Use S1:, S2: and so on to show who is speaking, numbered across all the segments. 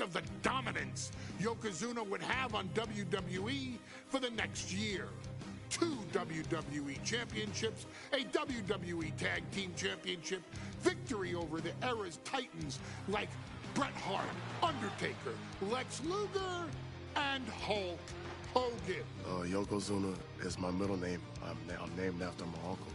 S1: of the dominance Yokozuna would have on WWE for the next year. 2 WWE championships, a WWE Tag Team Championship, victory over the era's titans like Bret Hart, Undertaker, Lex Luger, and Hulk Hogan.
S2: Yokozuna is my middle name. I'm named after my uncle.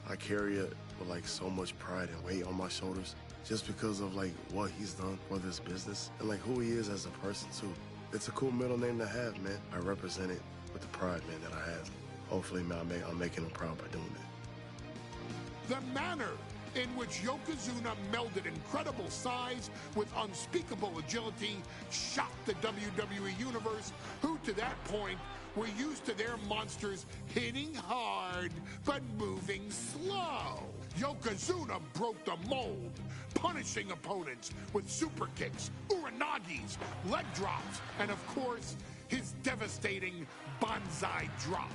S2: I carry it with like so much pride and weight on my shoulders just because of like what he's done for this business and like who he is as a person too. It's a cool middle name to have, man. I represent it with the pride, man, that I have. Hopefully, man, I'm making him proud by doing it.
S1: The manner in which Yokozuna melded incredible size with unspeakable agility shocked the WWE Universe, who to that point were used to their monsters hitting hard but moving slow. Yokozuna broke the mold, punishing opponents with super kicks, uranagis, leg drops, and of course, his devastating banzai drop.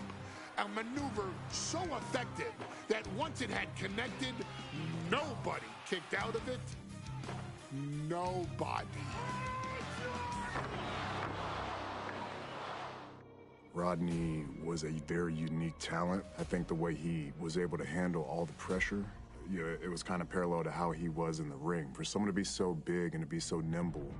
S1: A maneuver so effective that once it had connected, nobody kicked out of it. Nobody.
S3: Rodney was a very unique talent. I think the way he was able to handle all the pressure, it was kind of parallel to how he was in the ring. For someone to be so big and to be so nimble,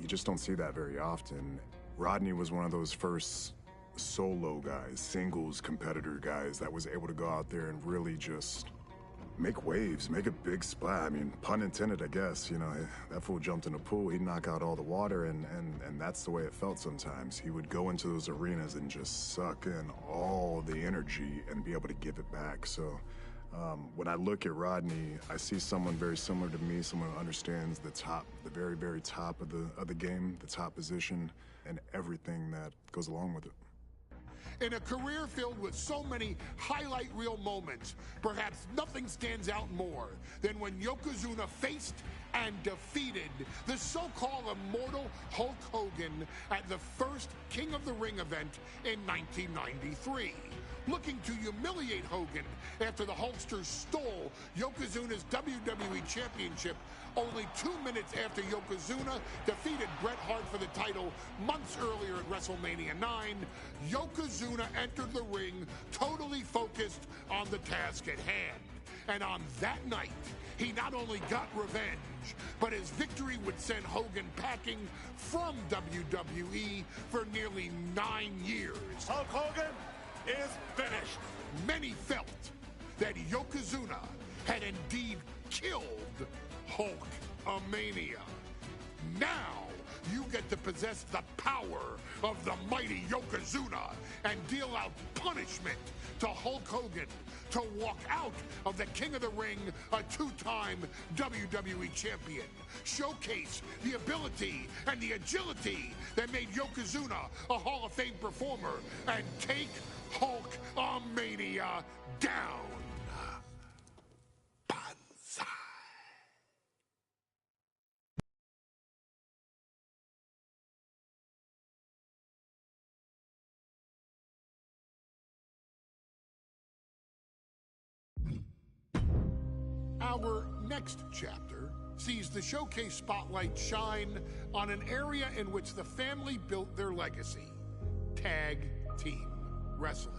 S3: you just don't see that very often. Rodney was one of those first solo guys, singles competitor guys that was able to go out there and really just make waves, make a big splash. I mean, pun intended, I guess. You know, that fool jumped in a pool, he'd knock out all the water, and that's the way it felt sometimes. He would go into those arenas and just suck in all the energy and be able to give it back. So when I look at Rodney, I see someone very similar to me, someone who understands the top, the very, very top of the game, the top position, and everything that goes along with it.
S1: In a career filled with so many highlight reel moments, perhaps nothing stands out more than when Yokozuna faced and defeated the so-called immortal Hulk Hogan at the first King of the Ring event in 1993. Looking to humiliate Hogan after the Hulkster stole Yokozuna's WWE Championship only 2 minutes after Yokozuna defeated Bret Hart for the title months earlier at WrestleMania 9, Yokozuna entered the ring totally focused on the task at hand. And on that night, he not only got revenge, but his victory would send Hogan packing from WWE for nearly 9 years.
S4: Hulk Hogan is finished.
S1: Many felt that Yokozuna had indeed killed Hulkamania. Now you get to possess the power of the mighty Yokozuna and deal out punishment to Hulk Hogan to walk out of the King of the Ring, a 2-time WWE champion. Showcase the ability and the agility that made Yokozuna a Hall of Fame performer and take Hulkamania down. Banzai. Our next chapter sees the showcase spotlight shine on an area in which the family built their legacy: tag team wrestling.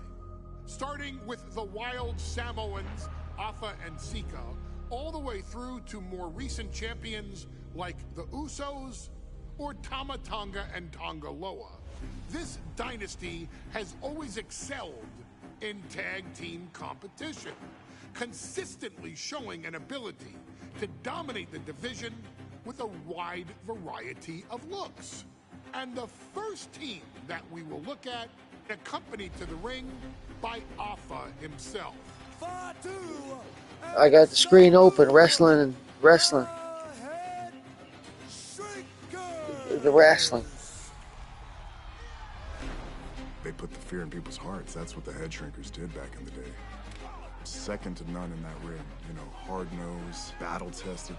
S1: Starting with the wild Samoans, Afa and Sika, all the way through to more recent champions like the Usos or Tama Tonga and Tonga Loa. This dynasty has always excelled in tag team competition, consistently showing an ability to dominate the division with a wide variety of looks. And the first team that we will look at, accompanied to the ring by Afa himself.
S5: I got the screen open, wrestling. The wrestling.
S3: They put the fear in people's hearts. That's what the head shrinkers did back in the day. Second to none in that ring. You know, hard-nosed, battle-tested.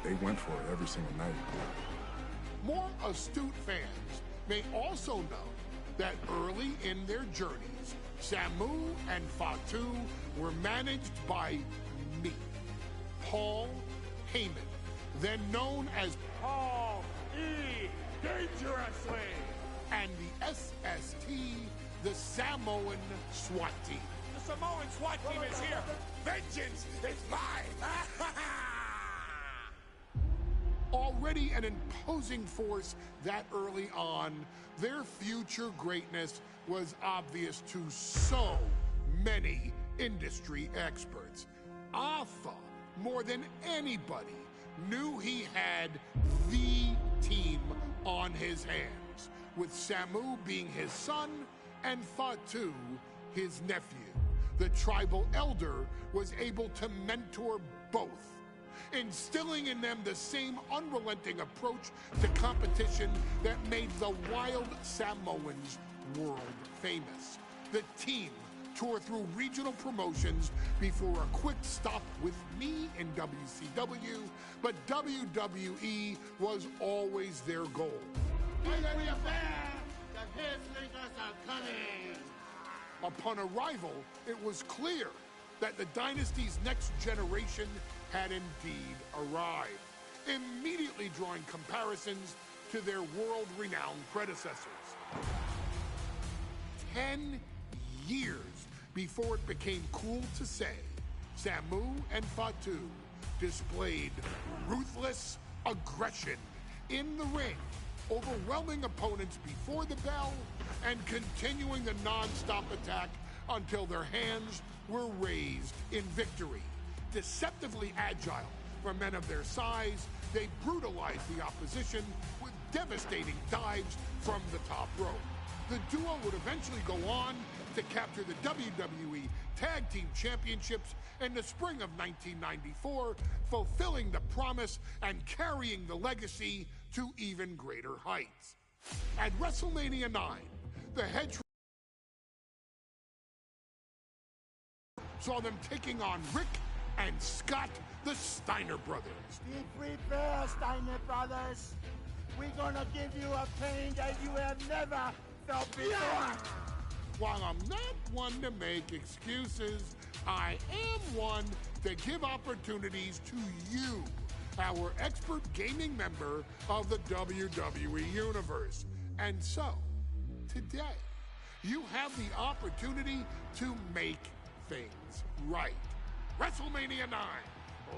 S3: They went for it every single night.
S1: More astute fans may also know that early in their journeys, Samu and Fatu were managed by me, Paul Heyman, then known as Paul E. Heyman.
S4: dangerously.
S1: And the SST, the Samoan SWAT team.
S4: The Samoan SWAT team is here. Vengeance is mine.
S1: Already an imposing force that early on, their future greatness was obvious to so many industry experts. Alpha, more than anybody, knew he had the team on his hands, with Samu being his son and Fatu his nephew. The tribal elder was able to mentor both, instilling in them the same unrelenting approach to competition that made the wild Samoans world famous. The team toured through regional promotions before a quick stop with me in WCW, but WWE was always their goal. Upon arrival, it was clear that the dynasty's next generation had indeed arrived, immediately drawing comparisons to their world-renowned predecessors. 10 years before it became cool to say, Samu and Fatu displayed ruthless aggression in the ring, overwhelming opponents before the bell and continuing the non-stop attack until their hands were raised in victory. Deceptively agile for men of their size, they brutalized the opposition with devastating dives from the top rope. The duo would eventually go on to capture the WWE Tag Team Championships in the spring of 1994, fulfilling the promise and carrying the legacy to even greater heights. At WrestleMania 9, the head saw them taking on Rick and Scott, the Steiner brothers.
S6: Be prepared, Steiner brothers. We're gonna give you a pain that you have never felt before.
S1: While I'm not one to make excuses, I am one to give opportunities to you, our expert gaming member of the WWE Universe. And so, today, you have the opportunity to make things right. WrestleMania 9,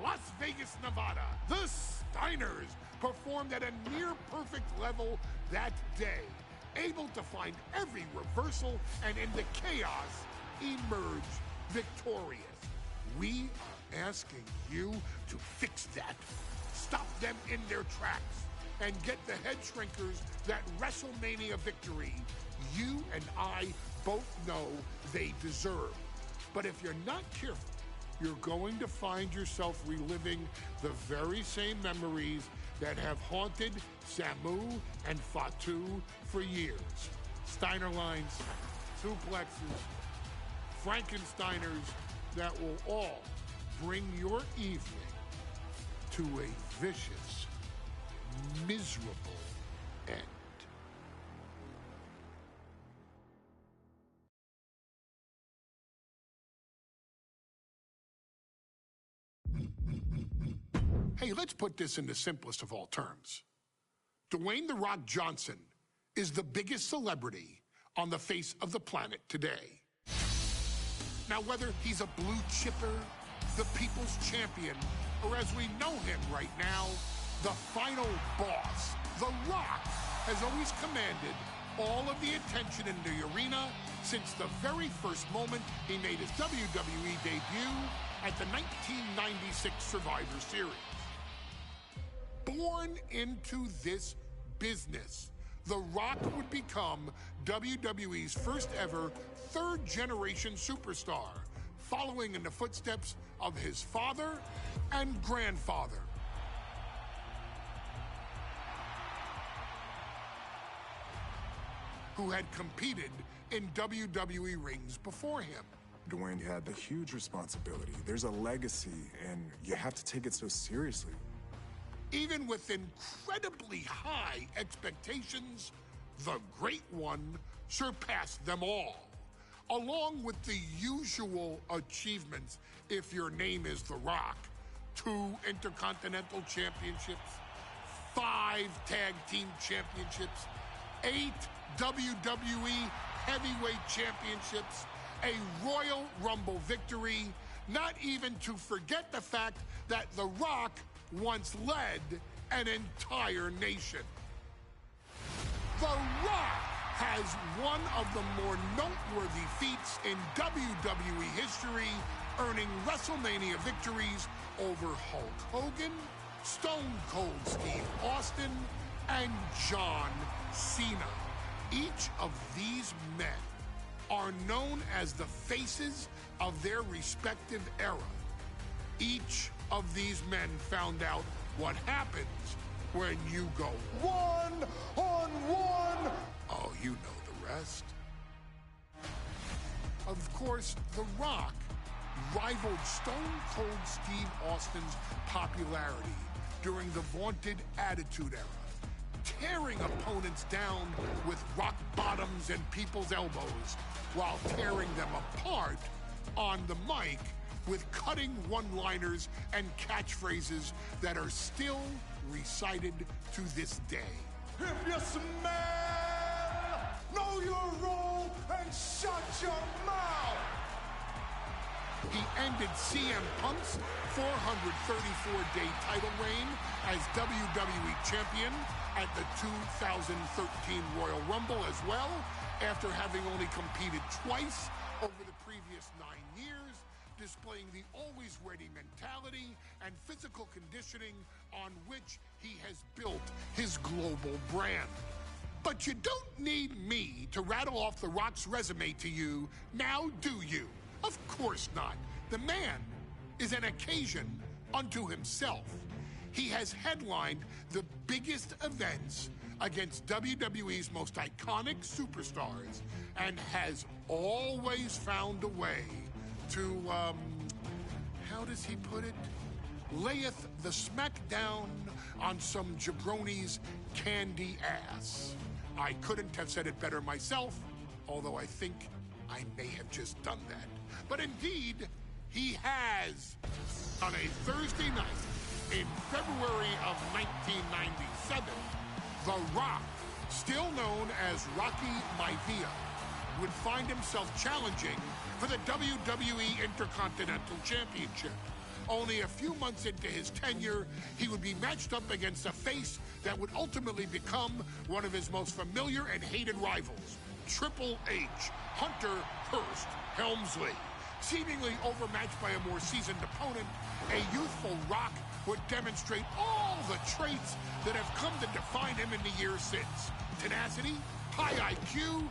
S1: Las Vegas, Nevada. The Steiners performed at a near-perfect level that day, able to find every reversal and in the chaos emerge victorious. We are asking you to fix that. Stop them in their tracks and get the head shrinkers that WrestleMania victory you and I both know they deserve. But if you're not careful, you're going to find yourself reliving the very same memories that have haunted Samu and Fatu for years. Steiner lines, suplexes, Frankensteiners that will all bring your evening to a vicious, miserable end. Hey, let's put this in the simplest of all terms. Dwayne "The Rock" Johnson is the biggest celebrity on the face of the planet today. Now, whether he's a blue chipper, the people's champion, or as we know him right now, the final boss, The Rock has always commanded all of the attention in the arena since the very first moment he made his WWE debut at the 1996 Survivor Series. Born into this business, The Rock would become WWE's first ever third-generation superstar, following in the footsteps of his father and grandfather. Who had competed in WWE rings before him.
S3: Dwayne had the huge responsibility. There's a legacy, and you have to take it so seriously.
S1: Even with incredibly high expectations, the Great One surpassed them all, along with the usual achievements if your name is The Rock. 2 Intercontinental Championships, 5 tag team championships, 8 WWE heavyweight championships, a Royal Rumble victory, not even to forget the fact that The Rock once led an entire nation. The Rock has one of the more noteworthy feats in WWE history, earning WrestleMania victories over Hulk Hogan, Stone Cold Steve Austin, and John Cena. Each of these men are known as the faces of their respective era. Each of these men found out what happens when you go one-on-one. Oh, you know the rest. Of course, The Rock rivaled Stone Cold Steve Austin's popularity during the vaunted Attitude Era, tearing opponents down with rock bottoms and people's elbows while tearing them apart on the mic with cutting one-liners and catchphrases that are still recited to this day.
S4: If you smell, know your role and shut your mouth.
S1: He ended CM Punk's 434-day title reign as WWE Champion at the 2013 Royal Rumble as well, after having only competed twice over the previous 9 years, displaying the always-ready mentality and physical conditioning on which he has built his global brand. But you don't need me to rattle off The Rock's resume to you, now do you? Of course not. The man is an occasion unto himself. He has headlined the biggest events against WWE's most iconic superstars and has always found a way to, how does he put it? Layeth the smackdown on some jabroni's candy ass. I couldn't have said it better myself, although I think I may have just done that. But indeed, he has. On a Thursday night in February of 1997, The Rock, still known as Rocky Maivia, would find himself challenging for the WWE Intercontinental Championship. Only a few months into his tenure, he would be matched up against a face that would ultimately become one of his most familiar and hated rivals, Triple H, Hunter Hearst Helmsley. Seemingly overmatched by a more seasoned opponent, a youthful Rock would demonstrate all the traits that have come to define him in the years since. Tenacity, high IQ,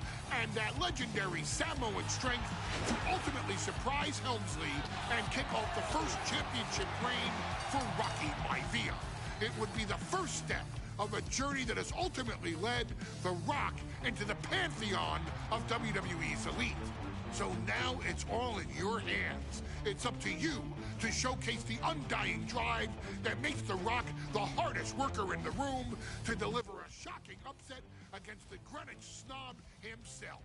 S1: and that legendary Samoan strength to ultimately surprise Helmsley and kick off the first championship reign for Rocky Maivia. It would be the first step of a journey that has ultimately led The Rock into the pantheon of WWE's elite. So now it's all in your hands. It's up to you to showcase the undying drive that makes The Rock the hardest worker in the room to deliver a shocking upset against the Greenwich snob himself.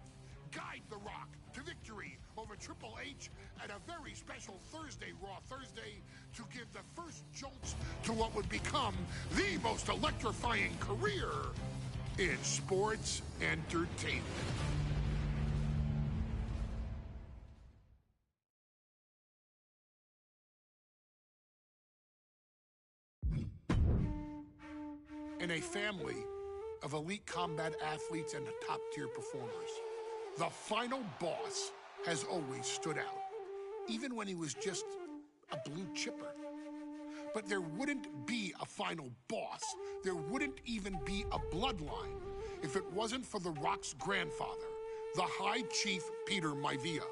S1: Guide The Rock to victory over Triple H at a very special Thursday, Raw Thursday, to give the first jolts to what would become the most electrifying career in sports entertainment. In a family of elite combat athletes and top-tier performers, the final boss has always stood out, even when he was just a blue chipper. But there wouldn't be a final boss. There wouldn't even be a bloodline if it wasn't for The Rock's grandfather, the High Chief Peter Maivia.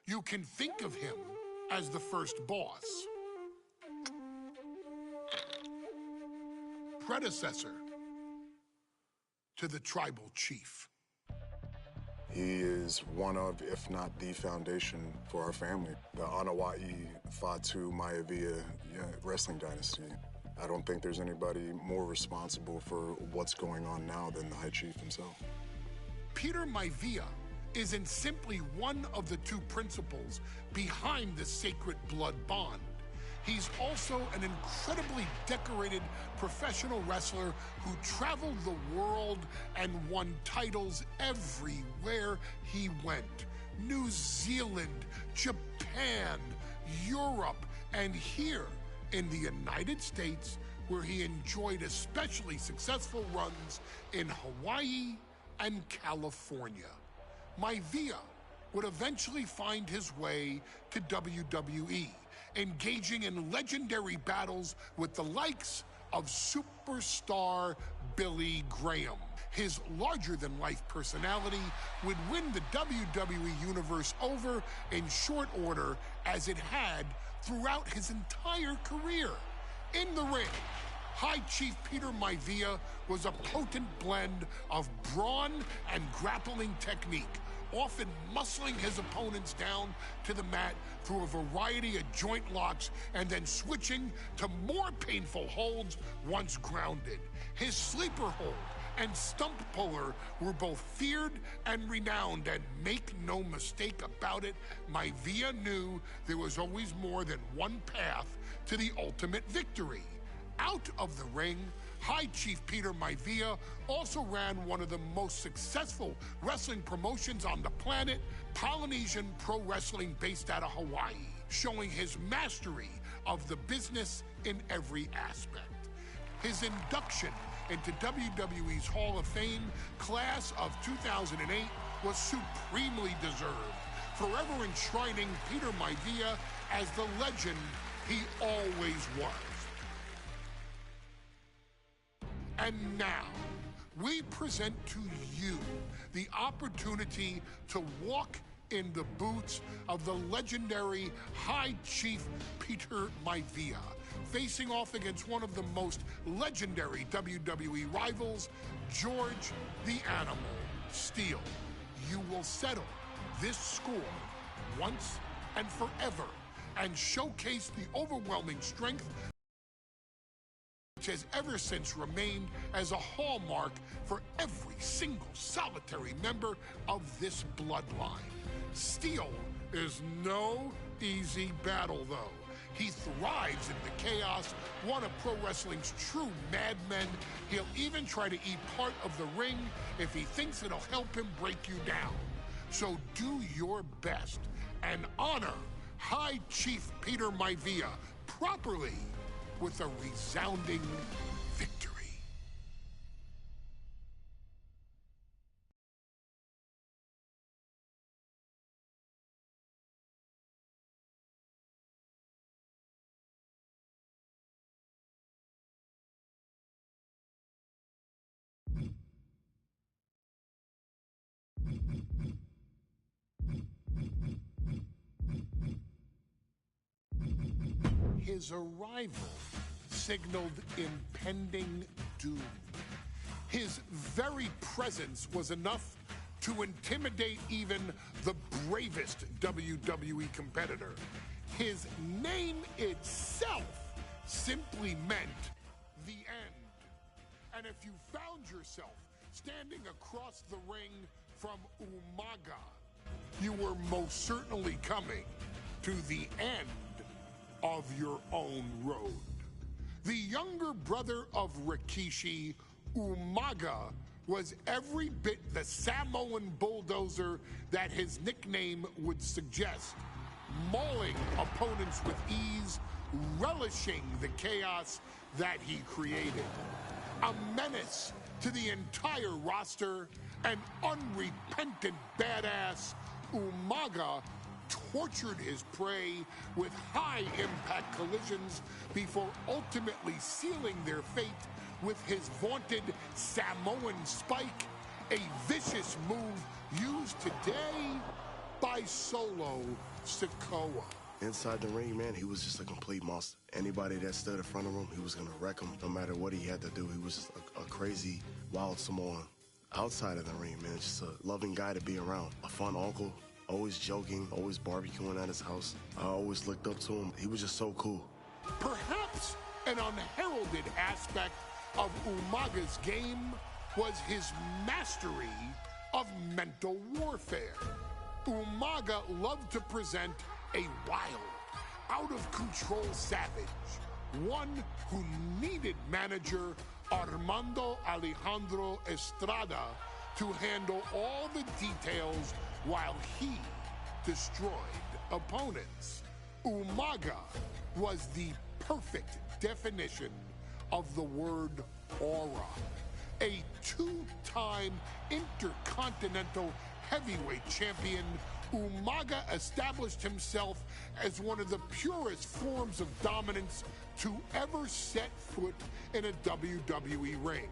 S1: You can think of him as the first boss. Predecessor to the tribal chief.
S3: He is one of, if not the foundation for our family. The Anawa'i Fatu Maivia wrestling dynasty. I don't think there's anybody more responsible for what's going on now than the High Chief himself.
S1: Peter Maivia isn't simply one of the two principals behind the sacred blood bond. He's also an incredibly decorated professional wrestler who traveled the world and won titles everywhere he went. New Zealand, Japan, Europe, and here in the United States, where he enjoyed especially successful runs in Hawaii and California. Maivia would eventually find his way to WWE, engaging in legendary battles with the likes of superstar Billy Graham. His larger-than-life personality would win the WWE Universe over in short order, as it had throughout his entire career. In the ring, High Chief Peter Maivia was a potent blend of brawn and grappling technique, often muscling his opponents down to the mat through a variety of joint locks and then switching to more painful holds once grounded. His sleeper hold and stump puller were both feared and renowned, and make no mistake about it, Maivia knew there was always more than one path to the ultimate victory. Out of the ring, High Chief Peter Maivia also ran one of the most successful wrestling promotions on the planet, Polynesian Pro Wrestling, based out of Hawaii, showing his mastery of the business in every aspect. His induction into WWE's Hall of Fame class of 2008 was supremely deserved, forever enshrining Peter Maivia as the legend he always was. And now, we present to you the opportunity to walk in the boots of the legendary High Chief Peter Maivia, facing off against one of the most legendary WWE rivals, George the Animal Steele. You will settle this score once and forever and showcase the overwhelming strength which has ever since remained as a hallmark for every single solitary member of this bloodline. Steele is no easy battle, though. He thrives in the chaos, one of pro wrestling's true madmen. He'll even try to eat part of the ring if he thinks it'll help him break you down. So do your best and honor High Chief Peter Maivia properly with a resounding victory. His arrival signaled impending doom. His very presence was enough to intimidate even the bravest WWE competitor. His name itself simply meant the end. And if you found yourself standing across the ring from Umaga, you were most certainly coming to the end of your own road. The younger brother of Rikishi, Umaga, was every bit the Samoan bulldozer that his nickname would suggest, mauling opponents with ease, relishing the chaos that he created. A menace to the entire roster, an unrepentant badass, Umaga tortured his prey with high-impact collisions before ultimately sealing their fate with his vaunted Samoan spike, a vicious move used today by Solo Sikoa.
S2: Inside the ring, man, he was just a complete monster. Anybody that stood in front of him, he was going to wreck him no matter what he had to do. He was just a crazy, wild Samoan. Outside of the ring, man, just a loving guy to be around. A fun uncle. Always joking, always barbecuing at his house. I always looked up to him. He was just so cool.
S1: Perhaps an unheralded aspect of Umaga's game was his mastery of mental warfare. Umaga loved to present a wild, out-of-control savage, one who needed manager Armando Alejandro Estrada to handle all the details while he destroyed opponents. Umaga was the perfect definition of the word aura. A two-time Intercontinental Heavyweight Champion, Umaga established himself as one of the purest forms of dominance to ever set foot in a WWE ring.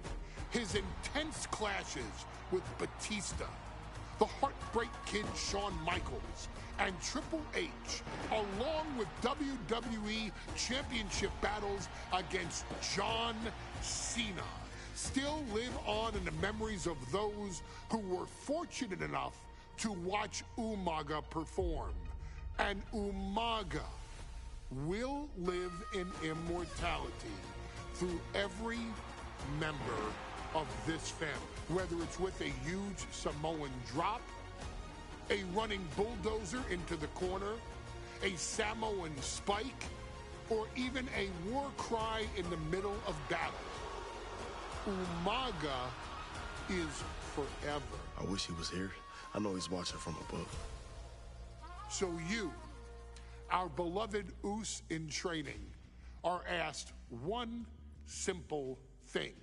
S1: His intense clashes with Batista, the Heartbreak Kid Shawn Michaels, and Triple H, along with WWE Championship battles against John Cena, still live on in the memories of those who were fortunate enough to watch Umaga perform. And Umaga will live in immortality through every member of this family, whether it's with a huge Samoan drop, a running bulldozer into the corner, a Samoan spike, or even a war cry in the middle of battle. Umaga is forever.
S2: I wish he was here. I know he's watching from above.
S1: So you, our beloved Us in training, are asked one simple thing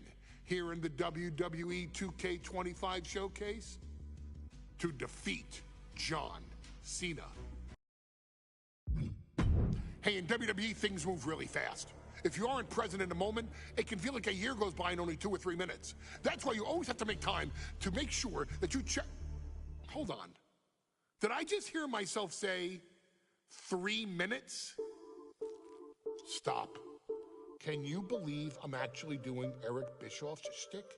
S1: here in the WWE 2K25 showcase: to defeat John Cena. Hey, in WWE, things move really fast. If you aren't present in the moment, it can feel like a year goes by in only 2 or 3 minutes. That's why you always have to make time to make sure that you check. Hold on. Did I just hear myself say 3 minutes? Stop. Can you believe I'm actually doing Eric Bischoff's shtick?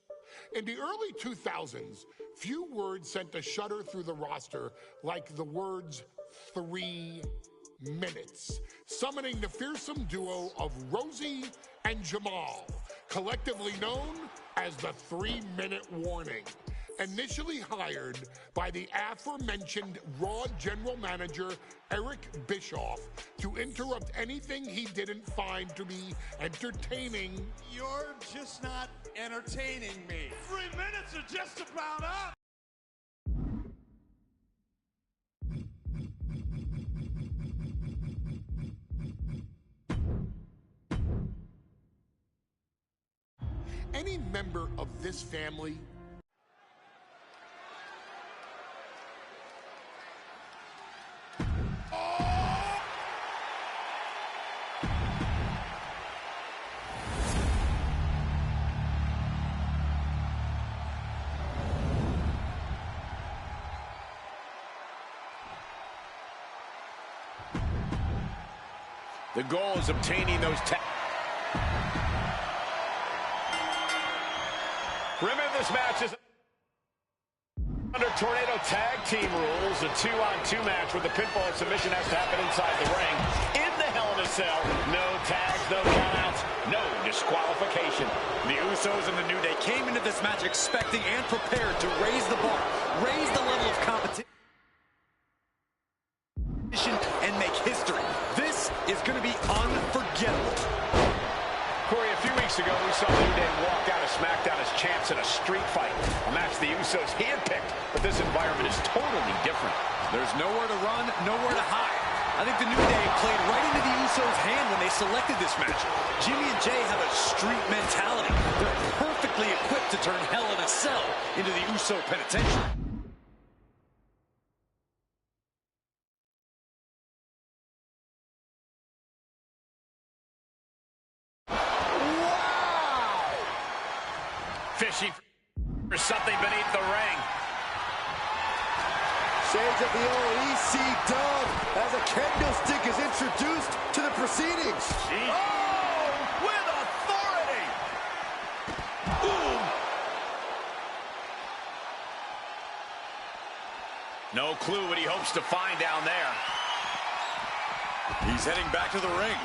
S1: In the early 2000s, few words sent a shudder through the roster like the words 3 minutes, summoning the fearsome duo of Rosie and Jamal, collectively known as the 3-minute warning. Initially hired by the aforementioned Raw general manager Eric Bischoff to interrupt anything he didn't find to be entertaining.
S4: You're just not entertaining me. 3 minutes are just about up.
S1: Any member of this family
S7: The goal is obtaining those Remember, this match is under Tornado Tag Team rules, a 2-on-2 match where the pinfall and submission has to happen inside the ring. In the Hell in a Cell, no tags, no countouts, no disqualification.
S8: The Usos and the New Day came into this match expecting and prepared to raise the bar, raise the level of competition, and make history. This is going to be unforgettable.
S7: Corey, a few weeks ago, we saw the New Day walk out of SmackDown as champs in a street fight, a match the Usos handpicked, but this environment is totally different.
S8: There's nowhere to run, nowhere to hide. I think the New Day played right into the Usos' hand when they selected this match. Jimmy and Jay have a street mentality. They're perfectly equipped to turn Hell in a Cell into the Uso Penitentiary.
S7: Fishing for something beneath the ring.
S9: Shades of the OEC dub as a kendo stick is introduced to the proceedings.
S7: Jeez.
S4: Oh, with authority. Boom.
S7: No clue what he hopes to find down there.
S8: He's heading back to the ring.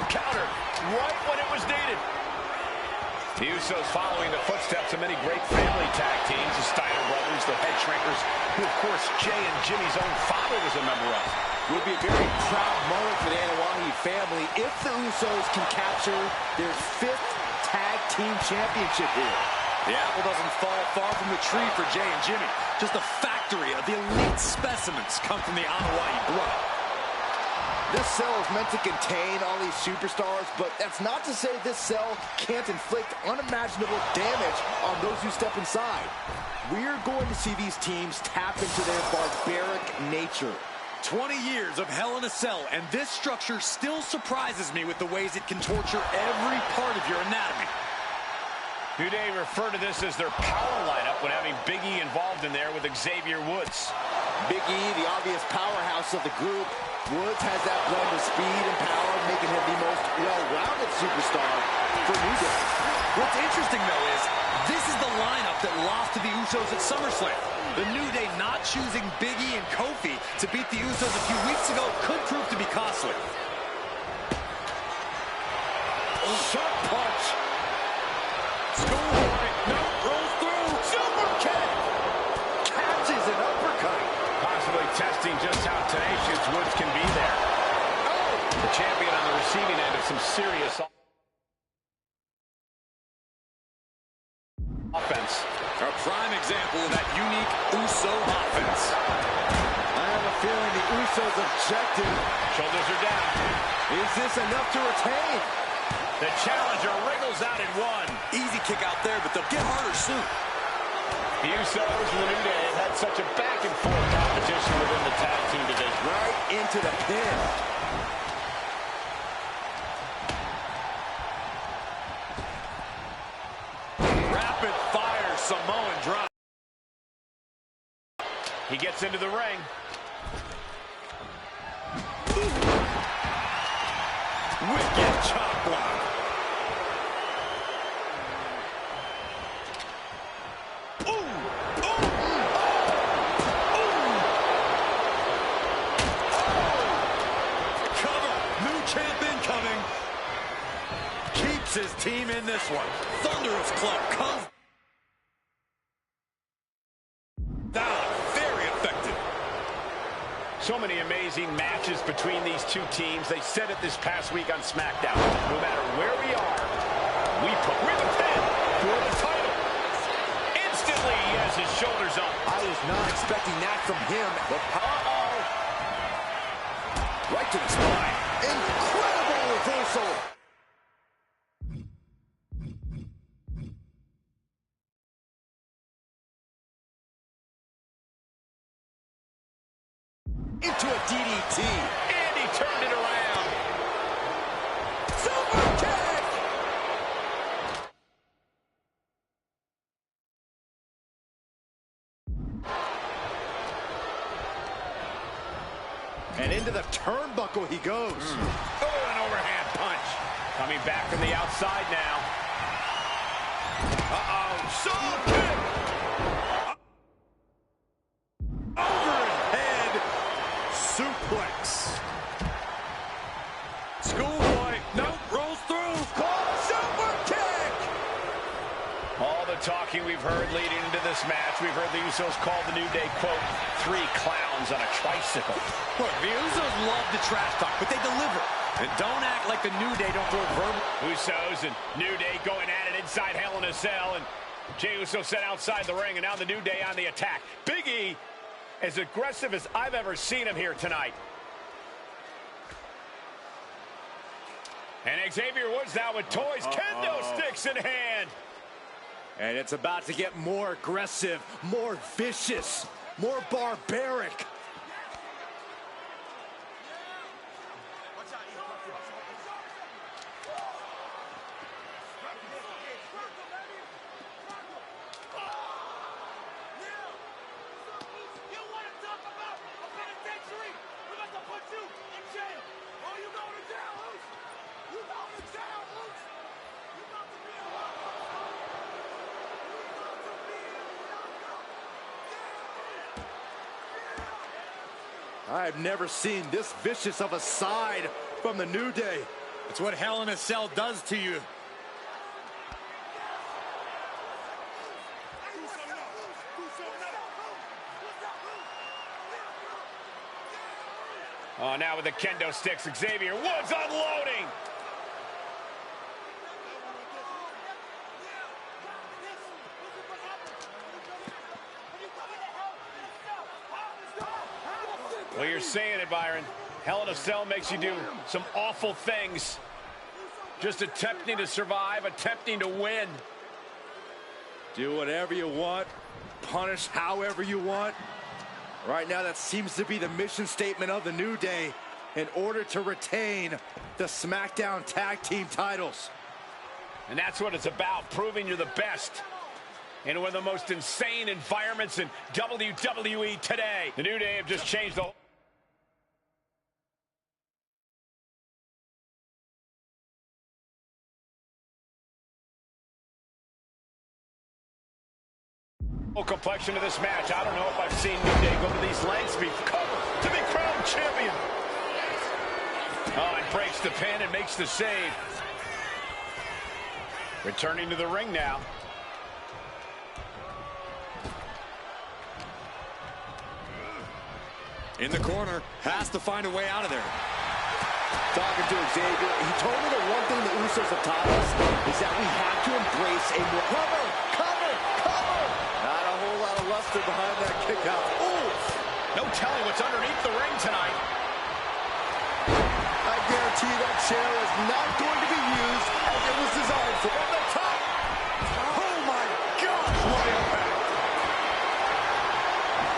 S7: Counter right when it was needed. The Usos following the footsteps of many great family tag teams, the Steiner brothers, the Head Shrinkers, who, of course, Jay and Jimmy's own father was a member of.
S9: It would be a very proud moment for the Anoa'i family if the Usos can capture their 5th tag team championship here.
S8: The apple doesn't fall far from the tree for Jay and Jimmy. Just a factory of the elite specimens come from the Anoa'i blood.
S9: This cell is meant to contain all these superstars, but that's not to say this cell can't inflict unimaginable damage on those who step inside. We're going to see these teams tap into their barbaric nature.
S8: 20 years of Hell in a Cell, and this structure still surprises me with the ways it can torture every part of your anatomy.
S7: New Day refer to this as their power lineup when having Big E involved in there with Xavier Woods.
S9: Big E, the obvious powerhouse of the group. Woods has that blend of speed and power, making him the most well-rounded superstar for New Day.
S8: What's interesting, though, is this is the lineup that lost to the Usos at SummerSlam. The New Day not choosing Big E and Kofi to beat the Usos a few weeks ago could prove to be costly.
S9: Sharp punch. Schoolboy, no, rolls through. Super kick. Catches an uppercut.
S7: Possibly testing just how tenacious Woods can be there. Oh! The champion on the receiving end of some serious offense.
S8: A prime example of that unique Uso offense.
S9: I have a feeling the Usos objective.
S7: Shoulders are down.
S9: Is this enough to retain?
S7: The challenger wriggles out at one.
S8: Easy kick out there, but they'll get harder soon.
S7: The Usos and the New Day have had such a back-and-forth competition within the tag team division.
S9: Right into the pin.
S8: Rapid-fire Samoan drop.
S7: He gets into the ring.
S8: Wicked chop block. His team in this one. Thunderous club comes down. Very effective.
S7: So many amazing matches between these two teams. They said it this past week on SmackDown. No matter where we are, we're the pin for the title. Instantly, he has his shoulders up.
S9: I was not expecting that from him. Right to the spine. Incredible reversal. Into a DDT.
S7: And he turned it around.
S9: Super kick! And into the turnbuckle he goes.
S7: Oh, an overhand punch. Coming back from the outside now. Uh-oh. Super kick!
S8: Suplex. Schoolboy, nope, rolls through.
S9: Super kick!
S7: All the talking we've heard leading into this match, we've heard the Usos call the New Day, quote, 3 clowns on a tricycle.
S8: Look, the Usos love the trash talk, but they deliver. And don't act like the New Day don't throw verbal.
S7: Usos and New Day going at it inside Hell in a Cell, and Jey Uso set outside the ring, and now the New Day on the attack. Big E, as aggressive as I've ever seen him here tonight. And Xavier Woods now with toys, kendo sticks in hand.
S9: And it's about to get more aggressive, more vicious, more barbaric. I've never seen this vicious of a side from the New Day.
S8: It's what Hell in a Cell does to you.
S7: Oh, now with the kendo sticks, Xavier Woods unloading. Well, you're saying it, Byron. Hell in a Cell makes you do some awful things. Just attempting to survive, attempting to win.
S9: Do whatever you want. Punish however you want. Right now, that seems to be the mission statement of the New Day in order to retain the SmackDown Tag Team titles.
S7: And that's what it's about, proving you're the best in one of the most insane environments in WWE today. The New Day have just changed the whole complexion of this match. I don't know if I've seen New Day go to these lengths before to be crowned champion. Oh, and breaks the pin and makes the save. Returning to the ring now.
S8: In the corner, has to find a way out of there.
S9: Talking to Xavier, he told me the one thing the Usos have taught us is that we have to embrace a more cover. Not a whole lot of luster behind that kick out.
S7: Ooh, no telling what's underneath the ring tonight.
S9: I guarantee that chair is not going to be used as it was designed for. On the top. Oh my gosh, what impact.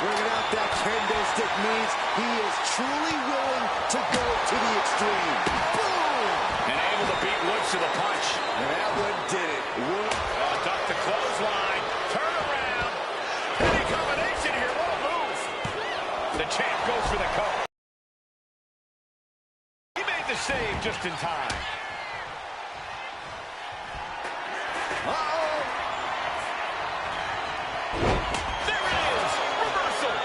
S9: Bringing out that kendo stick means he is truly willing to go to the extreme. Boom!
S7: And able to beat Woods to the punch.
S9: And that one did it. Woods.
S7: Duck the clothesline. Turn around. Any combination here. What a move. The champ goes for the cover. He made the save just in time.
S9: Uh-oh.
S7: There it is. Reversal.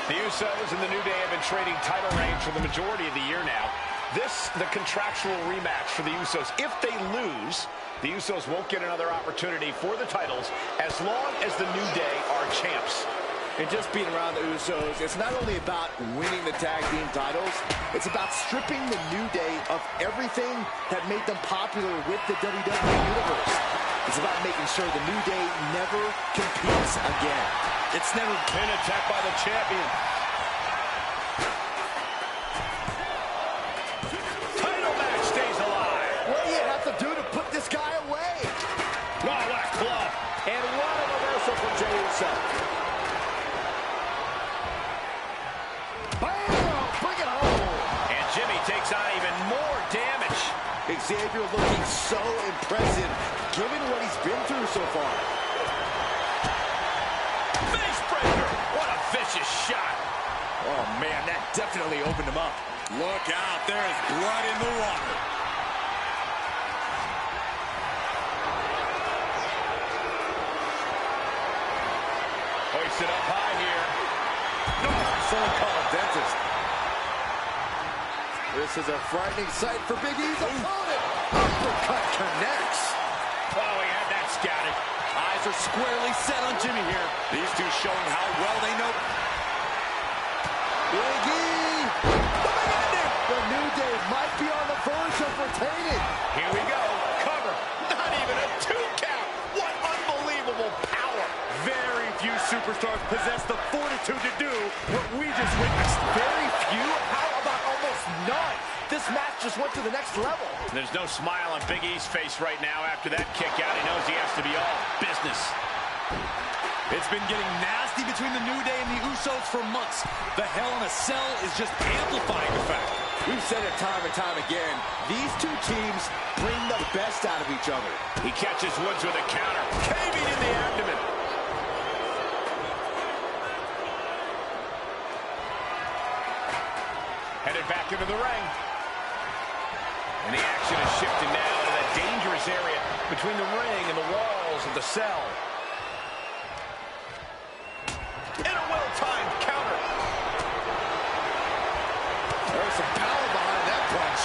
S7: The Usos and the New Day have been trading title reigns for the majority of the year now. This, the contractual rematch for the Usos. If they lose, the Usos won't get another opportunity for the titles as long as the New Day are champs.
S9: And just being around the Usos, it's not only about winning the tag team titles, it's about stripping the New Day of everything that made them popular with the WWE Universe. It's about making sure the New Day never competes again.
S7: It's never been attacked by the champion. Title match stays alive.
S9: What do you have to do to put this guy away?
S7: Oh, what a club.
S9: And what a reversal from Jey Uso. Bam! Bring it home.
S7: And Jimmy takes on even more damage.
S9: Xavier looking so impressive, given what he's been through so far.
S7: Face breaker. What a vicious shot.
S9: Oh, man, that definitely opened him up.
S8: Look out, there's blood in the water.
S7: Hoisted up high here.
S9: No, someone call a dentist. This is a frightening sight for Big E's opponent. Uppercut connects.
S7: Oh, he had that scouted.
S8: Eyes are squarely set on Jimmy here. These two showing how well they know.
S9: Big E. The big ending. The New Day might be on the verge of retaining.
S7: Here we go. Cover. Not even a 2 count. What unbelievable power.
S8: Very few superstars possess the fortitude to do what we just witnessed.
S9: Very few? How about almost none? This match just went to the next level.
S7: There's no smile on Big E's face right now after that kick out. He knows he has to be all business.
S8: It's been getting nasty between the New Day and the Usos for months. The Hell in a Cell is just amplifying the fact.
S9: We've said it time and time again. These two teams bring the best out of each other.
S7: He catches Woods with a counter. Caving in the abdomen. Headed back into the ring. And the action is shifting now to that dangerous area between the ring and the walls of the cell. And a well-timed counter.
S9: There's some power behind that punch.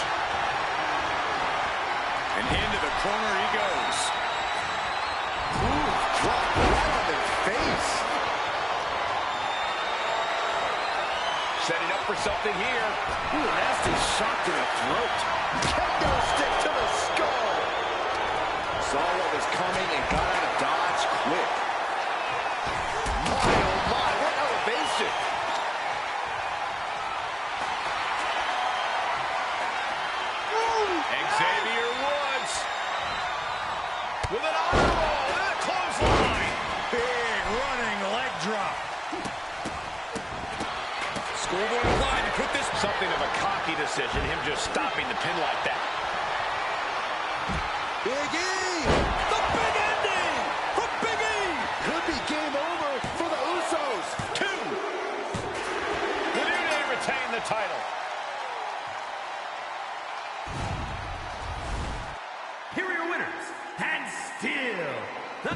S8: And into the corner he goes.
S9: Ooh, drop right on their face.
S7: Setting up for something here.
S9: Ooh, nasty shot to the throat. Kendo stick to the skull. Saw what was coming and got out of dodge quick. My, oh my, what elevation.
S7: Xavier Woods with an armbar and a clothesline.
S8: Big running leg drop. Schoolboy applied to put this.
S7: Something of a cocky decision, him just stopping the pin like that.
S9: Big E! The big ending from Big E! Could be game over for the Usos.
S7: 2. The New Day retain the title.
S10: Here are your winners, and still the...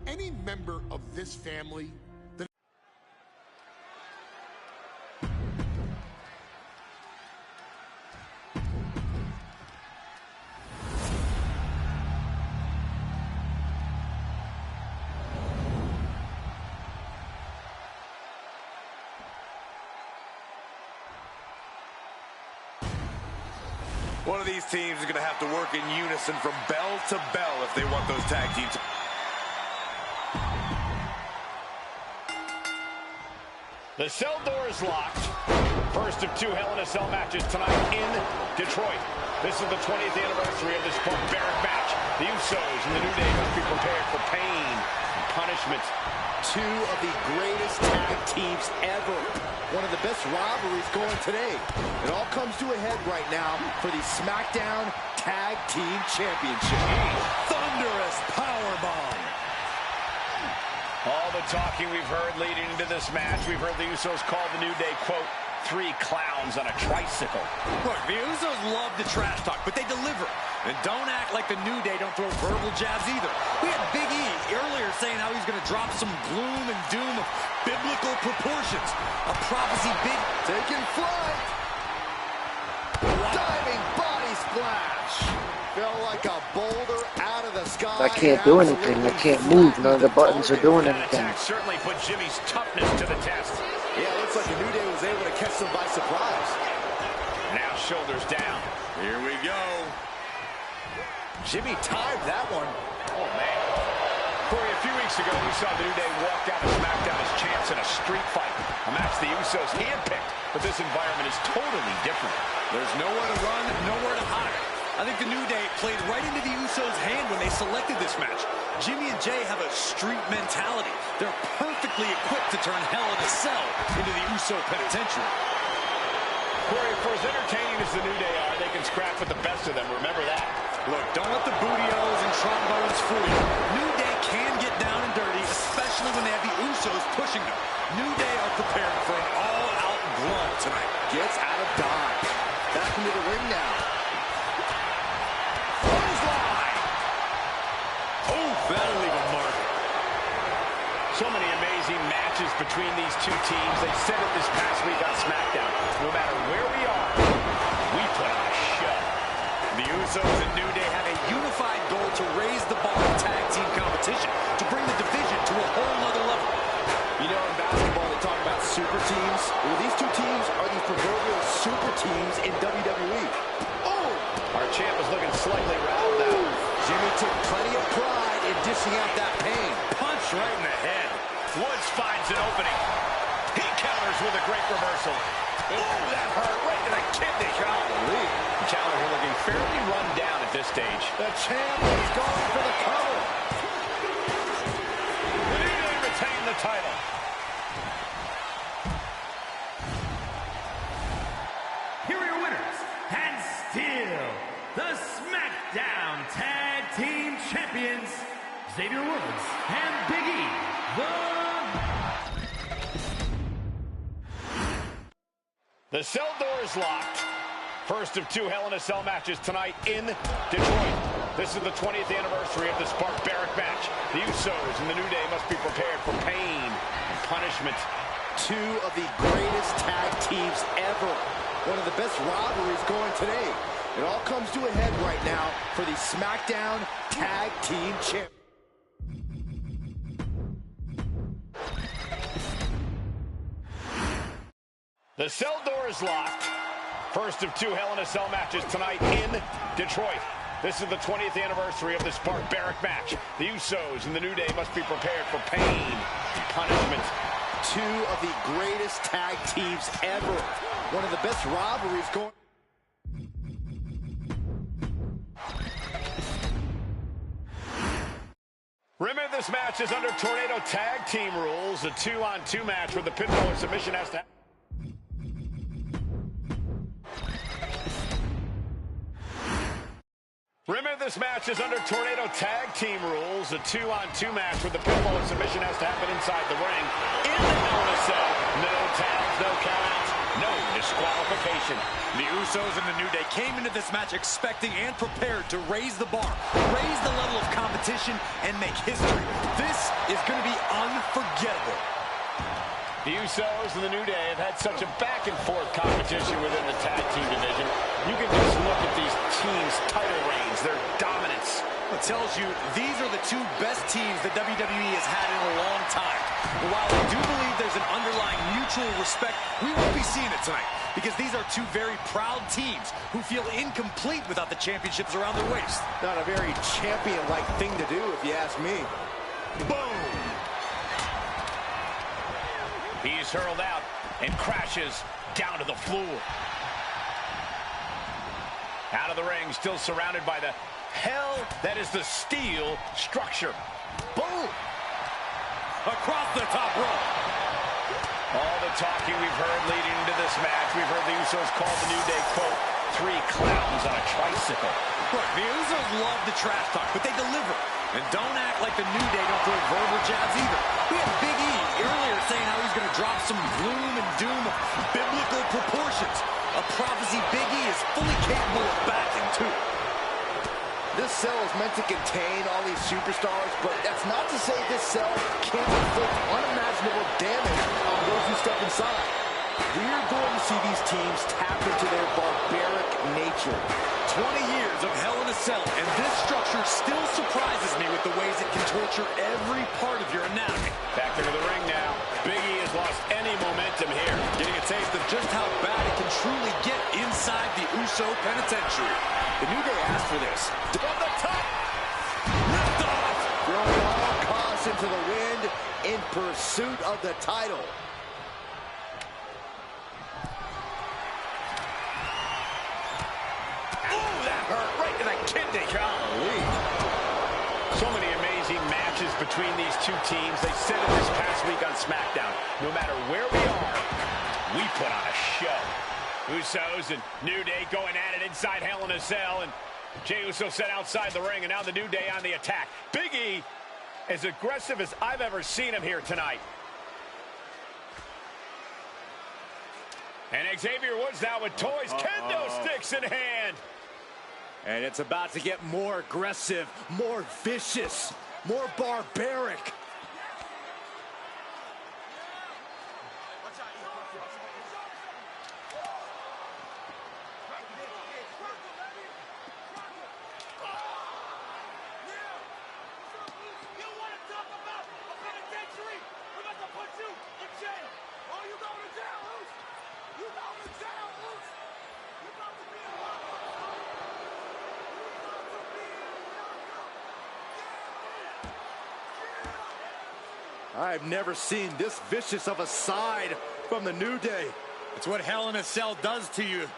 S1: Any member of this family that
S8: One of these teams is going to have to work in unison from bell to bell if they want those tag teams.
S7: The cell door is locked. First of 2 Hell in a Cell matches tonight in Detroit. This is the 20th anniversary of this barbaric match. The Usos and the New Day must be prepared for pain and punishment.
S9: 2 of the greatest tag teams ever. One of the best rivalries going today. It all comes to a head right now for the SmackDown Tag Team Championship.
S8: Thunderous powerbomb.
S7: All the talking we've heard leading into this match, we've heard the Usos call the New Day, quote, 3 clowns on a tricycle.
S8: Look, the Usos love the trash talk, but they deliver. And don't act like the New Day don't throw verbal jabs either. We had Big E earlier saying how he's going to drop some gloom and doom of biblical proportions. A prophecy big...
S9: Taking flight. Diving body splash. Felt like a boulder out of the sky.
S5: I can't do anything. I can't move. None of the buttons are doing
S7: That
S5: anything.
S7: attack certainly put Jimmy's toughness to the test.
S9: Yeah, it looks like the New Day was able to catch them by surprise.
S7: Now shoulders down.
S8: Here we go.
S9: Jimmy timed that one.
S7: Oh, man. Corey, a few weeks ago, we saw the New Day walk out of SmackDown as champs in a street fight. A match the Usos handpicked, but this environment is totally different.
S8: There's nowhere to run, nowhere to hide. I think the New Day played right into the Usos' hand when they selected this match. Jimmy and Jay have a street mentality. They're perfectly equipped to turn Hell in a Cell into the Uso penitentiary.
S7: Corey, for as entertaining as the New Day are, they can scrap with the best of them. Remember that.
S8: Look, don't let the bootios and trombones fool you. New Day can get down and dirty, especially when they have the Usos pushing them. New Day are prepared for an all-out brawl tonight.
S9: Gets out of dodge. Back into the ring now.
S8: That'll leave a mark.
S7: So many amazing matches between these 2 teams. They said it this past week on SmackDown. No matter where we are, we put on a show.
S8: The Usos and New Day have a unified goal to raise the bar in tag team competition, to bring the division to a whole nother level.
S9: You know, in basketball, they talk about super teams. Well, these 2 teams are the proverbial super teams in WWE.
S7: Oh! Our champ is looking slightly riled now.
S9: Jimmy took plenty of pride in dishing out that pain.
S8: Punch right in the head.
S7: Woods finds an opening. He counters with a great reversal. Oh, that hurt right to the kidney. Golly. Challenger here looking fairly run down at this stage.
S9: The champ is going for the cover.
S7: The New Day retain the title.
S10: Here are your winners, and still the SmackDown Tag Team Champions, Xavier Woods and Big E,
S7: The cell door is locked. First of 2 Hell in a Cell matches tonight in Detroit. This is the 20th anniversary of this barbaric match. The Usos and the New Day must be prepared for pain and punishment.
S9: 2 of the greatest tag teams ever. One of the best rivalries going today. It all comes to a head right now for the SmackDown Tag Team Champions.
S7: The cell door is locked. First of two Hell in a Cell matches tonight in Detroit. This is the 20th anniversary of this barbaric match. The Usos and the New Day must be prepared for pain, punishment.
S9: Two of the greatest tag teams ever. One of the best rivalries going.
S7: Remember, this match is under Tornado Tag Team rules. A 2-on-2 match where the pinfall or submission has to happen. Remember, this match is under Tornado Tag Team rules. A 2-on-2 match where the pinfall or submission has to happen inside the ring. In the Hell in a Cell. No tags, no countouts, no disqualification.
S8: The Usos and the New Day came into this match expecting and prepared to raise the bar, raise the level of competition, and make history. This is going to be unforgettable.
S7: The Usos and the New Day have had such a back-and-forth competition within the tag team division. You can just look at these teams' title reigns, their dominance.
S8: It tells you these are the two best teams that WWE has had in a long time. But while I do believe there's an underlying mutual respect, we won't be seeing it tonight because these are two very proud teams who feel incomplete without the championships around their waist.
S9: Not a very champion-like thing to do, if you ask me.
S7: Boom! He's hurled out and crashes down to the floor. Out of the ring, still surrounded by the hell that is the steel structure. Boom!
S8: Across the top rope.
S7: All the talking we've heard leading into this match, we've heard the Usos call the New Day, quote, three clowns on a tricycle.
S8: Look, the Usos love the trash talk, but they deliver. And don't act like the New Day don't throw verbal jabs either. We had Big E earlier saying how he's going to drop some gloom and doom of biblical proportions. A prophecy Big E is fully capable of backing, too.
S9: This cell is meant to contain all these superstars, but that's not to say this cell can't inflict unimaginable damage on those who step inside. We're going to see these teams tap into their barbaric nature.
S8: 20 years of Hell in a Cell, and this structure still surprises me with the ways it can torture every part of your anatomy.
S7: Back into the ring now. Big E has lost any momentum here.
S8: Getting a taste of just how bad it can truly get inside the Uso Penitentiary.
S9: The New Day asked for this.
S8: From the top! Lift off!
S9: Throwing all costs into the wind in pursuit of the title.
S7: So many amazing matches between these two teams. They said it this past week on SmackDown. No matter where we are, we put on a show. Usos and New Day going at it inside Hell in a Cell. And Jey Uso set outside the ring, and now the New Day on the attack. Big E, as aggressive as I've ever seen him here tonight. And Xavier Woods now with toys, kendo sticks in hand.
S9: And it's about to get more aggressive, more vicious, more barbaric. I've never seen this vicious of a side from the New Day.
S8: It's what Hell in a Cell does to you.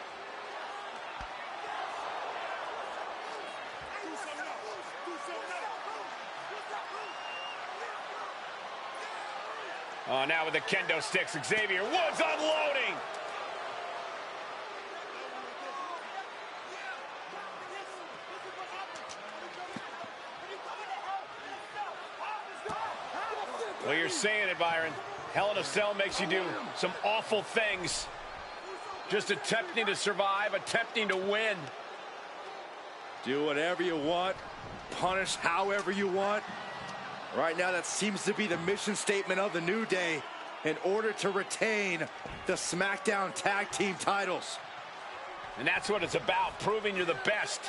S7: Oh, now with the kendo sticks, Xavier Woods unloading. Well, you're saying it, Byron. Hell in a Cell makes you do some awful things. Just attempting to survive, attempting to win.
S9: Do whatever you want, punish however you want. Right now, that seems to be the mission statement of the New Day in order to retain the SmackDown Tag Team titles.
S7: And that's what it's about, proving you're the best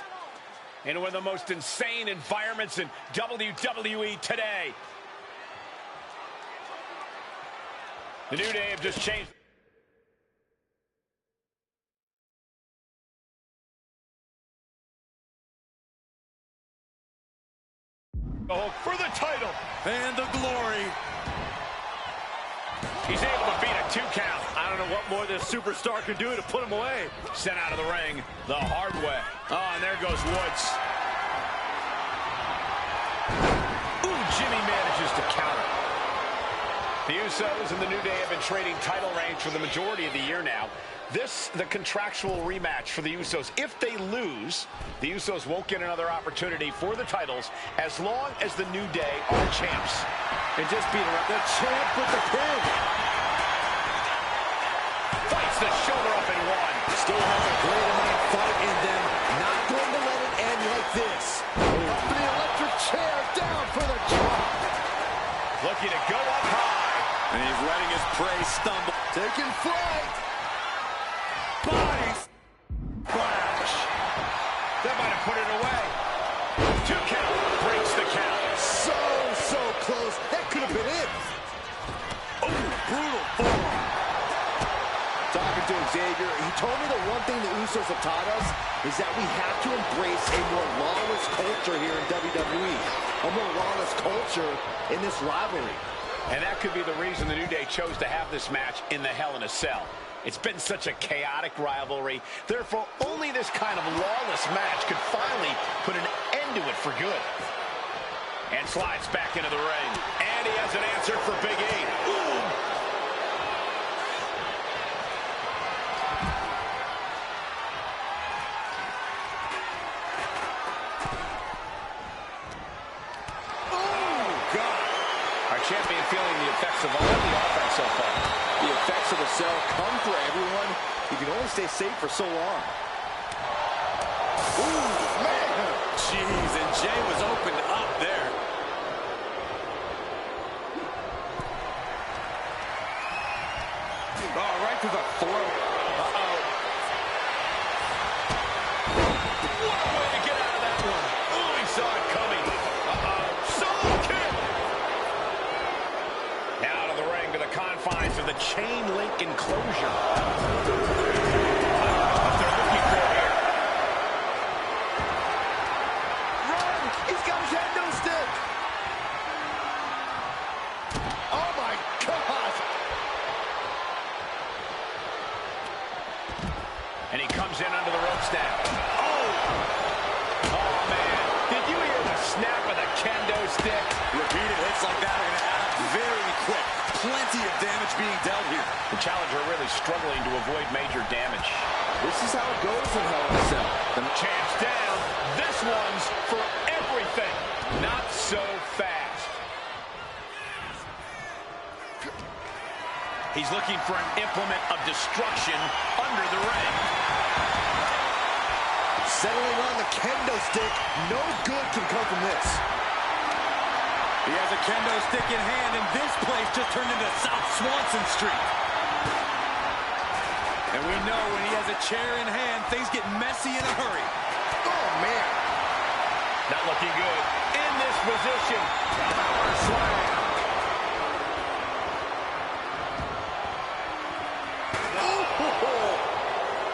S7: in one of the most insane environments in WWE today. The New Day have just changed. Oh, for the title.
S8: And the glory.
S7: He's able to beat a 2 count. I don't know what more this superstar could do to put him away. Sent out of the ring the hard way. Oh, and there goes Woods. Ooh, Jimmy manages to counter. The Usos and the New Day have been trading title reigns for the majority of the year now. This, the contractual rematch for the Usos. If they lose, the Usos won't get another opportunity for the titles as long as the New Day are champs.
S9: And just beat her up. The champ with the pin.
S7: Fights the shoulder up and one.
S9: Still has a great amount of fight in them. Not going to let it end like this. Up in the electric chair, down for the chop.
S7: Looking to go up high.
S8: And he's letting his prey stumble.
S9: Taking flight.
S8: Body
S7: Flash. That might have put it away. 2 count. Breaks the count.
S9: So close. That could have been it.
S8: Oh, brutal forearm.
S9: Talking to Xavier, he told me the one thing the Usos have taught us is that we have to embrace a more lawless culture here in WWE. A more lawless culture in this rivalry.
S7: And that could be the reason the New Day chose to have this match in the Hell in a Cell. It's been such a chaotic rivalry. Therefore, only this kind of lawless match could finally put an end to it for good. And slides back into the ring. And he has an answer for Big E. Ooh. Champion feeling the effects of all the offense so far.
S9: The effects of the cell come for everyone. You can only stay safe for so long.
S8: Ooh, man. Jeez, and Jay was opened up there. Oh, right to the throat. Uh-oh.
S7: What a way to get out of that one. Oh, he saw it coming. Uh-oh. Solo kick. Out of the ring to the confines of the chain link enclosure. I don't know what they're looking for here.
S9: Run! He's got his head no stick! Oh my God!
S7: And he comes in under the ropes now. Oh! Oh, man. Did you hear the snap of the kendo stick?
S8: Repeated hits like that are going to add up very quick. Plenty of damage being dealt here.
S7: The challenger really struggling to avoid major damage.
S9: This is how it goes in Hell in a Cell.
S7: The champ's down. This one's for everything. Not so fast. He's looking for an implement of destruction under the ring.
S9: Settling on the kendo stick. No good can come from this.
S8: He has a kendo stick in hand, and this place just turned into South Swanson Street. And we know when he has a chair in hand, things get messy in a hurry.
S9: Oh, man.
S7: Not looking good. In this position. Power slam.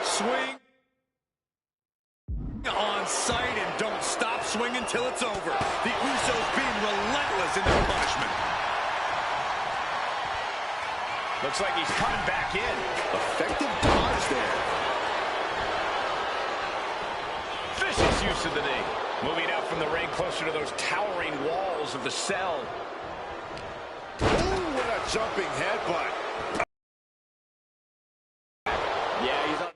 S8: Swing on sight and don't stop swinging till it's over. The Usos being relentless in their punishment.
S7: Looks like he's coming back in.
S9: Effective dodge there.
S7: Vicious use of the knee. Moving out from the ring closer to those towering walls of the cell.
S9: Ooh, what a jumping headbutt. Yeah, he's on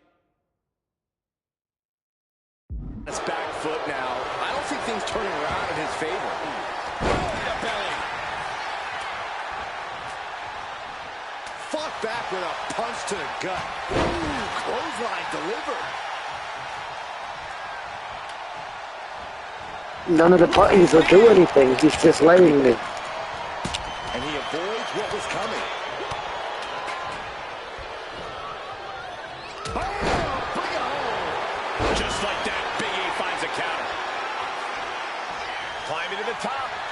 S9: his back foot now. I don't see things turning around in his favor.
S8: The belly.
S9: Fought back with a punch to the gut. Ooh, clothesline delivered.
S5: None of the buttons will do anything. He's just laying there.
S9: And he avoids what was coming. Bam! Bring it home.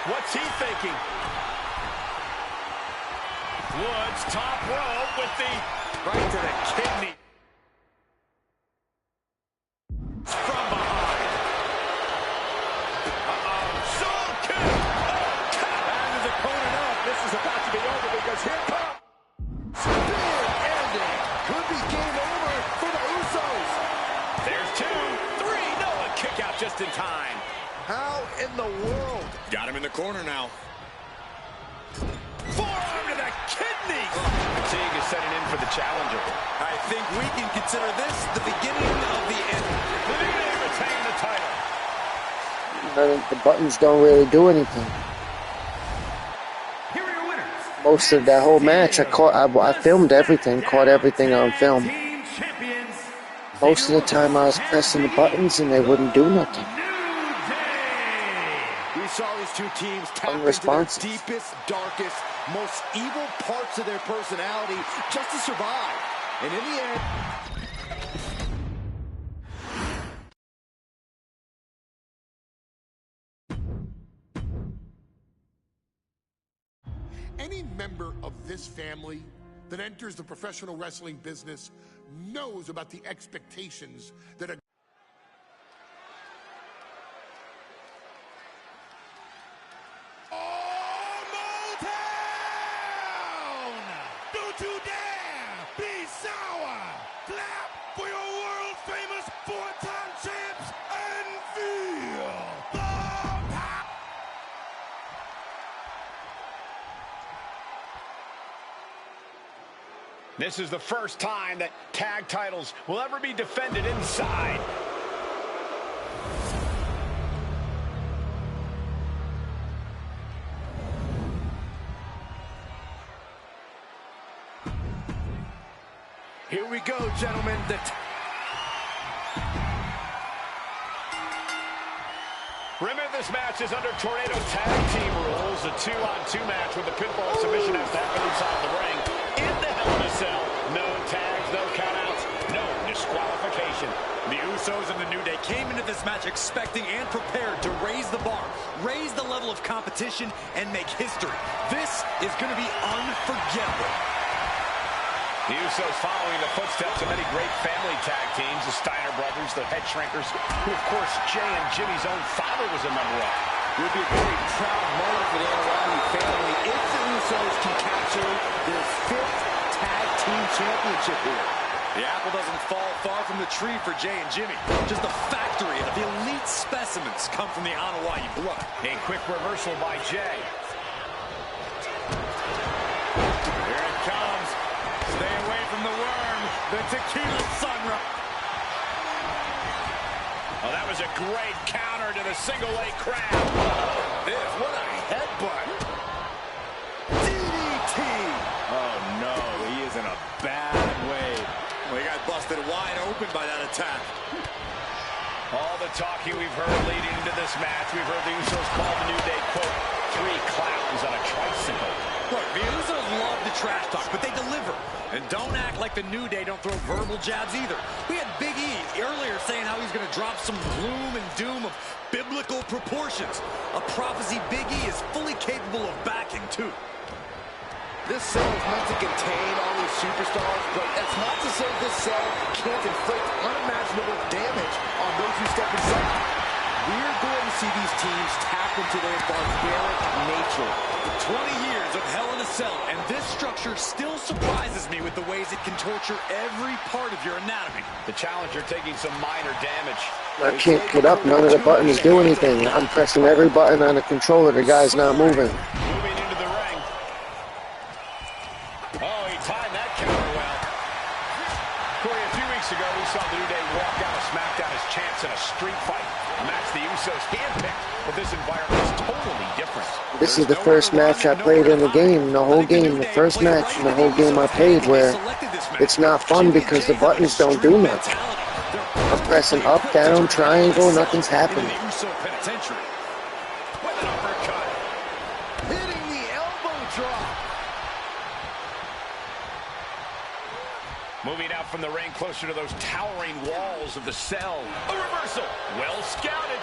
S7: What's he thinking? Woods, top rope with the right to the kidney. From behind. Soul kick. And his opponent up. This is about to be over because here comes.
S9: Big ending. Could be game over for the Usos.
S7: There's 2, 3. Noah kick out just in time.
S9: How in the world?
S8: Got him in the corner now.
S7: Forearm to the kidney. Fatigue is setting in for the challenger.
S8: I think we can consider this the beginning of the end.
S7: The New Day retain the title.
S5: The buttons don't really do anything.
S10: Here are your winners.
S5: Most of that whole match, I filmed everything, caught everything on film.
S10: Team champions.
S5: Most of the time I was pressing the buttons and they wouldn't do nothing.
S9: We saw these two teams tap into their deepest, darkest, most evil parts of their personality just to survive. And in the end...
S1: Any member of this family that enters the professional wrestling business knows about the expectations that a
S4: Don't you dare be sour! Clap for your world-famous four-time champs and feel the power!
S7: This is the first time that tag titles will ever be defended inside.
S9: Here we go, gentlemen.
S7: Remember, this match is under Tornado Tag Team rules. A 2-on-2 match with the pinfall submission has to happen inside the ring. In the Hell in a Cell. No tags, no countouts, no disqualification.
S8: The Usos and the New Day came into this match expecting and prepared to raise the bar, raise the level of competition, and make history. This is going to be unforgettable.
S7: The Usos following the footsteps of many great family tag teams, the Steiner brothers, the Head Shrinkers, who, of course, Jay and Jimmy's own father was a member of.
S9: It would be a very proud moment for the Anoa'i family if the Usos can capture their 5th tag team championship here.
S8: The apple doesn't fall far from the tree for Jay and Jimmy. Just a factory of the elite specimens come from the Anoa'i blood.
S7: A quick reversal by Jay.
S8: Here it comes. Stay away from the worm. The tequila sunrise.
S7: Oh, that was a great counter to the single leg crab.
S9: This, what a headbutt. DDT.
S8: Oh, no. He is in a bad way. Well, he got busted wide open by that attack.
S7: All the talking we've heard leading into this match, we've heard the Usos call the New Day, quote, 3 clowns on a tricycle.
S8: Look, the Usos love the trash talk, but they deliver. And don't act like the New Day don't throw verbal jabs either. We had Big E earlier saying how he's going to drop some gloom and doom of biblical proportions. A prophecy Big E is fully capable of backing, too.
S9: This cell is meant to contain all these superstars, but that's not to say this cell can't inflict unimaginable damage on those who step inside. We're going to see these teams tap into their barbaric nature.
S8: 20 years of Hell in a Cell, and this structure still surprises me with the ways it can torture every part of your anatomy.
S7: The challenger taking some minor damage.
S5: I can't get up. None of the buttons do anything. I'm pressing every button on the controller. The guy's not moving.
S7: Moving into the ring. Oh, he timed that counter well. Corey, a few weeks ago, we saw the New Day walk out of SmackDown as champs in a street fight. A match the Usos handpicked, but this environment is totally different.
S5: This is the first match I played in the game. The whole game, the first match in the whole game I played where it's not fun because the buttons don't do nothing. I'm pressing up, down, triangle, nothing's happening.
S9: Hitting the elbow drop.
S7: Moving out from the ring closer to those towering walls of the cell. A reversal. Well scouted.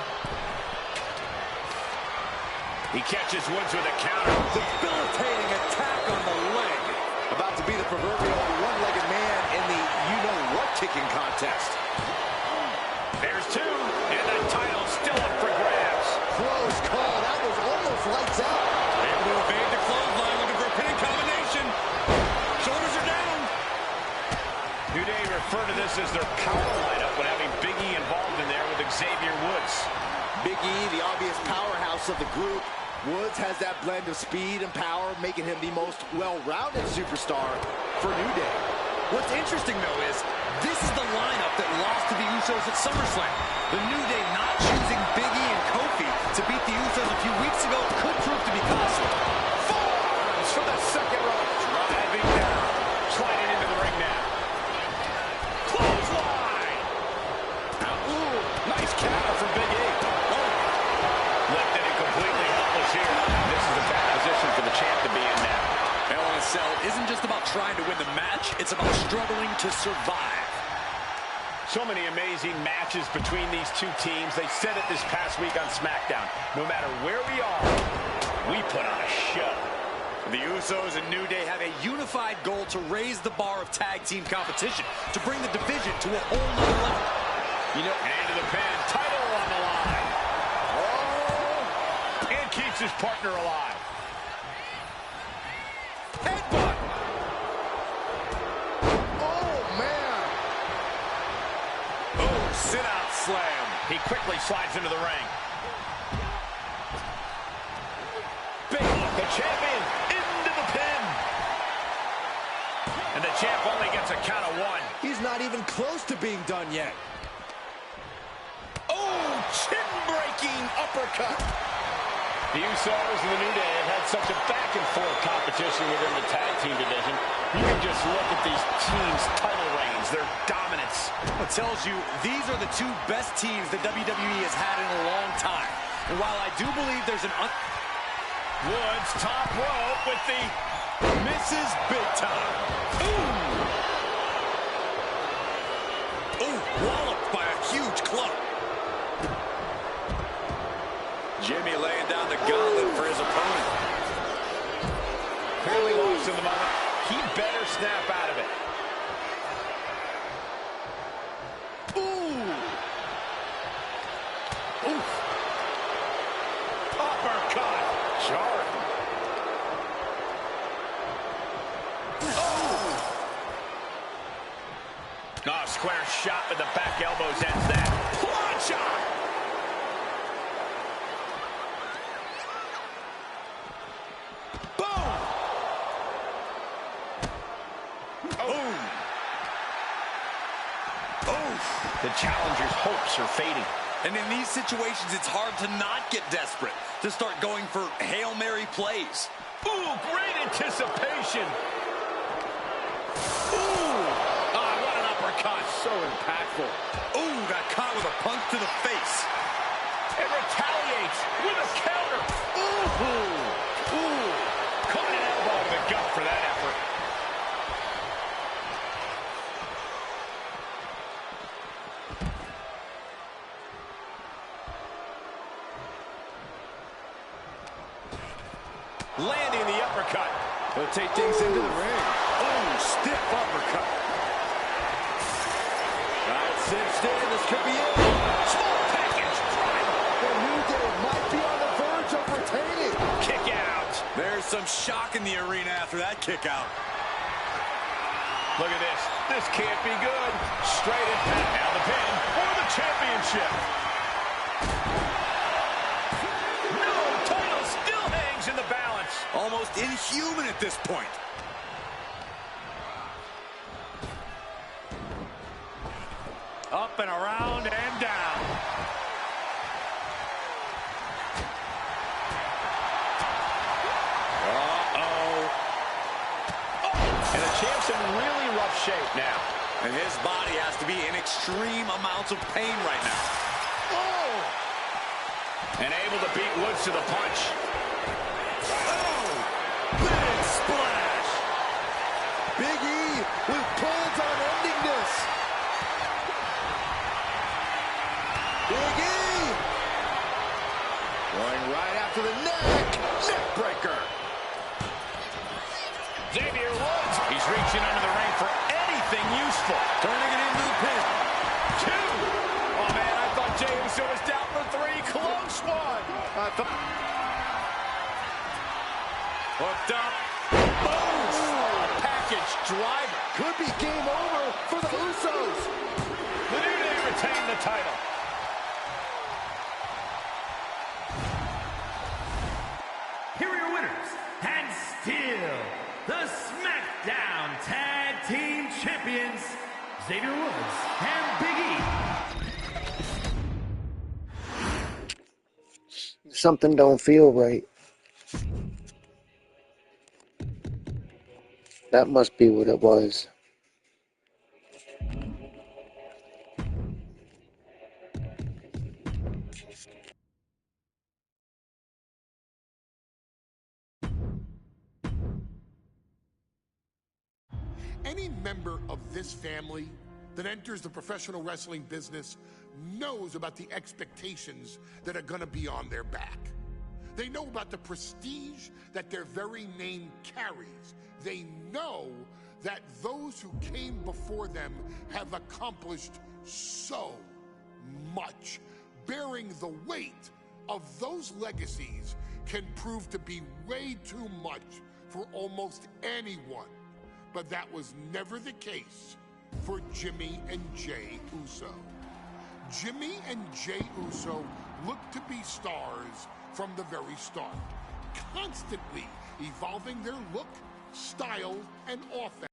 S7: He catches Woods with a counter.
S8: Debilitating attack on the leg.
S9: About to be the proverbial one-legged man in the you-know-what kicking contest.
S7: There's two, and the title's still up for grabs.
S9: Close call. That was almost lights out.
S8: Able to evade the clothesline, looking for a pinning combination. Shoulders are down.
S7: New Day refer to this as their power lineup when having Big E involved in there with Xavier Woods.
S9: Big E, the obvious powerhouse of the group. Woods has that blend of speed and power, making him the most well-rounded superstar for New Day.
S8: What's interesting, though, is this is the lineup that lost to the Usos at SummerSlam. The New Day not choosing Big E and Kofi to beat the Usos a few weeks ago could prove to be costly.
S7: Forearms from the second row. Driving down. Sliding into the ring now. Clothesline. Ooh, nice counter from Big E. Lifted and completely helpless here. This is a bad position for the champ to be in now.
S8: Hell in a Cell isn't just about trying to win the match, it's about struggling to survive.
S7: So many amazing matches between these two teams. They said it this past week on SmackDown. No matter where we are, we put on a show.
S8: The Usos and New Day have a unified goal to raise the bar of tag team competition, to bring the division to a whole nother level.
S7: You know, into the pin, title on the line. Oh, and keeps his partner alive.
S9: Headbutt. Oh, man.
S8: Oh, sit-out slam.
S7: He quickly slides into the ring. Big E, the champion, into the pin. And the champ only gets a count of one.
S9: He's not even close to being done yet.
S7: Oh, chin-breaking uppercut. The Usos and the New Day have had such a back-and-forth competition within the tag team division. You can just look at these teams' title reigns, their dominance.
S8: It tells you these are the two best teams that WWE has had in a long time. And while I do believe there's an
S7: Woods top rope with the
S8: misses big time. Ooh, walloped by a huge club. Jimmy laying down the gauntlet for his opponent.
S7: Clearly lost in the moment. He better snap out of it.
S8: Ooh. Ooh. Uppercut.
S7: Jarring. Oh. Oh, square shot with the back elbows ends that. Quad shot. The challenger's hopes are fading.
S8: And in these situations, it's hard to not get desperate, to start going for Hail Mary plays.
S7: Ooh, great anticipation. Ooh. Ah, what an uppercut. So impactful.
S8: Ooh, got caught with a punch to the face.
S7: And retaliates with a counter. Ooh. Ooh. Caught an elbow to the gut for that effort. Landing the uppercut.
S9: He'll take things into the ring.
S8: Oh, stiff uppercut.
S9: Right, cinched in. This could be it.
S7: Small package. Drive.
S9: The New Day might be on the verge of retaining.
S7: Kick out.
S8: There's some shock in the arena after that kick out.
S7: Look at this. This can't be good. Straight impact. Now the pin for the championship. No, title still hangs in the balance.
S8: Almost inhuman at this point. Up and around and down. Uh-oh.
S7: And the champ's in really rough shape now.
S8: And his body has to be in extreme amounts of pain right now.
S7: Oh! And able to beat Woods to the punch.
S8: Oh! Big splash!
S9: Big E with plans on ending this. Big E! Going right after the neck. could be game over for the Usos.
S7: The New Day retain the title.
S10: Here are your winners, and still the SmackDown Tag Team Champions, Xavier Woods and Big E.
S5: Something don't feel right. That must be what it was.
S1: Any member of this family that enters the professional wrestling business knows about the expectations that are going to be on their back. They know about the prestige that their very name carries. They know that those who came before them have accomplished so much. Bearing the weight of those legacies can prove to be way too much for almost anyone. But that was never the case for Jimmy and Jay Uso. Jimmy and Jay Uso looked to be stars from the very start, constantly evolving their look, style, and offense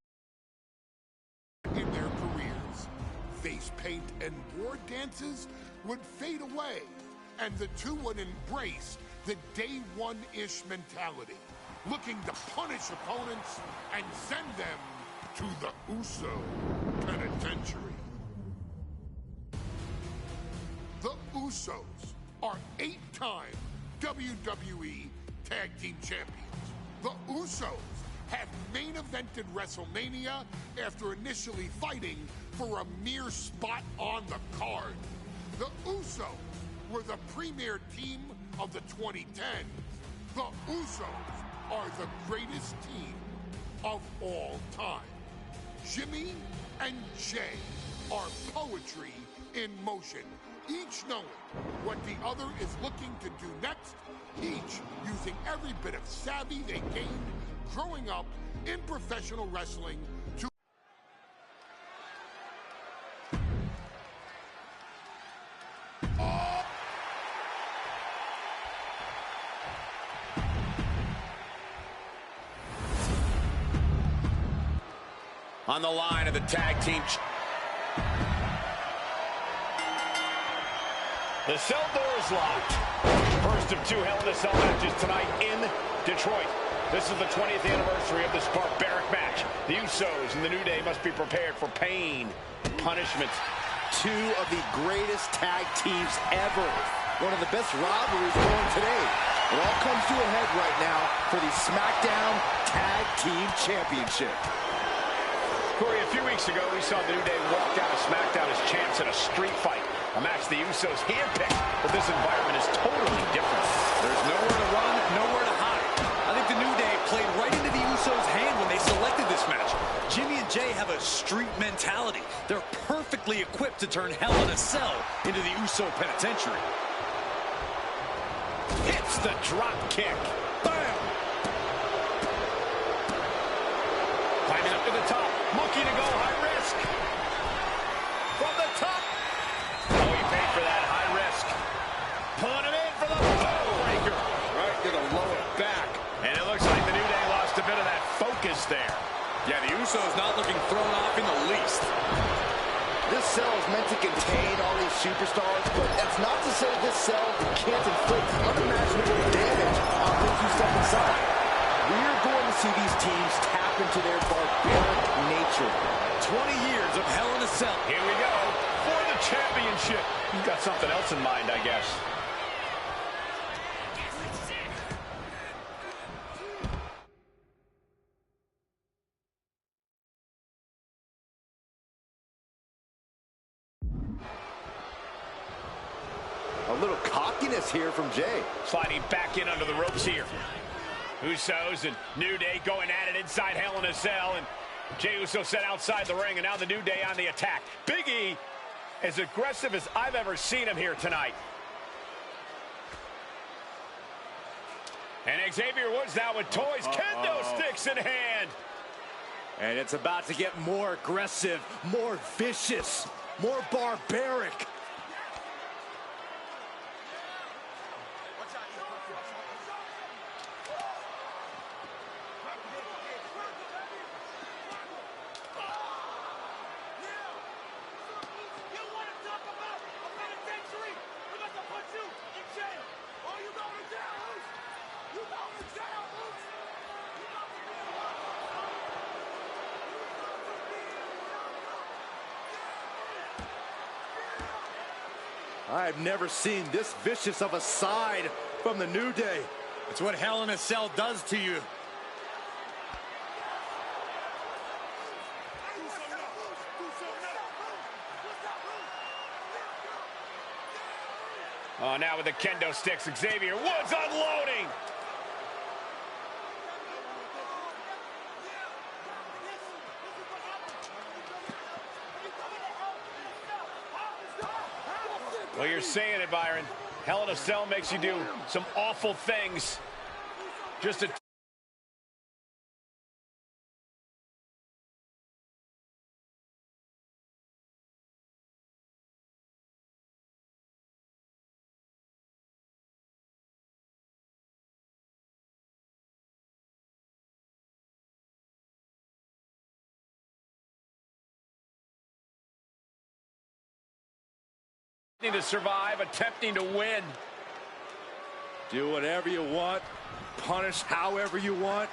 S1: in their careers. Face paint and war dances would fade away, and the two would embrace the day one-ish mentality, looking to punish opponents and send them to the Uso Penitentiary. The Usos are 8-time WWE Tag Team Champions. The Usos have main evented WrestleMania after initially fighting for a mere spot on the card. The Usos were the premier team of the 2010s. The Usos are the greatest team of all time. Jimmy and Jay are poetry in motion, each knowing what the other is looking to do next, each using every bit of savvy they gained growing up in professional wrestling to
S7: on the line of the tag team. The cell door is locked. First of two Hell in a Cell matches tonight in Detroit. This is the 20th anniversary of this barbaric match. The Usos and the New Day must be prepared for pain, punishment.
S9: Two of the greatest tag teams ever. One of the best rivalries going today. It all comes to a head right now for the SmackDown Tag Team Championship.
S7: Corey, a few weeks ago, we saw the New Day walk out of SmackDown as champs in a street fight. A match the Usos handpicked, but this environment is totally different.
S8: There's nowhere to run, nowhere to hide. I think the New Day played right into the Usos' hand when they selected this match. Jimmy and Jay have a street mentality. They're perfectly equipped to turn Hell in a Cell into the Uso Penitentiary.
S7: Hits the drop kick. Bam! Climbing up to the top, looking to go high risk. From the top. Oh, he paid for that high risk. Pulling him in for the breaker.
S9: Right to the lower back.
S7: And it looks like the New Day lost a bit of that focus there.
S8: Yeah, the Usos not looking thrown off in the least.
S9: This cell is meant to contain all these superstars, but that's not to say this cell can't inflict unimaginable damage on those who step inside. We're going to see these teams tap into their barbaric nature.
S8: 20 years of Hell in a Cell.
S7: Here we go for the championship. You've got something else in mind, I guess.
S9: A little cockiness here from Jay.
S7: Sliding back in under the ropes here. Usos and New Day going at it inside Hell in a Cell, and Jey Uso set outside the ring, and now the New Day on the attack. Big E, as aggressive as I've ever seen him here tonight. And Xavier Woods now with toys, kendo sticks in hand.
S9: And it's about to get more aggressive, more vicious, more barbaric. I've never seen this vicious of a side from the New Day.
S8: It's what Hell in a Cell does to you.
S7: Oh, now with the kendo sticks, Xavier Woods unloading. Well, you're saying it, Byron. Hell in a Cell makes you do some awful things just to... to survive, attempting to win.
S9: Do whatever you want, punish however you want.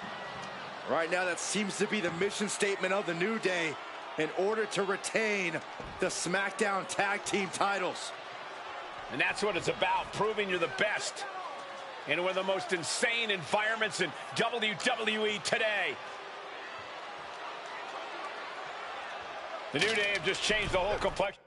S9: Right now, that seems to be the mission statement of the New Day in order to retain the SmackDown Tag Team titles.
S7: And that's what it's about, proving you're the best in one of the most insane environments in WWE today. The New Day have just changed the whole complexion.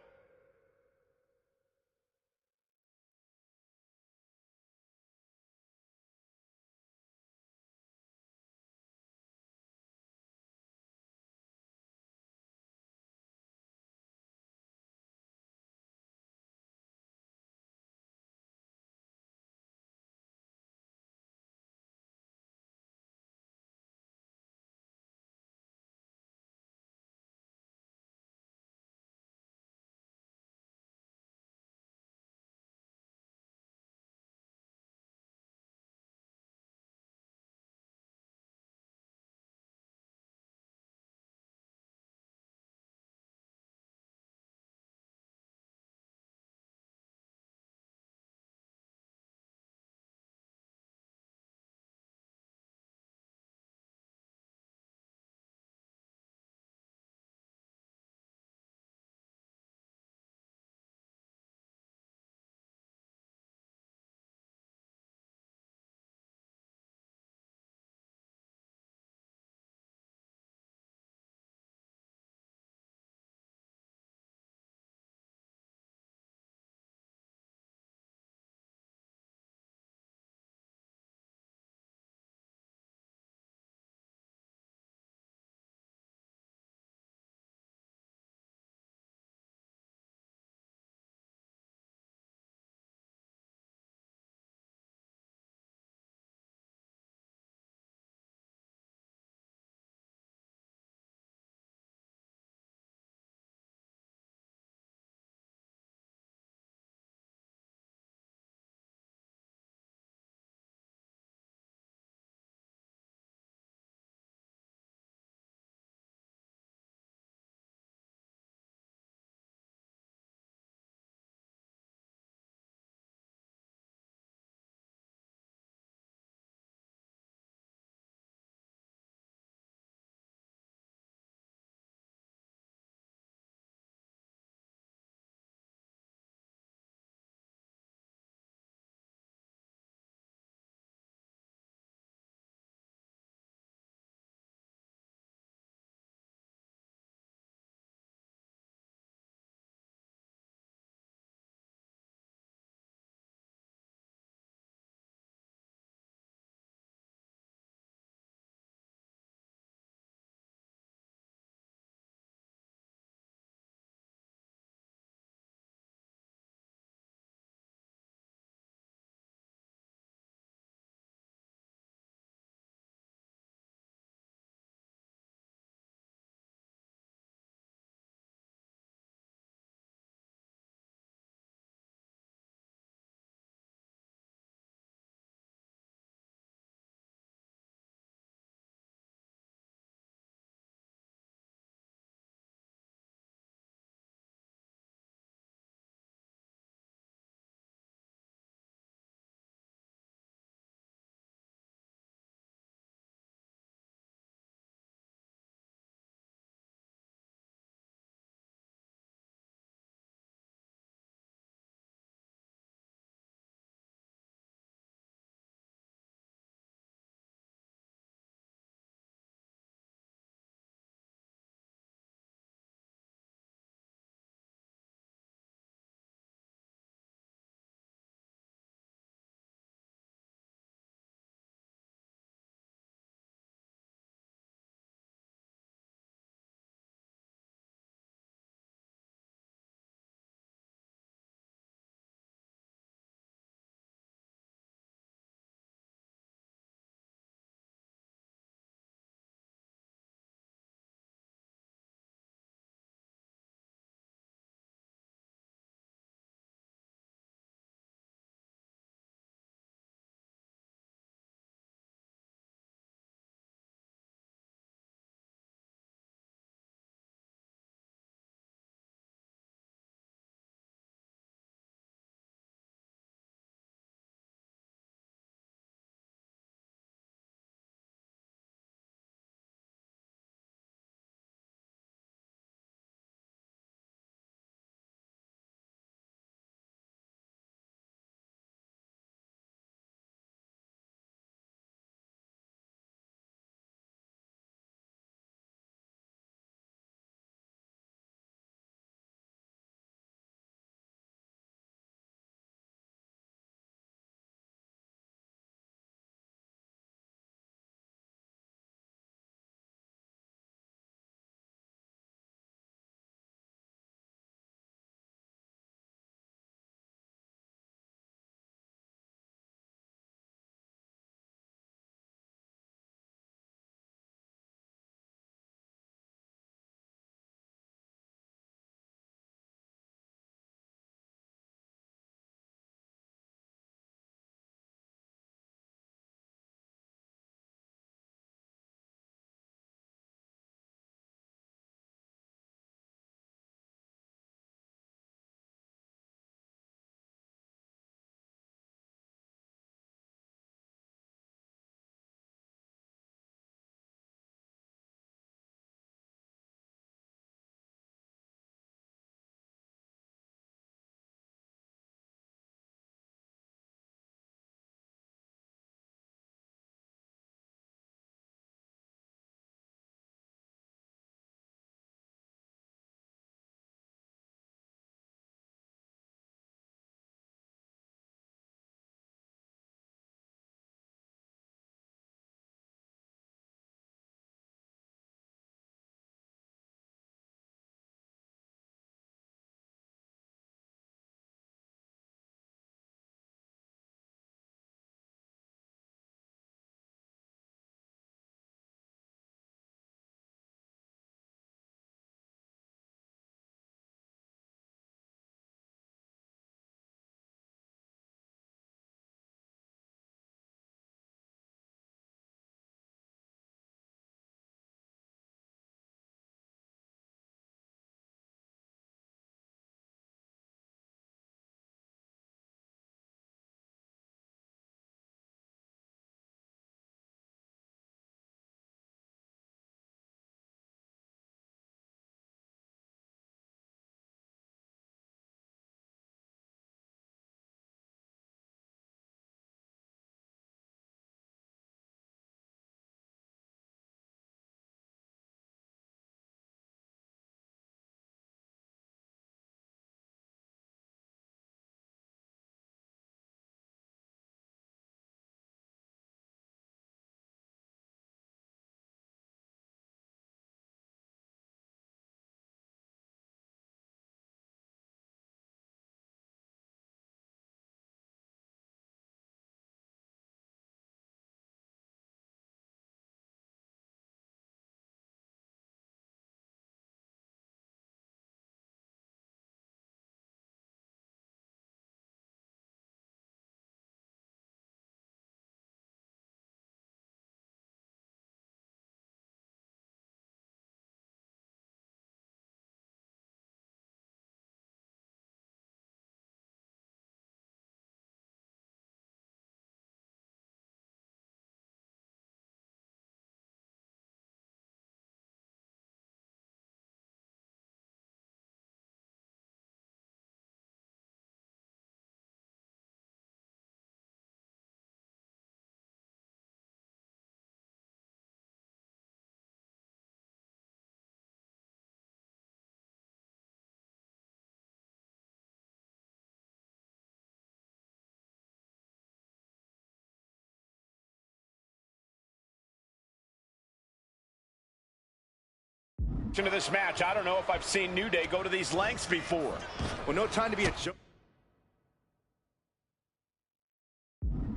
S7: Into this match, I don't know if I've seen New Day go to these lengths before.
S9: Well, no time to be a jovial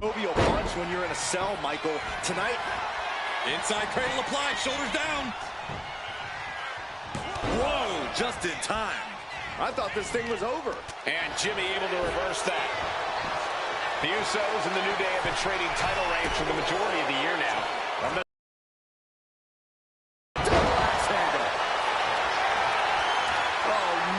S9: punch when you're in a cell, Michael. Tonight,
S8: inside cradle applied, shoulders down. Whoa, just in time.
S9: I thought this thing was over.
S7: And Jimmy able to reverse that. The Usos and the New Day have been trading title reigns for the majority of the year now.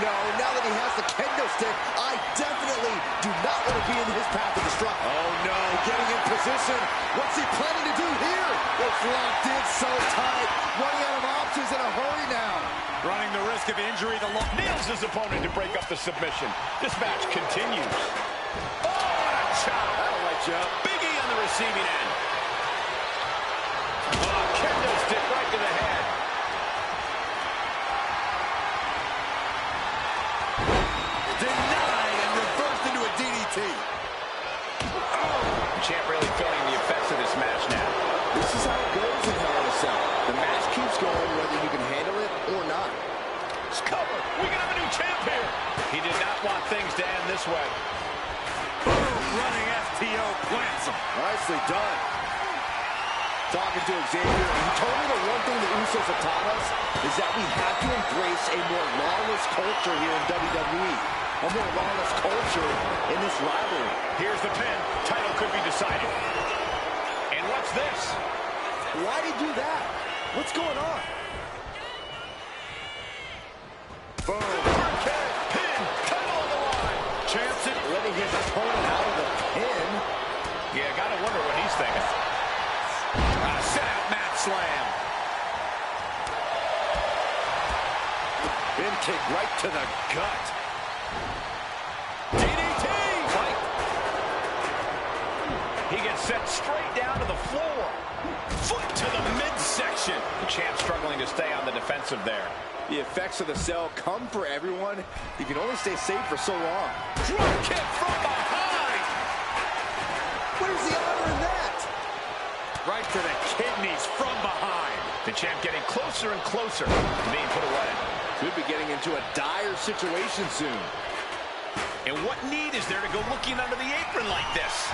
S9: Now that he has the kendo stick, I definitely do not want to be in his path of destruction.
S8: Oh, no.
S9: Getting in position. What's he planning to do here? It's locked in so tight. Running out of options in a hurry now.
S8: Running the risk of injury.
S7: Nails his opponent to break up the submission. This match continues. Oh, what a chop.
S9: That'll light you up.
S7: Big E on the receiving end. Oh, kendo stick right to the head.
S8: Denied and reversed into a DDT.
S7: The champ really feeling the effects of this match now.
S9: This is how it goes in Hell in a Cell. The match keeps going whether you can handle it or not.
S7: It's cover. We can have a new champ here. He did not want things to end this way.
S8: Boom, running FTO plants him.
S9: Nicely done. Talking to Xavier, he told me the one thing the Usos have taught us is that we have to embrace a more lawless culture here in WWE. A more lawless culture in this rivalry.
S7: Here's the pin. Title could be decided. And what's this?
S9: Why did he do that? What's going on?
S7: Boom. Superkick. Pin. Title on the line.
S9: Champs it. Letting his opponent out of the pin.
S7: Yeah, gotta wonder what he's thinking. Set out mat slam.
S9: Pin kick right to the gut.
S7: DDT. Fight. He gets sent straight down to the floor. Foot to the midsection. The champ struggling to stay on the defensive there.
S9: The effects of the cell come for everyone. You can only stay safe for so long.
S7: Drop kick from behind.
S9: Where's the honor in that?
S8: Right to the kidneys from behind.
S7: The champ getting closer and closer to being put away.
S9: Could be getting into a dire situation soon.
S7: And what need is there to go looking under the apron like this?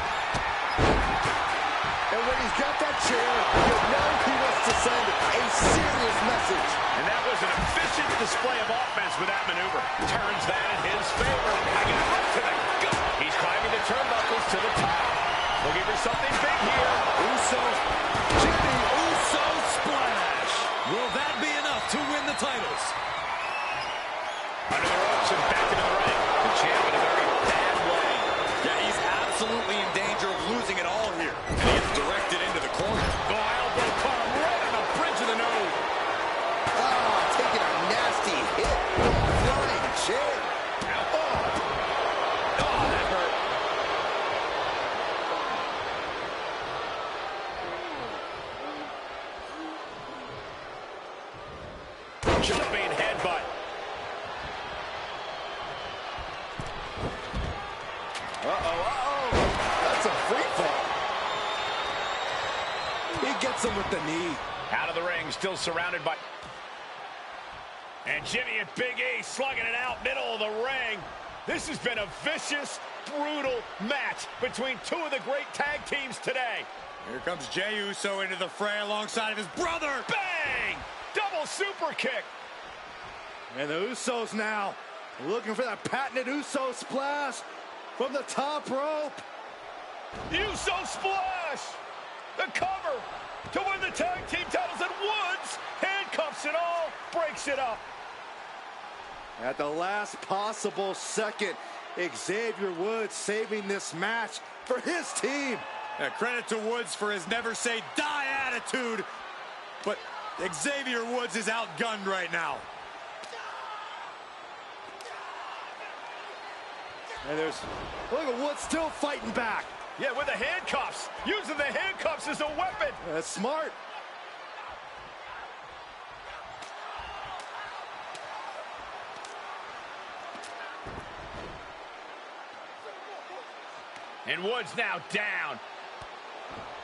S9: And when he's got that chair, you know he wants to send a serious message.
S7: And that was an efficient display of offense with that maneuver. Turns that in his favor. I get right to the gut. He's climbing the turnbuckles to the top. Looking for something big here.
S8: Uso, Jimmy Uso splash. Will that be enough to win the titles?
S7: Under the ropes and back into the ring. The champ in a very bad way.
S8: Yeah, he's absolutely in danger of losing it all here. And he gets directed into the corner.
S7: Oh, elbow caught him right on the bridge of the nose.
S9: Ah, taking a nasty hit. Flying chair.
S7: Oh, that hurt. Jumping headbutt.
S9: Uh-oh. That's a free fall. He gets him with the knee.
S7: Out of the ring, still surrounded by... And Jimmy and Big E slugging it out, middle of the ring. This has been a vicious, brutal match between two of the great tag teams today.
S8: Here comes Jey Uso into the fray alongside of his brother.
S7: Bang! Double super kick.
S9: And the Usos now looking for that patented Uso splash from the top rope.
S7: Uso splash! The cover to win the tag team titles, and Woods handcuffs it all, breaks it up.
S9: At the last possible second, Xavier Woods saving this match for his team.
S8: Credit to Woods for his never say die attitude, but Xavier Woods is outgunned right now.
S9: And look at Woods still fighting back.
S7: Yeah, with the handcuffs. Using the handcuffs as a weapon.
S9: That's smart.
S7: And Woods now down.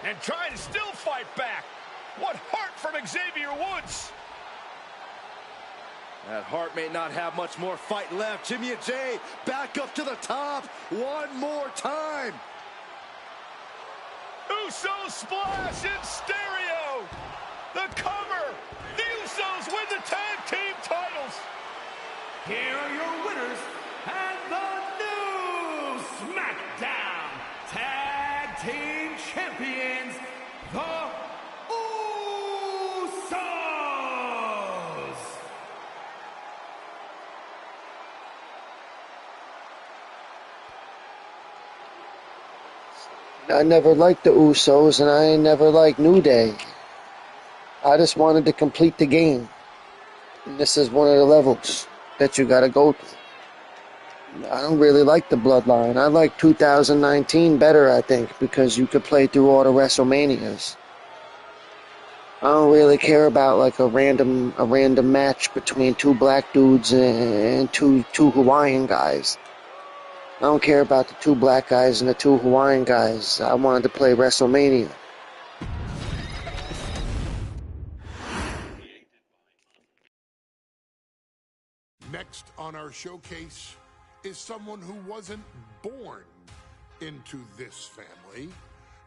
S7: And trying to still fight back. What heart from Xavier Woods.
S9: That Hart may not have much more fight left. Jimmy and Jay back up to the top one more time.
S7: Uso splash in stereo. The cover. The Usos win the tag team titles.
S10: Here are your winners and the new SmackDown Tag Team Champions, the Usos.
S5: I never liked the Usos, and I never liked New Day. I just wanted to complete the game. And this is one of the levels that you gotta go through. I don't really like the Bloodline. I like 2019 better, I think, because you could play through all the WrestleManias. I don't really care about like a random match between two black dudes and two Hawaiian guys. I don't care about the two black guys and the two Hawaiian guys. I wanted to play WrestleMania.
S1: Next on our showcase is someone who wasn't born into this family,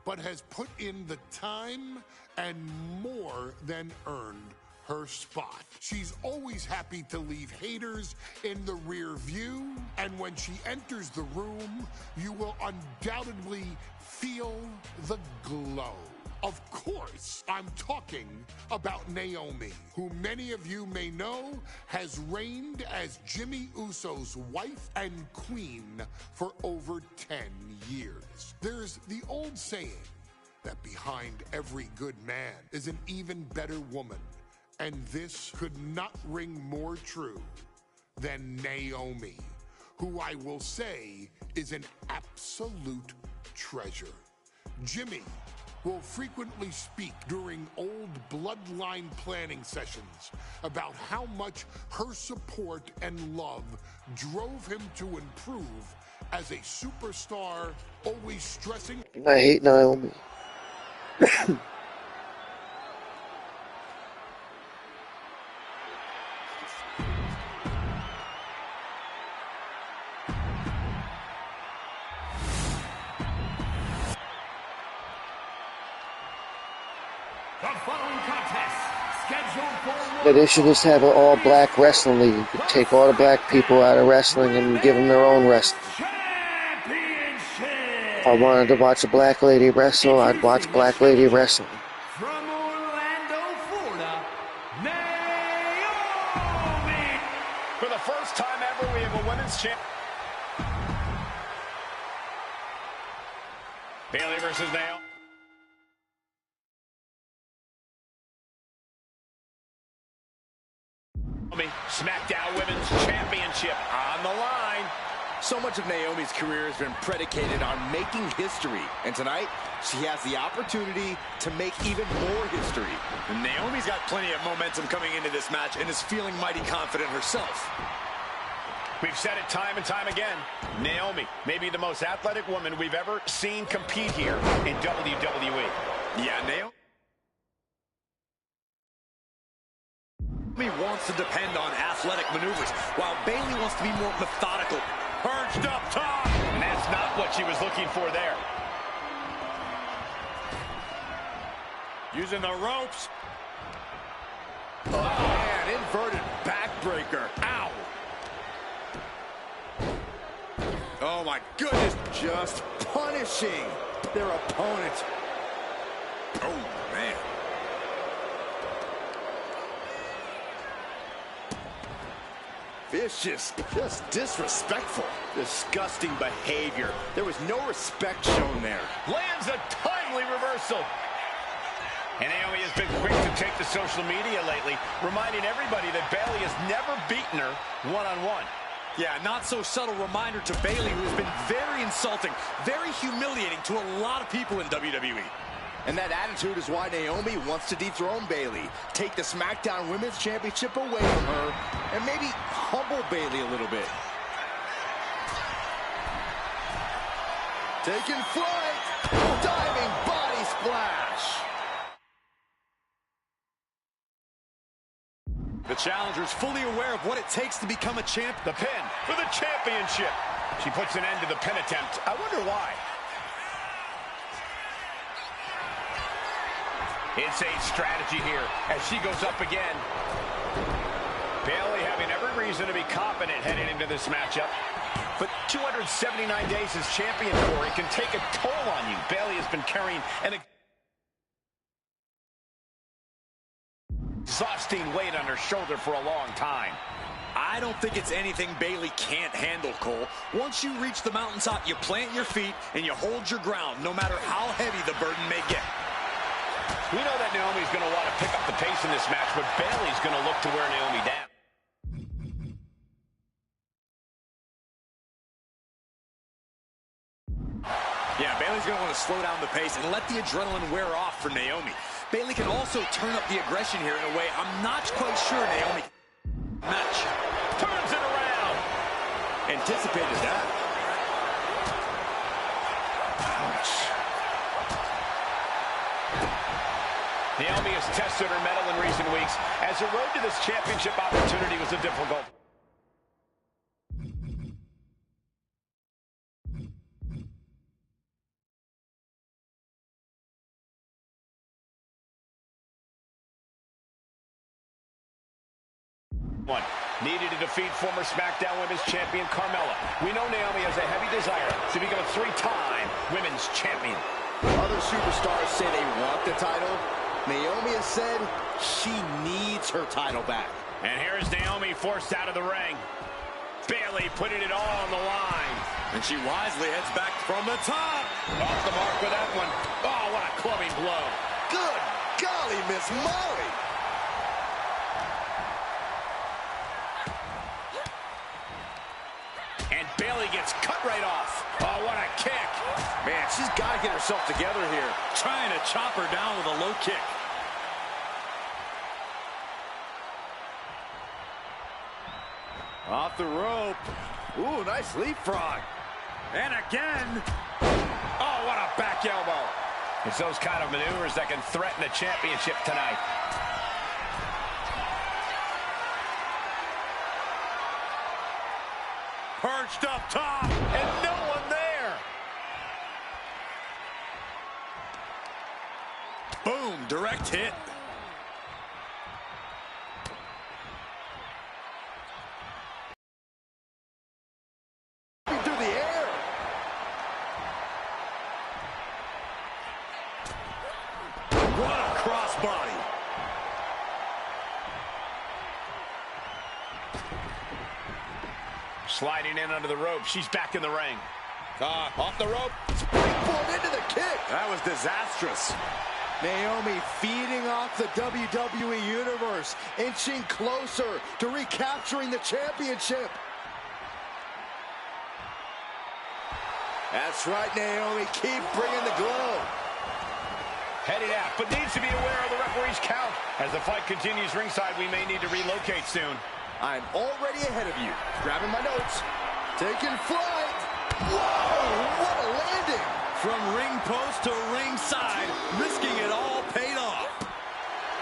S1: but has put in the time and more than earned her spot. She's always happy to leave haters in the rear view, and when she enters the room, you will undoubtedly feel the glow. Of course, I'm talking about Naomi, who many of you may know has reigned as Jimmy Uso's wife and queen for over 10 years. There's the old saying that behind every good man is an even better woman, and this could not ring more true than Naomi, who I will say is an absolute treasure. Jimmy will frequently speak during old bloodline planning sessions about how much her support and love drove him to improve as a superstar, always stressing.
S5: I hate Naomi. Yeah, they should just have an all-black wrestling league. Take all the black people out of wrestling and give them their own wrestling. If I wanted to watch a black lady wrestle, I'd watch black lady wrestling.
S10: From Orlando, Florida, Naomi.
S7: For the first time ever, we have a women's champ. Bayley versus Naomi. SmackDown Women's Championship on the line.
S9: So much of Naomi's career has been predicated on making history. And tonight, she has the opportunity to make even more history.
S8: And Naomi's got plenty of momentum coming into this match and is feeling mighty confident herself.
S7: We've said it time and time again. Naomi may be the most athletic woman we've ever seen compete here in WWE.
S8: Yeah, Naomi wants to depend on athletic maneuvers, while Bayley wants to be more methodical.
S7: Perched up top. And that's not what she was looking for there. Using the ropes.
S9: Oh, man, inverted backbreaker. Ow. Oh, my goodness. Just punishing their opponent.
S8: Oh, man.
S9: Vicious, just disrespectful. Disgusting behavior. There was no respect shown there.
S7: Lands a timely reversal. And Naomi has been quick to take to social media lately, reminding everybody that Bayley has never beaten her one-on-one.
S8: Yeah, not so subtle reminder to Bayley, who has been very insulting, very humiliating to a lot of people in WWE.
S9: And that attitude is why Naomi wants to dethrone Bayley, take the SmackDown Women's Championship away from her, and maybe humble Bayley a little bit. Taking flight, diving body splash.
S8: The challenger's fully aware of what it takes to become a champ.
S7: The pin for the championship. She puts an end to the pin attempt. I wonder why. It's a strategy here as she goes up again. Bayley having every reason to be confident heading into this matchup. But 279 days as champion for it can take a toll on you. Bayley has been carrying an exhausting weight on her shoulder for a long time.
S8: I don't think it's anything Bayley can't handle, Cole. Once you reach the mountaintop, you plant your feet and you hold your ground, no matter how heavy the burden may get.
S7: We know that Naomi's going to want to pick up the pace in this match, but Bayley's going to look to wear Naomi down.
S8: Yeah, Bayley's going to want to slow down the pace and let the adrenaline wear off for Naomi. Bayley can also turn up the aggression here in a way I'm not quite sure Naomi match.
S7: Turns it around.
S8: Anticipated that. Ouch.
S7: Naomi has tested her mettle in recent weeks, as the road to this championship opportunity was a difficult. One. Needed to defeat former SmackDown Women's Champion Carmella. We know Naomi has a heavy desire to become a 3-time Women's Champion.
S9: Other superstars say they want the title. Naomi has said she needs her title back.
S7: And here's Naomi forced out of the ring. Bayley putting it all on the line.
S8: And she wisely heads back from the top.
S7: Off the mark with that one. Oh, what a clubbing blow.
S9: Good golly, Miss Molly.
S7: And Bayley gets cut right off. Oh, what a kick.
S9: Man, she's got to get herself together here.
S8: Trying to chop her down with a low kick.
S9: Off the rope. Ooh, nice leapfrog.
S8: And again.
S7: Oh, what a back elbow. It's those kind of maneuvers that can threaten the championship tonight.
S8: Perched up top.
S7: And no one there.
S8: Boom, direct hit.
S9: Through the air.
S8: What a crossbody.
S7: Sliding in under the rope. She's back in the ring. Off the rope.
S9: Springboard into the kick.
S8: That was disastrous.
S9: Naomi feeding off the WWE Universe, inching closer to recapturing the championship. That's right, Naomi. Keep bringing the glow.
S7: Heading out, but needs to be aware of the referee's count. As the fight continues ringside, we may need to relocate soon.
S9: I'm already ahead of you. Grabbing my notes. Taking flight. Whoa, what a landing.
S8: From ring post to ringside, risking it all paid off.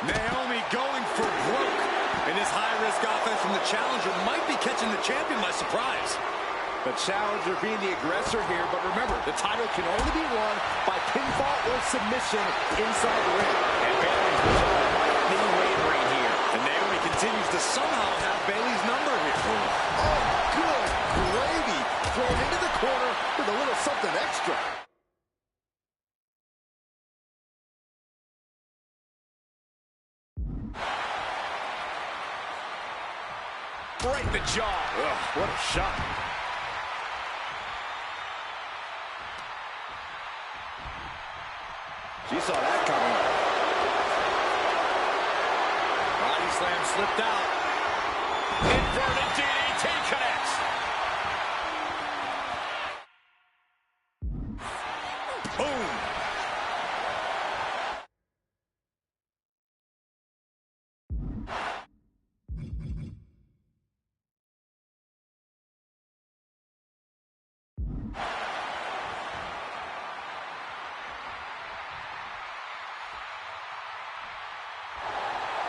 S8: Naomi going for broke. And this high-risk offense from the challenger might be catching the champion by surprise.
S9: The challenger being the aggressor here, but remember, the title can only be won by pinfall or submission inside the ring.
S7: And Bayley's resolve might be wavering here.
S8: And Naomi continues to somehow have Bayley's number here.
S9: Oh, good gravy. Thrown into the corner with a little something extra.
S7: Right in the jaw.
S9: Ugh, what a shot. She saw that coming.
S8: Body slam slipped out.
S7: Inverted DDT connects.
S8: Boom.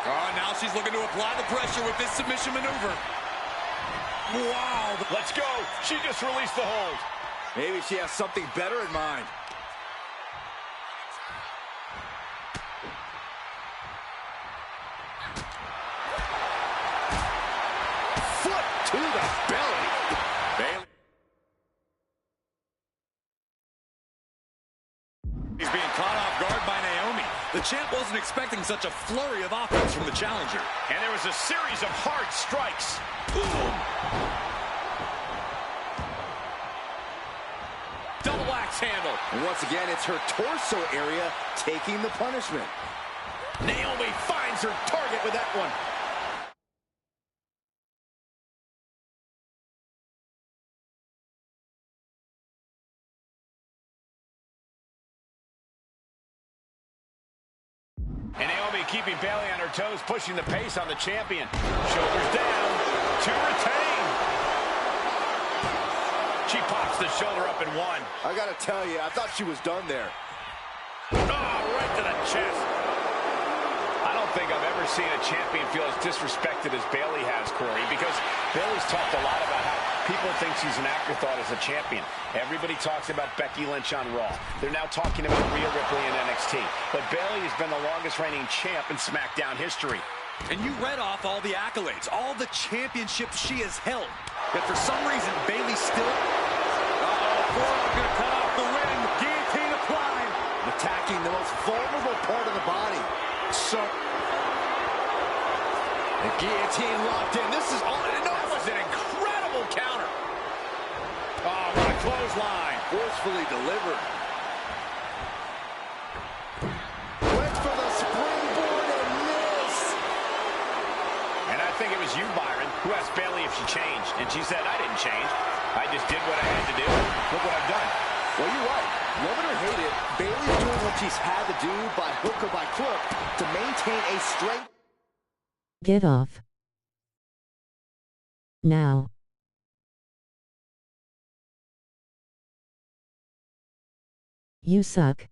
S8: Oh, now she's looking to apply the pressure with this submission maneuver. Wow.
S7: Let's go. She just released the hold.
S9: Maybe she has something better in mind. Foot to the belly. Bayley.
S8: He's being caught off guard by Naomi. The champ wasn't expecting such a flurry of offense from the challenger.
S7: And there was a series of hard strikes.
S8: Boom. Double axe handle.
S9: And once again, it's her torso area taking the punishment.
S7: Naomi finds her target with that one. And Naomi keeping Bayley on her toes, pushing the pace on the champion. Shoulders down to retain. She pops the shoulder up in one.
S9: I gotta tell you, I thought she was done there.
S7: Oh, right to the chest. I don't think I've ever seen a champion feel as disrespected as Bayley has, Corey, because Bayley's talked a lot about how people think she's an afterthought as a champion. Everybody talks about Becky Lynch on Raw. They're now talking about Rhea Ripley in NXT. But Bayley has been the longest reigning champ in SmackDown history.
S8: And you read off all the accolades, all the championships she has held. But for some reason, Bayley still...
S9: Forearm gonna cut off the win. Guillotine applied. Attacking the most vulnerable part of the body. So... the guillotine locked in. This is all... No,
S7: that was an incredible counter. Oh, what a clothesline.
S9: Forcefully delivered. Went for the springboard and missed.
S7: And I think it was you, Byron, who asked Bayley if she changed. And she said, I didn't change. I just did what I had to do. Look what I've done.
S9: Well, you're right. Love it or hate it, Bayley's doing what she's had to do by hook or by crook to maintain a strength.
S11: Get off. Now. You suck.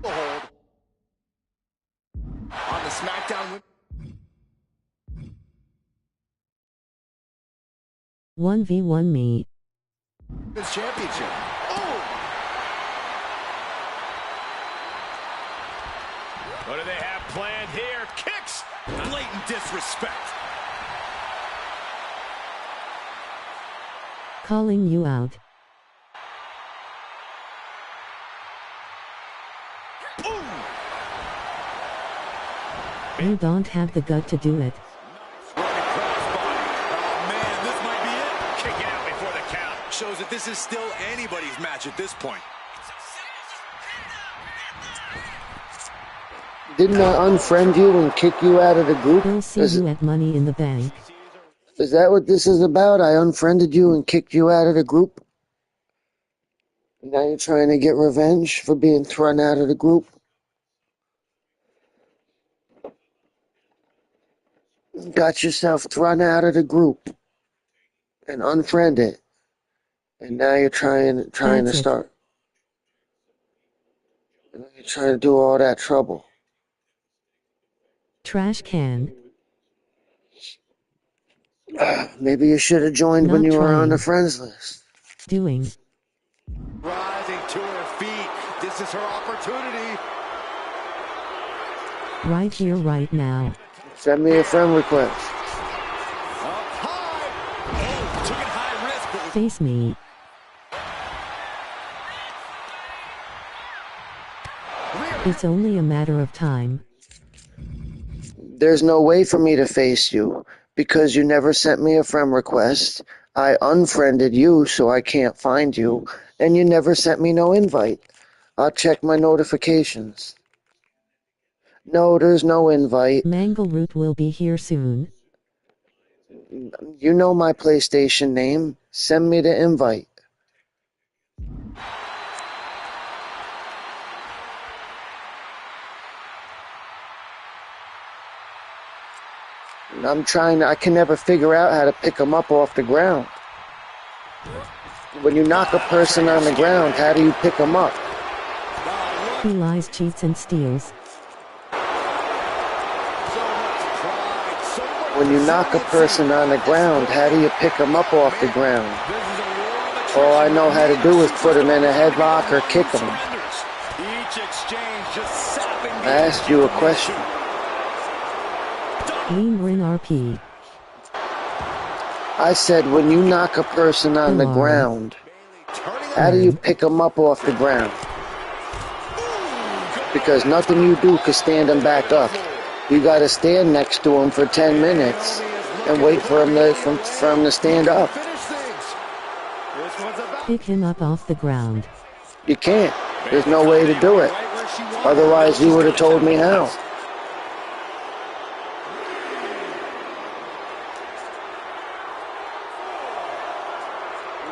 S9: Hold. On the SmackDown.
S11: 1v1 me.
S9: This championship. Oh!
S7: What do they have planned here? Kicks!
S8: Blatant disrespect.
S11: Calling you out.
S7: Ooh.
S11: You don't have the gut to do it.
S8: Shows that this is still anybody's match at this point.
S5: Didn't I unfriend you and kick you out of the group?
S11: We'll see you at Money in the Bank.
S5: Is that what this is about? I unfriended you and kicked you out of the group? Now you're trying to get revenge for being thrown out of the group? Got yourself thrown out of the group and unfriended. And now you're trying to start. You're trying to do all that trouble.
S11: Trash can.
S5: Maybe you should have joined when you were on the friends list.
S11: Doing.
S9: Rising to her feet. This is her opportunity.
S11: Right here, right now.
S5: Send me a friend request.
S9: Up high.
S8: Oh, took it high risk, but
S11: face me. It's only a matter of time.
S5: There's no way for me to face you, because you never sent me a friend request. I unfriended you, so I can't find you, and you never sent me no invite. I'll check my notifications. No, there's no invite.
S11: Mangleroot will be here soon.
S5: You know my PlayStation name. Send me the invite. I can never figure out how to pick them up off the ground. When you knock a person on the ground, how do you pick them up?
S11: He lies, cheats, and steals.
S5: When you knock a person on the ground, how do you pick them up off the ground? All I know how to do is put them in a headlock or kick them. I asked you a question.
S11: Lean Rin RP.
S5: I said when you knock a person on the ground, how do you pick them up off the ground? Because nothing you do can stand them back up. You got to stand next to them for 10 minutes and wait for him to stand up.
S11: Pick him up off the ground.
S5: You can't. There's no way to do it. Otherwise, you would have told me how.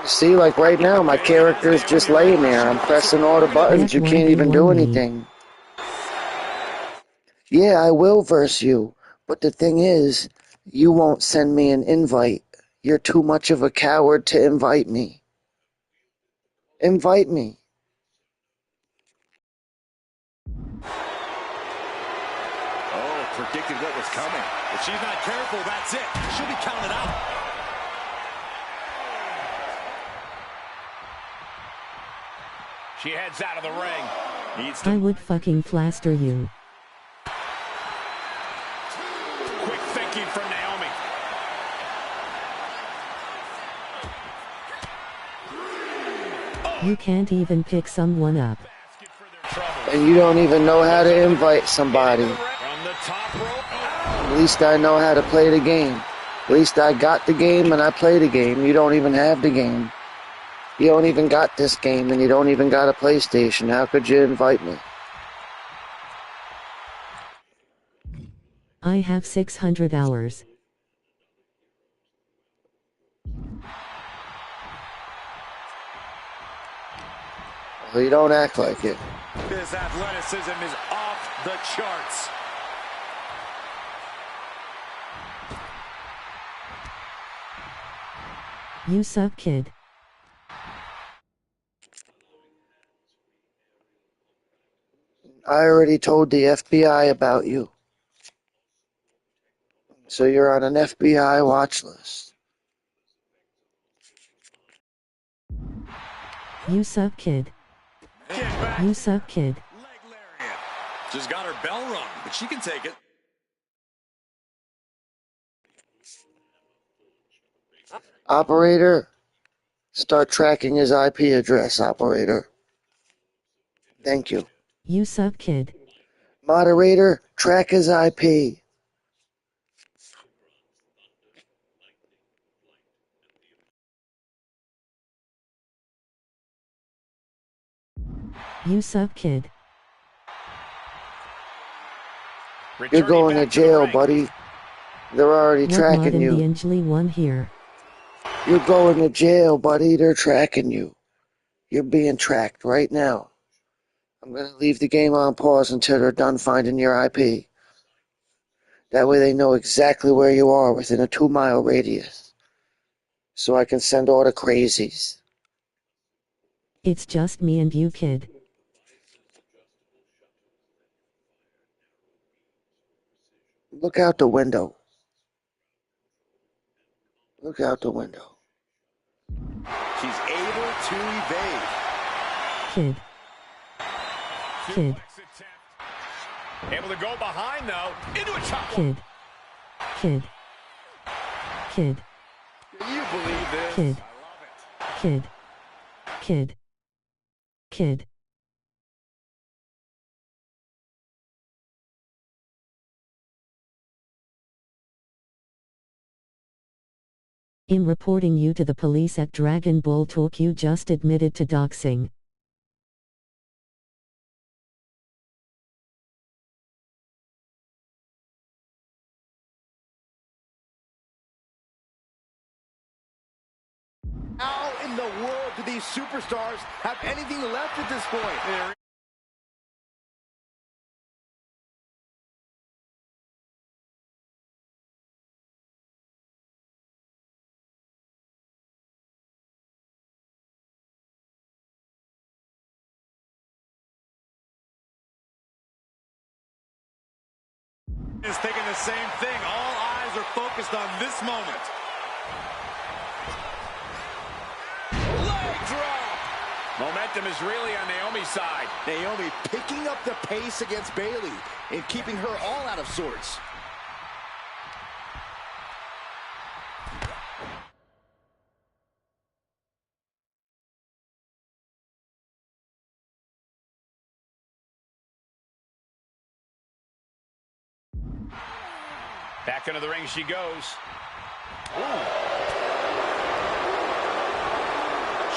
S5: See, like right now, my character is just laying there. I'm pressing all the buttons. You can't even do anything. Yeah, I will verse you. But the thing is, you won't send me an invite. You're too much of a coward to invite me. Invite me.
S8: Oh, predicted what was coming. If she's not careful, that's it. She'll be counted out.
S7: She heads out of the ring.
S11: I would fucking flaster you.
S7: Quick thinking from Naomi.
S11: You can't even pick someone up.
S5: And you don't even know how to invite somebody. At least I know how to play the game. At least I got the game and I play the game. You don't even have the game. You don't even got this game and you don't even got a PlayStation. How could you invite me?
S11: I have 600 hours.
S5: Well, you don't act like it.
S8: This athleticism is off the charts.
S11: You suck, kid.
S5: I already told the FBI about you. So you're on an FBI watch list.
S11: You suck, kid. You suck, kid.
S8: Just got her bell rung, but she can take it.
S5: Operator, start tracking his IP address, operator. Thank you.
S11: You suck, kid.
S5: Moderator, track his IP.
S11: You suck, kid.
S5: You're going to jail, buddy. They're already tracking you.
S11: The one here.
S5: You're going to jail, buddy. They're tracking you. You're being tracked right now. I'm going to leave the game on pause until they're done finding your IP. That way they know exactly where you are within a 2-mile radius. So I can send all the crazies.
S11: It's just me and you, kid.
S5: Look out the window. Look out the window.
S9: She's able to evade.
S11: Kid. Kid.
S7: Able to go behind, though. Into a chop.
S11: Kid. Kid. Kid.
S9: Can you believe this?
S11: Kid. Kid. Kid. Kid. In reporting you to the police at Dragon Ball Talk, you just admitted to doxing.
S9: How in the world do these superstars have anything left at this point?
S8: is thinking the same thing. All eyes are focused on this moment.
S7: Leg drop. Momentum is really on Naomi's side.
S9: Naomi picking up the pace against Bayley and keeping her all out of sorts.
S7: Back into the ring she goes. Ooh.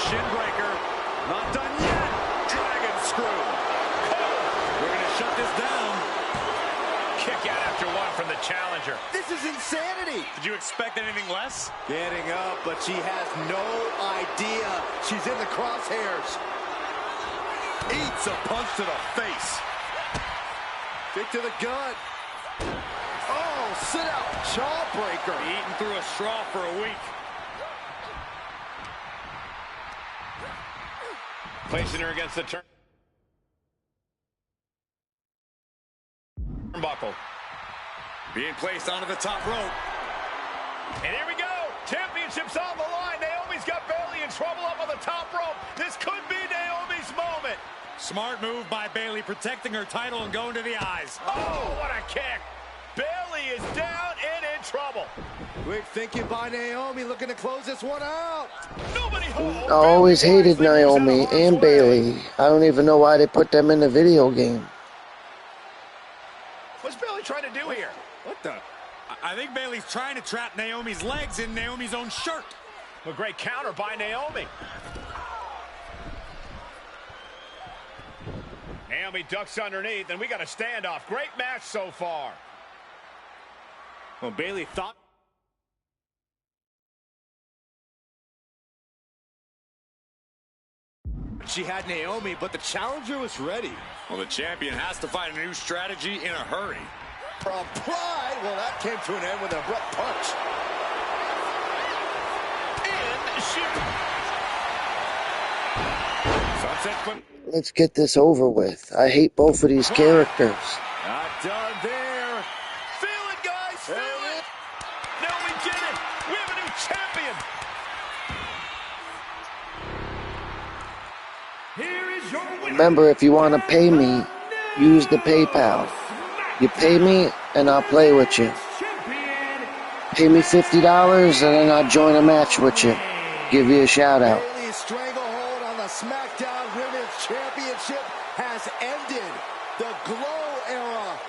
S8: Shinbreaker. Not done yet. Dragon screw. We're going to shut this down.
S7: Kick out after one from the challenger.
S9: This is insanity.
S8: Did you expect anything less?
S9: Getting up, but she has no idea she's in the crosshairs.
S8: Eats a punch to the face.
S9: Kick to the gut. Oh, sit out jawbreaker.
S8: Eating through a straw for a week.
S7: Placing her against the turnbuckle.
S8: Being placed onto the top rope.
S7: And here we go. Championship's on the line. Naomi's got Bayley in trouble up on the top rope. This could be Naomi's moment.
S8: Smart move by Bayley, protecting her title and going to the eyes.
S7: Oh, what a kick. Bayley is down and in trouble.
S9: Quick thinking by Naomi, looking to close this one out.
S5: I always hated Naomi and Bayley. I don't even know why they put them in the video game.
S7: What's Bayley trying to do here?
S8: What the? I think Bayley's trying to trap Naomi's legs in Naomi's own shirt.
S7: A great counter by Naomi. Naomi ducks underneath, and we got a standoff. Great match so far.
S8: Well, Bayley thought
S9: she had Naomi, but the challenger was ready.
S8: Well, the champion has to find a new strategy in a hurry.
S9: From pride, well, that came to an end with an abrupt punch.
S7: And shoot.
S5: Let's get this over with. I hate both of these characters.
S9: Not done there.
S7: Feel it, guys. Feel it. No, we did it. We have a new champion.
S10: Here is your winner.
S5: Remember, if you want to pay me, use the PayPal. You pay me, and I'll play with you. Pay me $50, and then I'll join a match with you. Give you a shout-out.
S9: Bayley's stranglehold on the SmackDown Women's Championship has ended. The Glow era.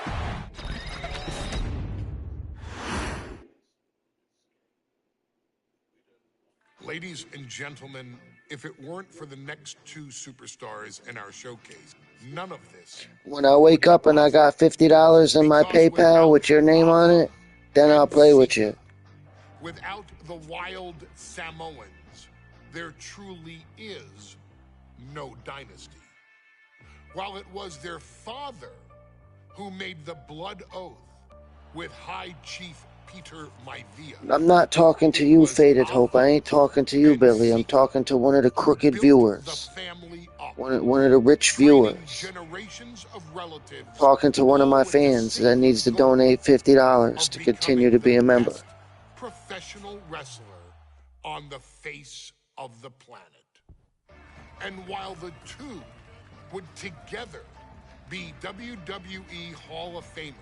S1: Ladies and gentlemen, if it weren't for the next two superstars in our showcase, none of this.
S5: When I wake up and I got $50 in my PayPal with your name on it, then I'll play with you.
S1: Without the wild Samoans, there truly is no dynasty. While it was their father who made the blood oath with High Chief Peter Maivia.
S5: I'm not talking to you, Faded Hope. I ain't talking to you, Billy. I'm talking to one of the crooked viewers. One of the rich viewers. Talking to one of my fans that needs to donate $50 to continue to be a member.
S1: Professional wrestler on the face of the planet. And while the two would together be WWE Hall of Famers,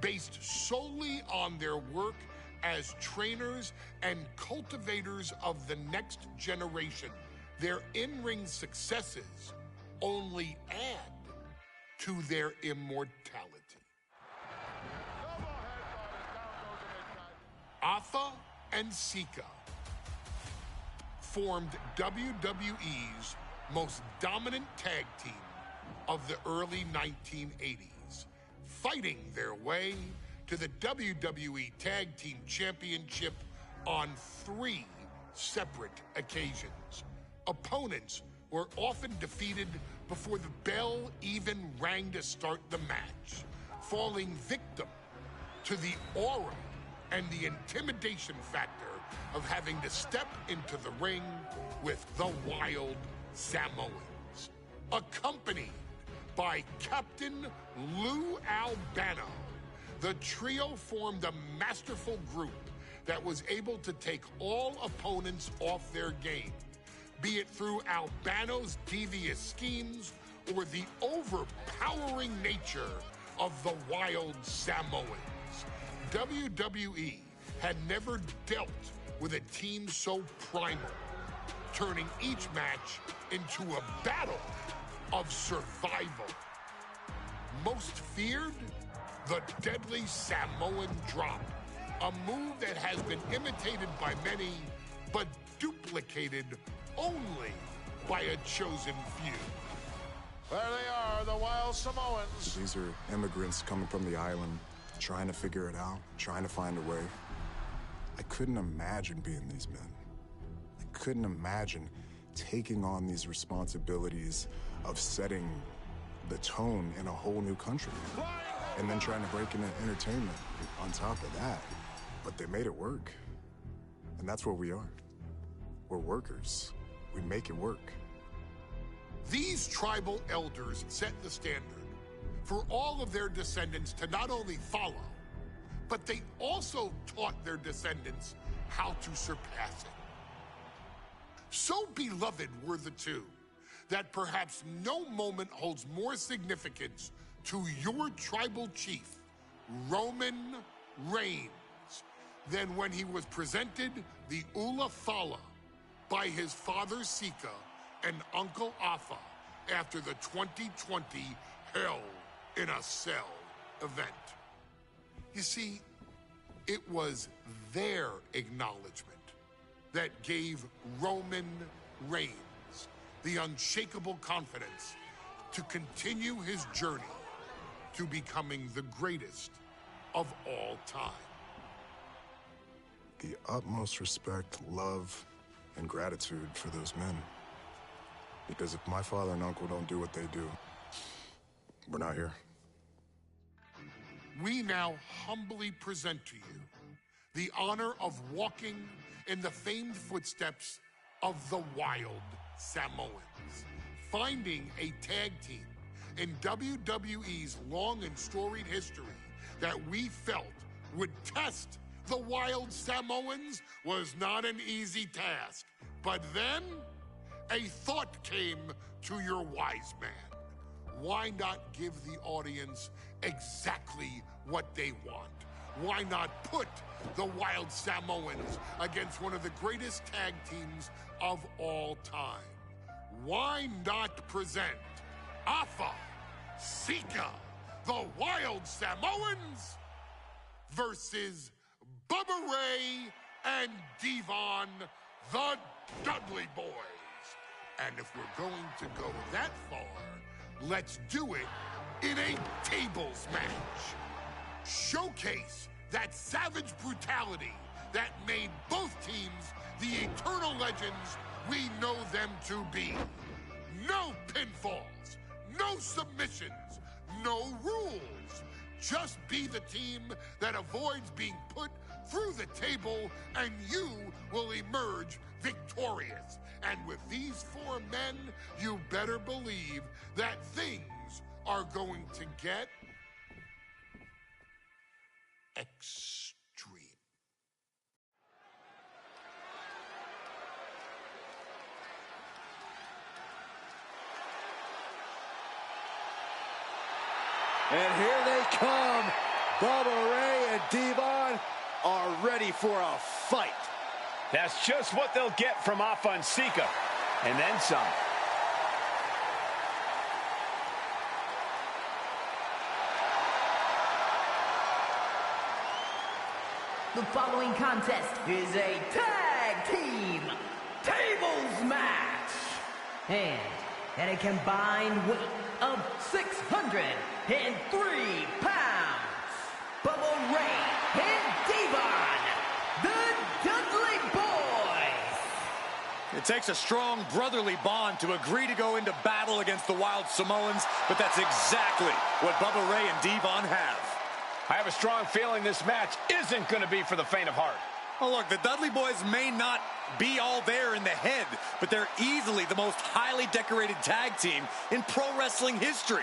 S1: based solely on their work as trainers and cultivators of the next generation, their in-ring successes only add to their immortality. Alpha and Sika formed WWE's most dominant tag team of the early 1980s, fighting their way to the WWE Tag Team Championship on 3 separate occasions. Opponents were often defeated before the bell even rang to start the match, falling victim to the aura and the intimidation factor of having to step into the ring with the Wild Samoans, accompanied by Captain Lou Albano, the trio formed a masterful group that was able to take all opponents off their game, be it through Albano's devious schemes or the overpowering nature of the Wild Samoans. WWE had never dealt with a team so primal, turning each match into a battle of survival. Most feared, the deadly Samoan drop, a move that has been imitated by many, but duplicated only by a chosen few.
S4: There they are, the Wild Samoans.
S3: These are immigrants coming from the island, trying to figure it out, trying to find a way. I couldn't imagine being these men. I couldn't imagine taking on these responsibilities of setting the tone in a whole new country. And then trying to break into entertainment on top of that. But they made it work. And that's what we are. We're workers. We make it work.
S1: These tribal elders set the standard for all of their descendants to not only follow, but they also taught their descendants how to surpass it. So beloved were the two that perhaps no moment holds more significance to your tribal chief, Roman Reigns, than when he was presented the Ula Fala by his father Sika and Uncle Afa after the 2020 Hell in a Cell event. You see, it was their acknowledgement that gave Roman Reigns the unshakable confidence to continue his journey to becoming the greatest of all time.
S3: The utmost respect, love, and gratitude for those men. Because if my father and uncle don't do what they do, we're not here.
S1: We now humbly present to you the honor of walking in the famed footsteps of the Wild Samoans, finding a tag team in WWE's long and storied history that we felt would test the Wild Samoans was not an easy task. But then, a thought came to your wise man. Why not give the audience exactly what they want? Why not put the Wild Samoans against one of the greatest tag teams of all time? Why not present Afa, Sika, the Wild Samoans versus Bubba Ray and Devon, the Dudley Boys? And if we're going to go that far, let's do it in a tables match. Showcase that savage brutality that made both teams the eternal legends we know them to be. No pinfalls, no submissions, no rules. Just be the team that avoids being put through the table, and you will emerge victorious. And with these four men, you better believe that things are going to get extreme.
S9: And here they come. Bubba Ray and Devon are ready for a fight.
S7: That's just what they'll get from Afa and Sika, and then some.
S10: The following contest is a tag team tables match. And at a combined weight of 603 pounds, Bubba Ray and Devon, the Dudley Boys.
S8: It takes a strong brotherly bond to agree to go into battle against the Wild Samoans, but that's exactly what Bubba Ray and Devon have.
S7: I have a strong feeling this match isn't going to be for the faint of heart.
S8: Oh, look, the Dudley Boys may not be all there in the head, but they're easily the most highly decorated tag team in pro wrestling history.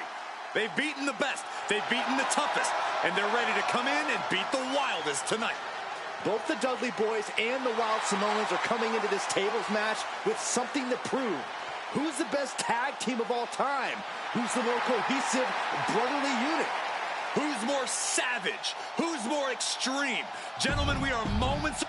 S8: They've beaten the best. They've beaten the toughest. and they're ready to come in and beat the Wildest tonight.
S9: Both the Dudley Boys and the Wild Samoans are coming into this tables match with something to prove. Who's the best tag team of all time? Who's the more cohesive, brotherly unit?
S8: Who's more savage? Who's more extreme? Gentlemen, we are moments...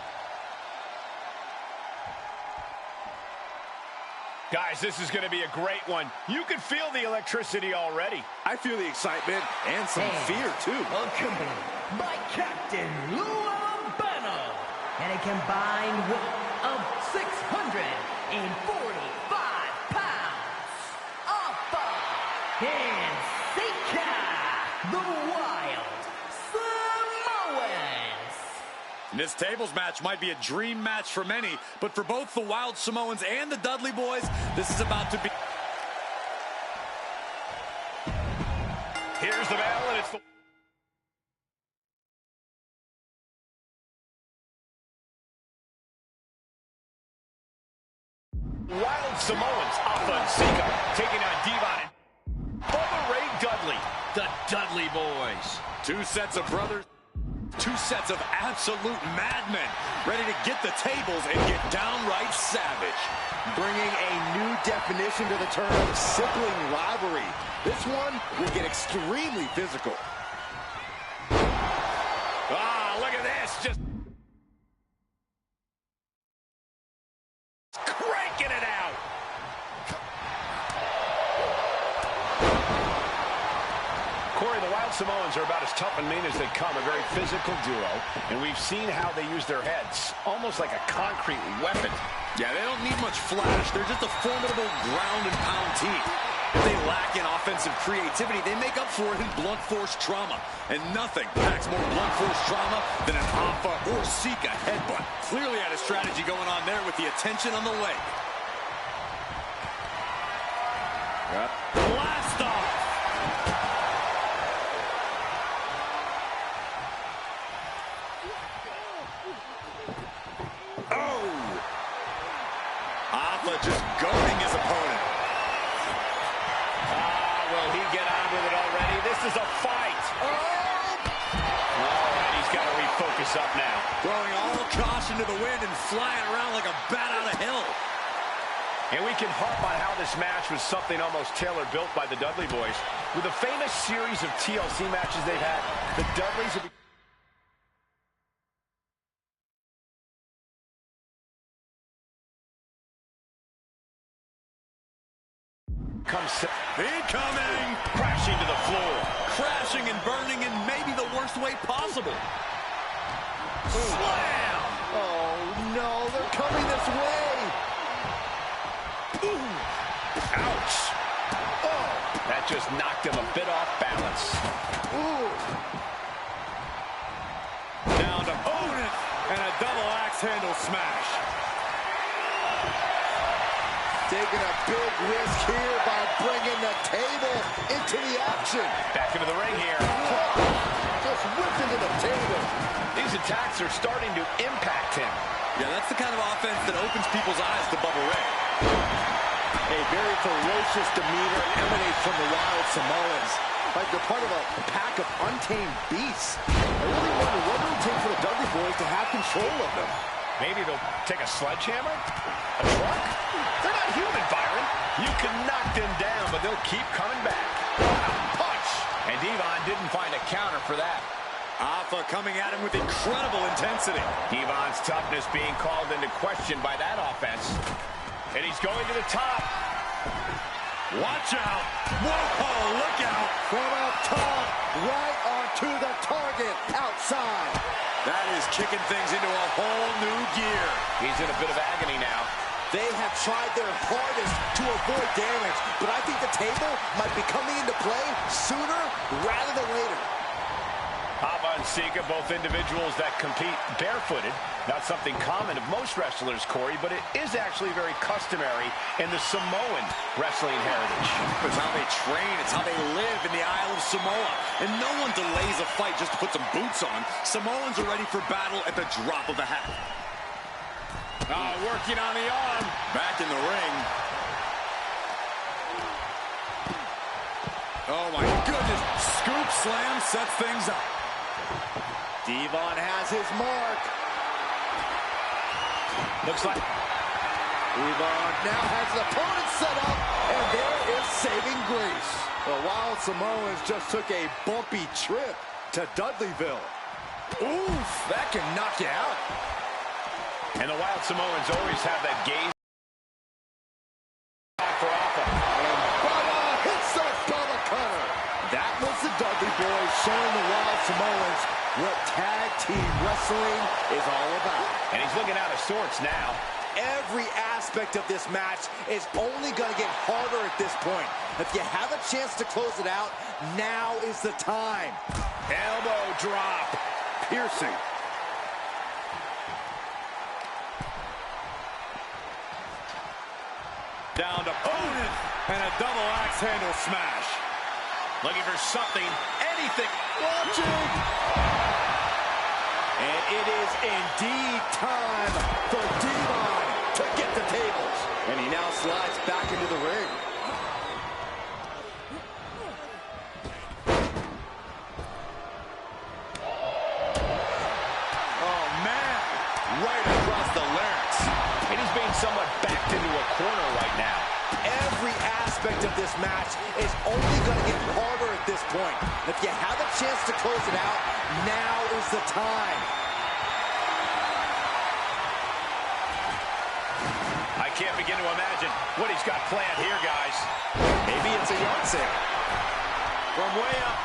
S7: Guys, this is going to be a great one. You can feel the electricity already.
S9: I feel the excitement and some fear, too.
S10: Accompanied by Captain Lou Albano and a combined weight of 645 pounds. Alpha and Sika, the Wild Samoans.
S8: This tables match might be a dream match for many, but for both the Wild Samoans and the Dudley Boys, this is about to be...
S7: Here's the bell, and it's the... Wild Samoans, Alpha and Sika, taking on Devon and Bubba Ray Dudley, the Dudley Boys.
S8: Two sets of brothers, two sets of absolute madmen, ready to get the tables and get downright savage.
S9: Bringing a new definition to the term sibling rivalry. This one will get extremely physical.
S7: Ah, look at this, just cranking it out. Corey, the Wild Samoans are about as tough and mean as they come, a very physical duo, and we've seen how they use their heads, almost like a concrete weapon.
S8: Yeah, they don't need much flash. They're just a formidable ground and pound team. If they lack in offensive creativity, they make up for it in blunt force trauma. And nothing packs more blunt force trauma than an Alpha or Sika headbutt. Clearly had a strategy going on there with the attention on the leg. Blast off! Just goading his opponent.
S7: Will he get on with it already? This is a fight. All right, he's got to refocus up now.
S8: Throwing all caution to the wind and flying around like a bat out of hell.
S7: And we can harp on how this match was something almost tailor-built by the Dudley Boys. With a famous series of TLC matches they've had, the Dudleys have
S8: incoming!
S7: Crashing to the floor.
S8: Crashing and burning in maybe the worst way possible. Slam!
S9: Oh, no, they're coming this way.
S7: Ooh. Ouch. Oh, that just knocked him a bit off balance.
S9: Ooh.
S8: Down to opponent and a double axe handle smash.
S9: Taking a big risk here by bringing the table into the action.
S7: Back into the ring here.
S9: Just whipped into the table.
S7: These attacks are starting to impact him.
S8: Yeah, that's the kind of offense that opens people's eyes to Bubba Ray.
S9: A very ferocious demeanor emanates from the Wild Samoans. Like they're part of a pack of untamed beasts. I really wonder what it would take for the Dudley Boys to have control of them.
S7: Maybe they'll take a sledgehammer? A truck? They're not human, Byron. You can knock them down, but they'll keep coming back. Punch! And Devon didn't find a counter for that.
S8: Alpha coming at him with incredible intensity.
S7: Devon's toughness being called into question by that offense. And he's going to the top.
S8: Watch out. Whoa, look out.
S9: From up top, right onto the target outside.
S8: That is kicking things into a whole new gear.
S7: He's in a bit of agony now.
S9: They have tried their hardest to avoid damage, but I think the table might be coming into play sooner rather than later.
S7: Alpha and Sika, both individuals that compete barefooted. Not something common of most wrestlers, Corey, but it is actually very customary in the Samoan wrestling heritage.
S8: It's how they train. It's how they live in the Isle of Samoa. And no one delays a fight just to put some boots on. Samoans are ready for battle at the drop of a hat. Working on the arm. Back in the ring. Oh, my goodness. Scoop slam sets things up.
S9: Devon has his mark.
S7: Looks like
S9: Devon now has his opponent set up, and there is saving grace. The Wild Samoans just took a bumpy trip to Dudleyville. Oof, that can knock you out.
S7: And the Wild Samoans always have that gaze for Alpha.
S9: And Bubba hits the Bubba cutter. That was the Dudley Boys showing the Wild Samoans what tag team wrestling is all about.
S7: And he's looking out of sorts now.
S9: Every aspect of this match is only going to get harder at this point. If you have a chance to close it out, now is the time.
S7: Elbow drop.
S9: Piercing.
S8: Down to opponent and a double axe handle smash.
S7: Looking for something, anything.
S9: Watching. And it is indeed time for Devon to get the tables. And he now slides back into the ring.
S8: Oh, man. Right across the larynx.
S7: And he's being somewhat backed into a corner right now.
S9: Every aspect of this match is only going to get harder at this point. If you have a chance to close it out, now is the time.
S7: I can't begin to imagine what he's got planned here, guys.
S9: Maybe it's a yard sale.
S7: From way up.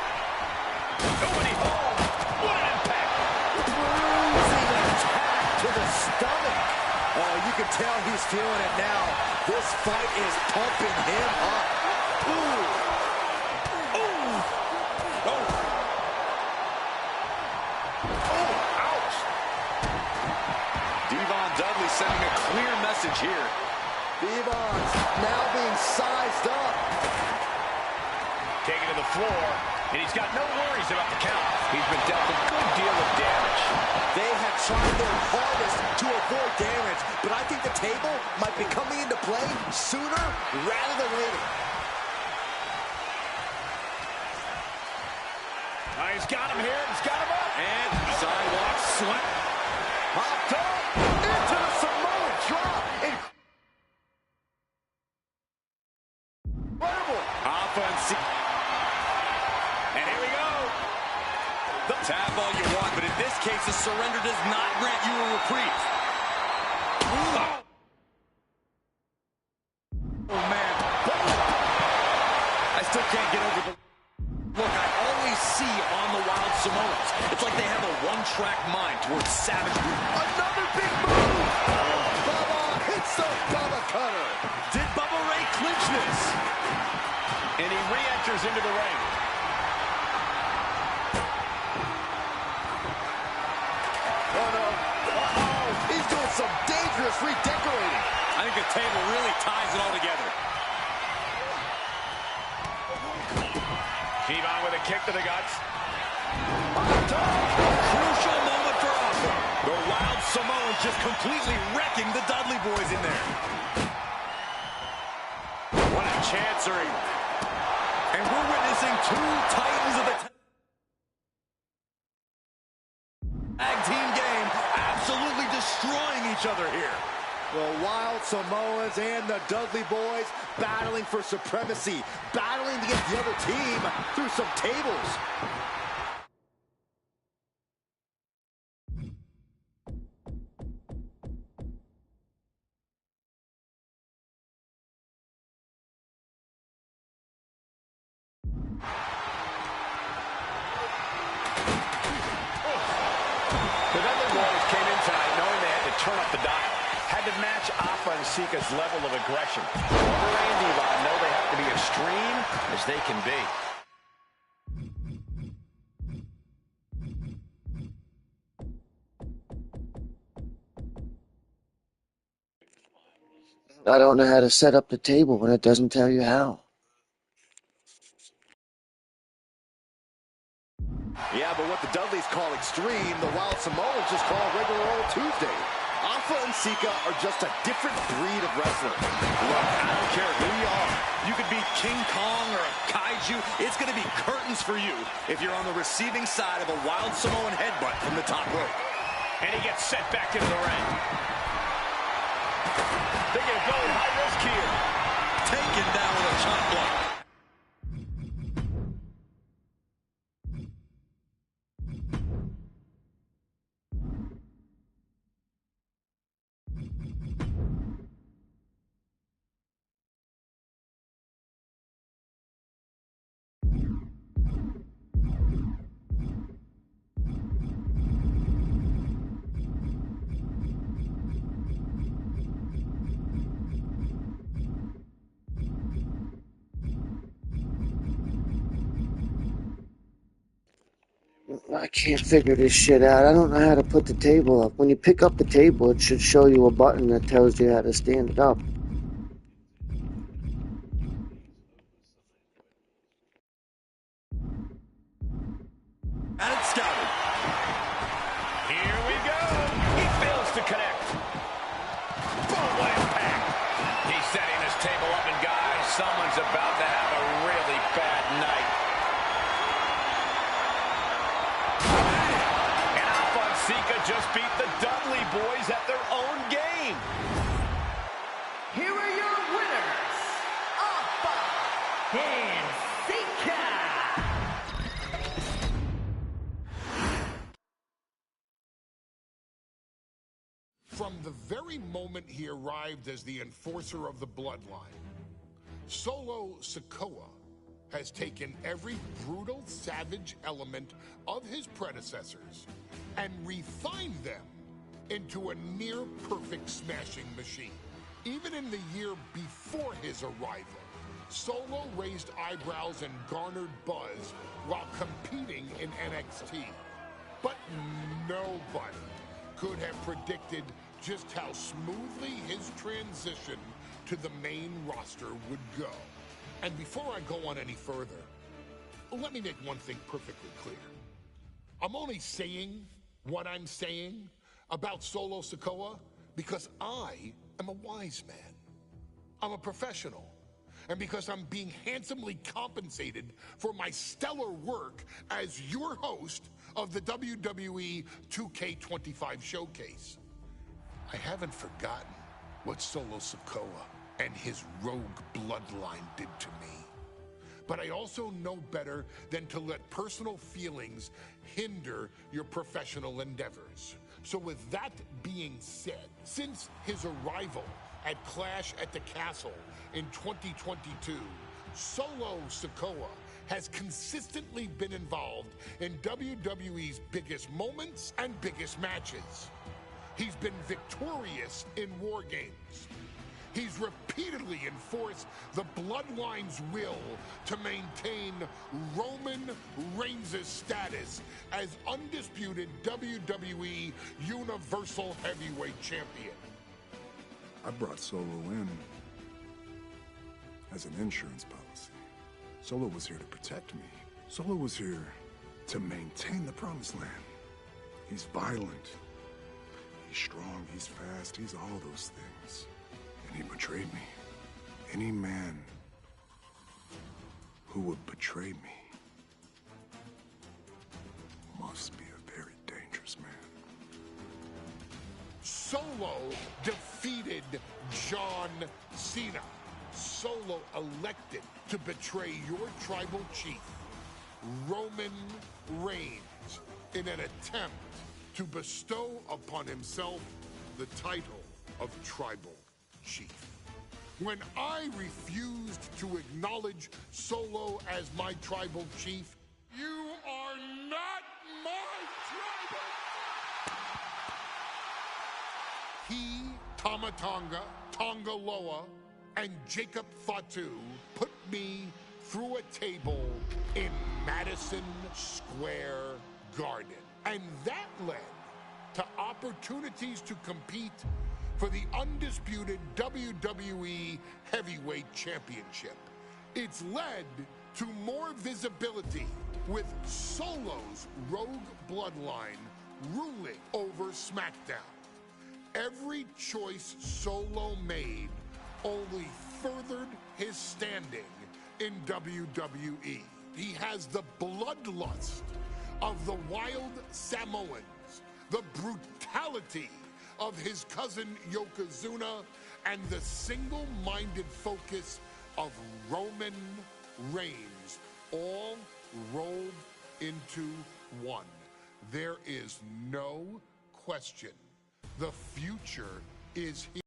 S7: Nobody home. What an impact.
S9: Bruising attack to the stomach. Oh, you can tell he's feeling it now. This fight is pumping him up. Ooh. Ooh. Oh. Oh, ouch.
S8: Devon Dudley sending a clear message here.
S9: Devon's now being sized up.
S7: Taken to the floor, and he's got no worries about the count. He's been dealt a good deal of damage.
S9: They have tried their hardest to avoid damage, but I think the table might be coming into play sooner rather than later.
S7: He's got him here. He's got him up.
S8: And sidewalk slam.
S9: Hopped up into the Samoan drop. Incredible.
S8: Offensive. And here we go. Tap all you want, but in this case, a surrender does not grant you a reprieve. Oh, man. I still can't get over the look I always see on the Wild Samoans. It's like they have a one-track mind towards savagery.
S9: Another big move. Bubba hits the Bubba cutter.
S8: Did Bubba Ray clinch this?
S7: And he re-enters into the ring.
S9: Oh, no. Uh-oh. He's doing some dangerous redecorating.
S8: I think the table really ties it all together.
S7: Devon with a kick to the guts.
S8: Crucial moment for Alpha. The Wild Samoans just completely wrecking the Dudley Boys in there. What a chancery. And we're witnessing two titans of the tag team game absolutely destroying each other here.
S9: The Wild Samoans and the Dudley Boys battling for supremacy, battling to get the other team through some tables.
S7: The Dudley Boys came in tonight knowing they had to turn up the dial. Had to match Alpha and Sika's level of aggression. Bubba and Devon know they have to be extreme as they can be.
S5: I don't know how to set up the table when it doesn't tell you how.
S9: Yeah, but what the Dudleys call extreme, the Wild Samoans just call regular old Tuesday. Alpha and Sika are just a different breed of wrestler.
S8: Look, I don't care who you are. You could be King Kong or a kaiju. It's going to be curtains for you if you're on the receiving side of a wild Samoan headbutt from the top rope.
S7: And he gets sent back into the ring. They're going to go high risk here.
S8: Taken down with a chop block.
S5: I can't figure this shit out. I don't know how to put the table up. When you pick up the table, it should show you a button that tells you how to stand it up.
S8: And it's scouted.
S7: Here we go. He fails to connect. Boom, what impact. He's setting this table up, and guys, someone's about to have a really bad night. And Alpha and Sika just beat the Dudley boys at their own game.
S10: Here are your winners, Alpha and Sika.
S1: From the very moment he arrived as the enforcer of the bloodline, Solo Sikoa has taken every brutal, savage element of his predecessors and refined them into a near-perfect smashing machine. Even in the year before his arrival, Solo raised eyebrows and garnered buzz while competing in NXT. But nobody could have predicted just how smoothly his transition to the main roster would go. And before I go on any further, let me make one thing perfectly clear. I'm only saying what I'm saying about Solo Sikoa because I am a wise man. I'm a professional. And because I'm being handsomely compensated for my stellar work as your host of the WWE 2K25 showcase. I haven't forgotten what Solo Sikoa and his rogue bloodline did to me. But I also know better than to let personal feelings hinder your professional endeavors. So with that being said, since his arrival at Clash at the Castle in 2022, Solo Sikoa has consistently been involved in WWE's biggest moments and biggest matches. He's been victorious in War Games. He's repeatedly enforced the Bloodline's will to maintain Roman Reigns' status as undisputed WWE Universal Heavyweight Champion.
S3: I brought Solo in as an insurance policy. Solo was here to protect me. Solo was here to maintain the promised land. He's violent. He's strong, he's fast, he's all those things. And he betrayed me. Any man who would betray me must be a very dangerous man.
S1: Solo defeated John Cena. Solo elected to betray your tribal chief, Roman Reigns, in an attempt to bestow upon himself the title of tribal chief. When I refused to acknowledge Solo as my tribal chief, you are not my tribal. He, Tama Tonga, Tonga Loa, and Jacob Fatu put me through a table in Madison Square Garden. And that led to opportunities to compete for the undisputed WWE Heavyweight Championship. It's led to more visibility with Solo's rogue bloodline ruling over SmackDown. Every choice Solo made only furthered his standing in WWE. He has the bloodlust of the wild Samoans, the brutality of his cousin Yokozuna, and the single-minded focus of Roman Reigns, all rolled into one. There is no question. The future is here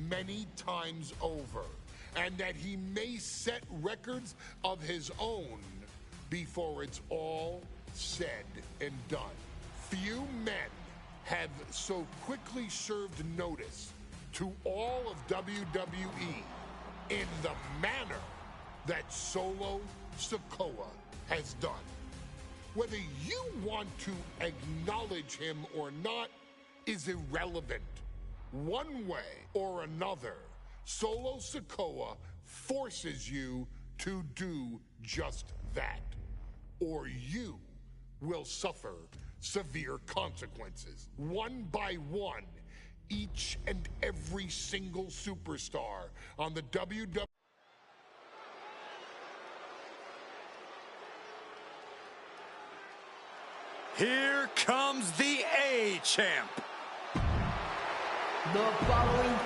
S1: many times over, and that he may set records of his own before it's all said and done. Few men have so quickly served notice to all of WWE in the manner that Solo Sikoa has done. Whether you want to acknowledge him or not is irrelevant. One way or another, Solo Sikoa forces you to do just that, or you will suffer severe consequences. One by one, each and every single superstar on the WWE.
S8: Here comes the A-Champ.
S10: The following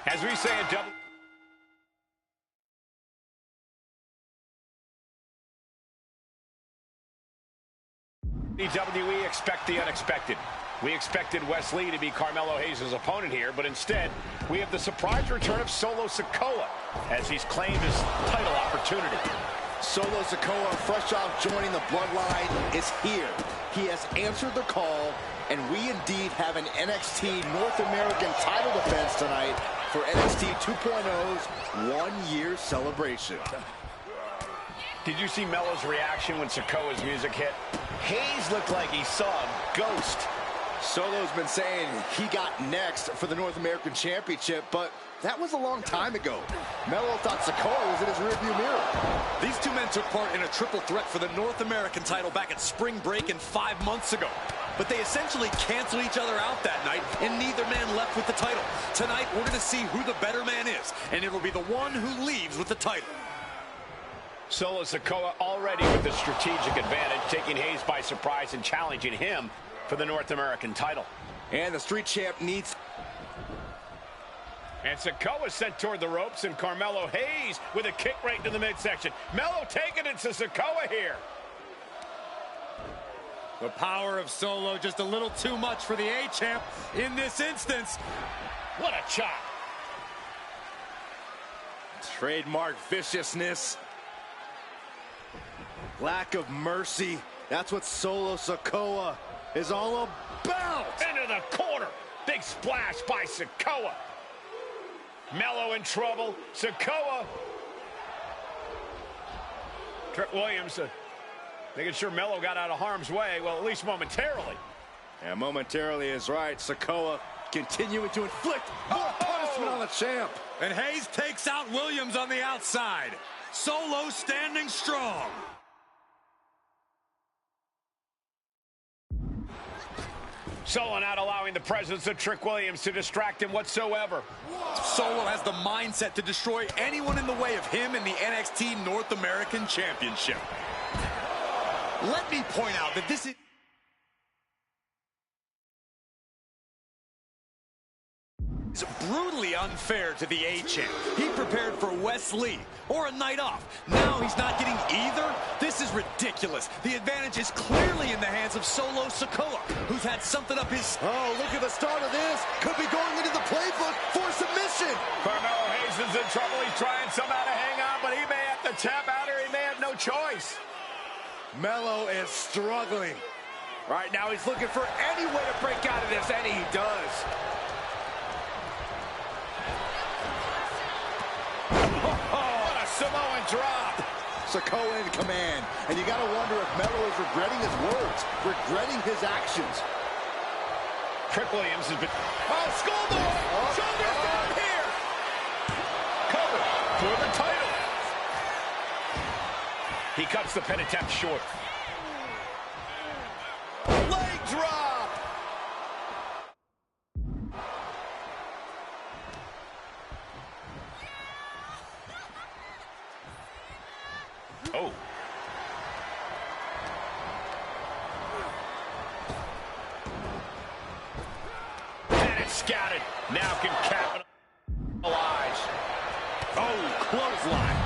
S7: as we say in WWE, expect the unexpected. We expected Wes Lee to be Carmelo Hayes' opponent here, but instead, we have the surprise return of Solo Sikoa as he's claimed his title opportunity.
S9: Solo Sikoa, fresh off joining the Bloodline, is here. He has answered the call, and we indeed have an NXT North American title defense tonight for NXT 2.0's one-year celebration.
S7: Did you see Melo's reaction when Sikoa's music hit? Hayes looked like he saw a ghost.
S9: Solo's been saying he got next for the North American Championship, but that was a long time ago. Melo thought Sikoa was in his rearview mirror.
S8: These two men took part in a triple threat for the North American title back at spring break and 5 months ago. But they essentially canceled each other out that night, and neither man left with the title. Tonight, we're going to see who the better man is, and it'll be the one who leaves with the title.
S7: Solo Sikoa already with the strategic advantage, taking Hayes by surprise and challenging him for the North American title.
S9: And the Street Champ needs...
S7: And Sikoa sent toward the ropes, and Carmelo Hayes with a kick right into the midsection. Melo taking it to Sikoa here.
S8: The power of Solo just a little too much for the A-Champ in this instance.
S7: What a chop.
S9: Trademark viciousness. Lack of mercy. That's what Solo Sikoa is all about.
S7: Into the corner. Big splash by Sikoa. Melo in trouble. Sikoa. Trick Williams making sure Melo got out of harm's way. Well, at least momentarily.
S9: And momentarily is right. Sikoa continuing to inflict more punishment on the champ.
S8: And Hayes takes out Williams on the outside. Solo standing strong.
S7: Solo not allowing the presence of Trick Williams to distract him whatsoever.
S8: Solo has the mindset to destroy anyone in the way of him in the NXT North American Championship. Let me point out that this is brutally unfair to the A-Champ. He prepared for Wes Lee or a night off. Now he's not getting either. This is ridiculous. The advantage is clearly in the hands of Solo Sikoa, who's had something up his...
S9: Oh, look at the start of this. Could be going into the playbook for submission.
S7: Carmelo Hayes is in trouble. He's trying somehow to hang on, but he may have to tap out or he may have no choice.
S9: Melo is struggling. Right now he's looking for any way to break out of this, and he does.
S7: Samoan drop.
S9: Sikoa in command. And you got to wonder if Melo is regretting his words, regretting his actions.
S7: Trick Williams has been... Oh, schoolboy! Shoulders down here! Cover. for the title. He cuts the pin attempt short.
S9: Leg drop.
S7: Oh. And it's scouted. Now can capitalize. Oh, clothesline.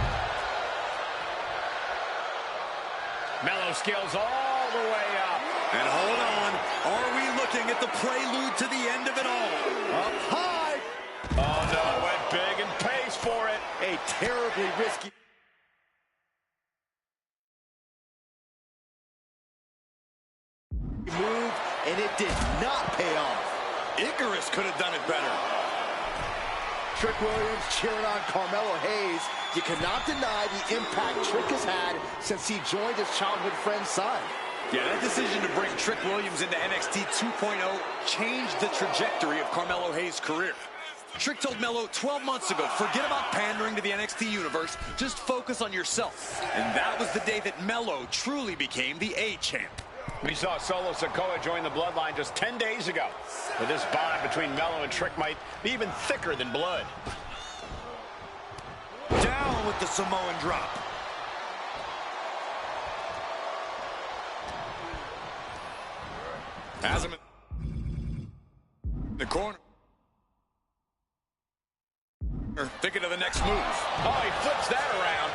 S7: Mello scales all the way up.
S8: And hold on. Are we looking at the prelude to the end of it all?
S9: Up high.
S7: Oh, no, went big and pays for it.
S9: A terribly risky move, and it did not pay off.
S8: Icarus could have done it better.
S9: Trick Williams cheering on Carmelo Hayes. You cannot deny the impact Trick has had since he joined his childhood friend's side.
S8: Yeah, that decision to bring Trick Williams into NXT 2.0 changed the trajectory of Carmelo Hayes' career. Trick told Melo 12 months ago, forget about pandering to the NXT universe, just focus on yourself. And that was the day that Melo truly became the A-champ.
S7: We saw Solo Sikoa join the Bloodline just 10 days ago. But this bond between Mello and Trick might be even thicker than blood.
S8: Down with the Samoan drop. Has him in the corner. Thinking of the next move.
S7: Oh, he flips that around.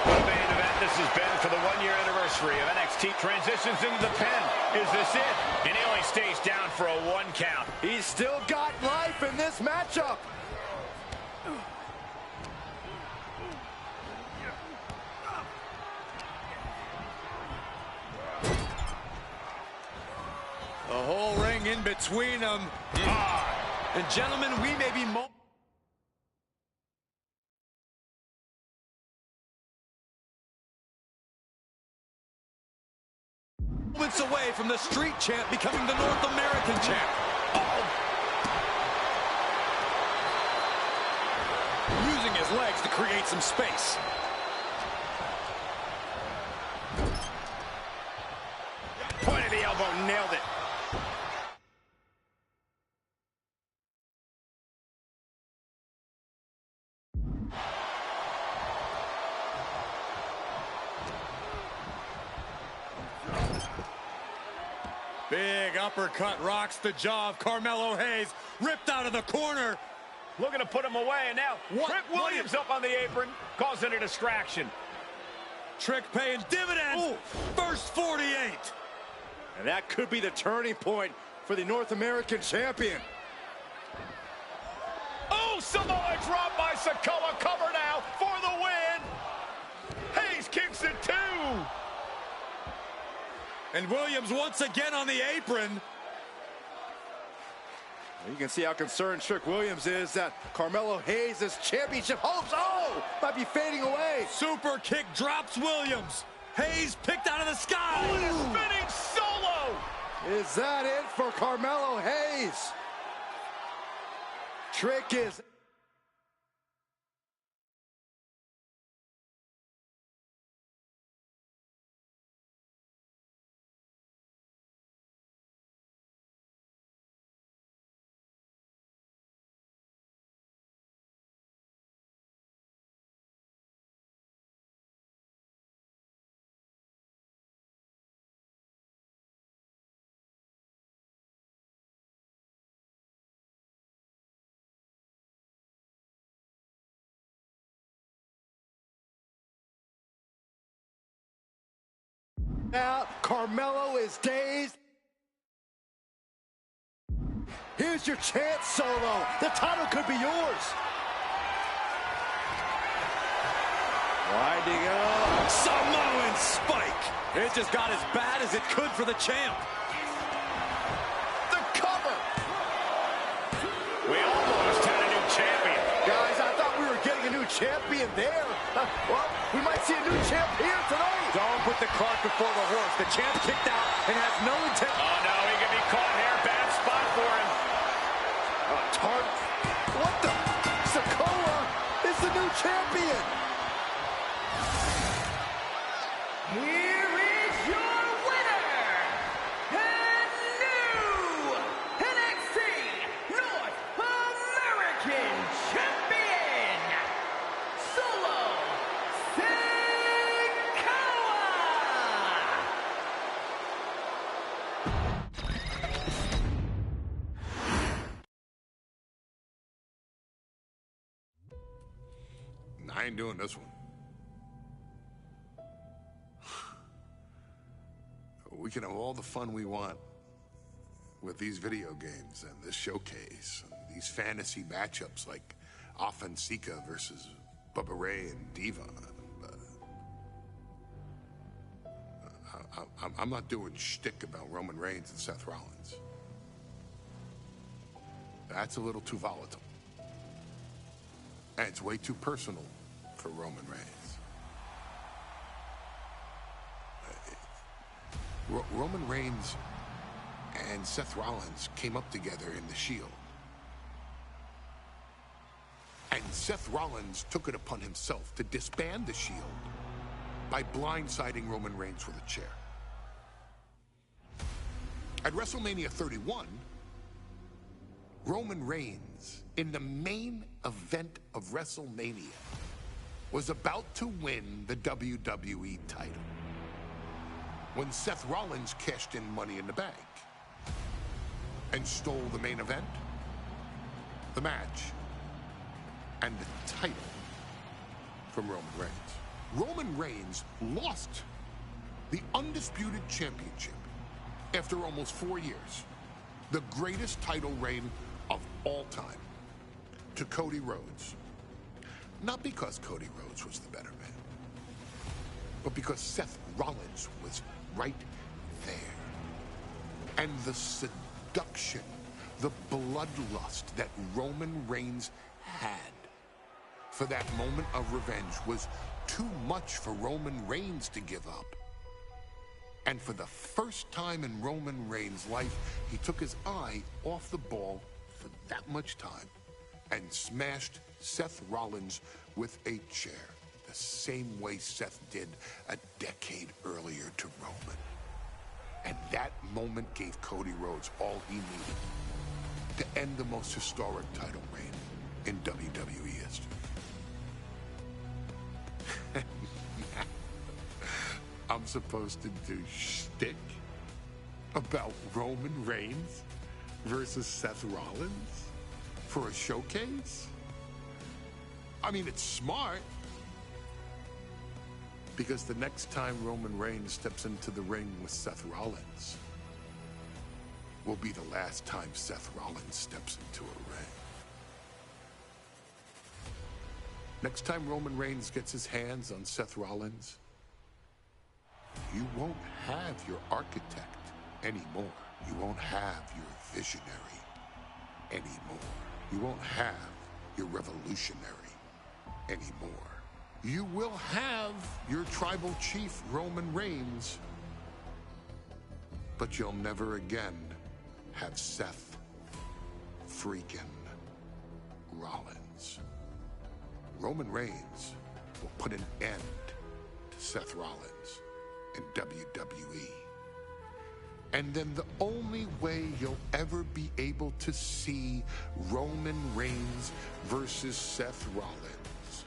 S7: What a main event this has been for the one-year anniversary of NXT. Transitions into the pin. Is this it? And he only stays down for a 1 count.
S9: He's still got life in this matchup.
S8: The whole ring in between them. And gentlemen, we may be moments away from the street champ becoming the North American champ. Using his legs to create some space.
S7: Point of the elbow, nailed it.
S8: Big uppercut rocks the jaw of Carmelo Hayes. Ripped out of the corner.
S7: Looking to put him away, and now
S8: What?
S7: Trick Williams up on the apron, causing a distraction.
S8: Trick paying dividends.
S9: Ooh.
S8: First 48.
S9: And that could be the turning point for the North American champion.
S7: Oh, Samoa drop by Sikoa. Cover now for the win. Hayes kicks it too.
S8: And Williams once again on the apron.
S9: You can see how concerned Trick Williams is that Carmelo Hayes' championship hopes, might be fading away.
S8: Super kick drops Williams. Hayes picked out of the sky.
S7: Oh, and a spinning solo.
S9: Is that it for Carmelo Hayes? Trick is... Now, Carmelo is dazed. Here's your chance, Solo. The title could be yours. Winding up.
S8: Samoan spike. It just got as bad as it could for the champ.
S7: The cover. We almost had a new champion.
S9: Guys, I thought we were getting a new champion there. Well, we might see a new champ here tonight.
S8: Don't put the cart before the horse. The champ kicked out and has no intent.
S7: Oh, no, he can be caught here. Bad spot for him.
S9: What the? Sikoa is the new
S10: champion, Solo
S1: I ain't doing this one. We can have all the fun we want with these video games and this showcase and these fantasy matchups like Offensica versus Bubba Ray and Diva. I'm not doing shtick about Roman Reigns and Seth Rollins. That's a little too volatile. And it's way too personal for Roman Reigns. Roman Reigns and Seth Rollins came up together in the Shield. And Seth Rollins took it upon himself to disband the Shield by blindsiding Roman Reigns with a chair. At WrestleMania 31, Roman Reigns, in the main event of WrestleMania, was about to win the WWE title when Seth Rollins cashed in Money in the Bank and stole the main event, the match, and the title from Roman Reigns. Roman Reigns lost the undisputed championship after almost 4 years, the greatest title reign of all time, to Cody Rhodes. Not because Cody Rhodes was the better man, but because Seth Rollins was right there. And the seduction, the bloodlust that Roman Reigns had for that moment of revenge was too much for Roman Reigns to give up. And for the first time in Roman Reigns' life, he took his eye off the ball for that much time and smashed Seth Rollins with a chair, the same way Seth did a decade earlier to Roman. And that moment gave Cody Rhodes all he needed to end the most historic title reign in WWE history. I'm supposed to do shtick about Roman Reigns versus Seth Rollins for a showcase? I mean, it's smart, because the next time Roman Reigns steps into the ring with Seth Rollins will be the last time Seth Rollins steps into a ring. Next time Roman Reigns gets his hands on Seth Rollins, you won't have your architect anymore. You won't have your visionary anymore. You won't have your revolutionary anymore. You will have your tribal chief, Roman Reigns, but you'll never again have Seth freaking Rollins. Roman Reigns will put an end to Seth Rollins in WWE. And then the only way you'll ever be able to see Roman Reigns versus Seth Rollins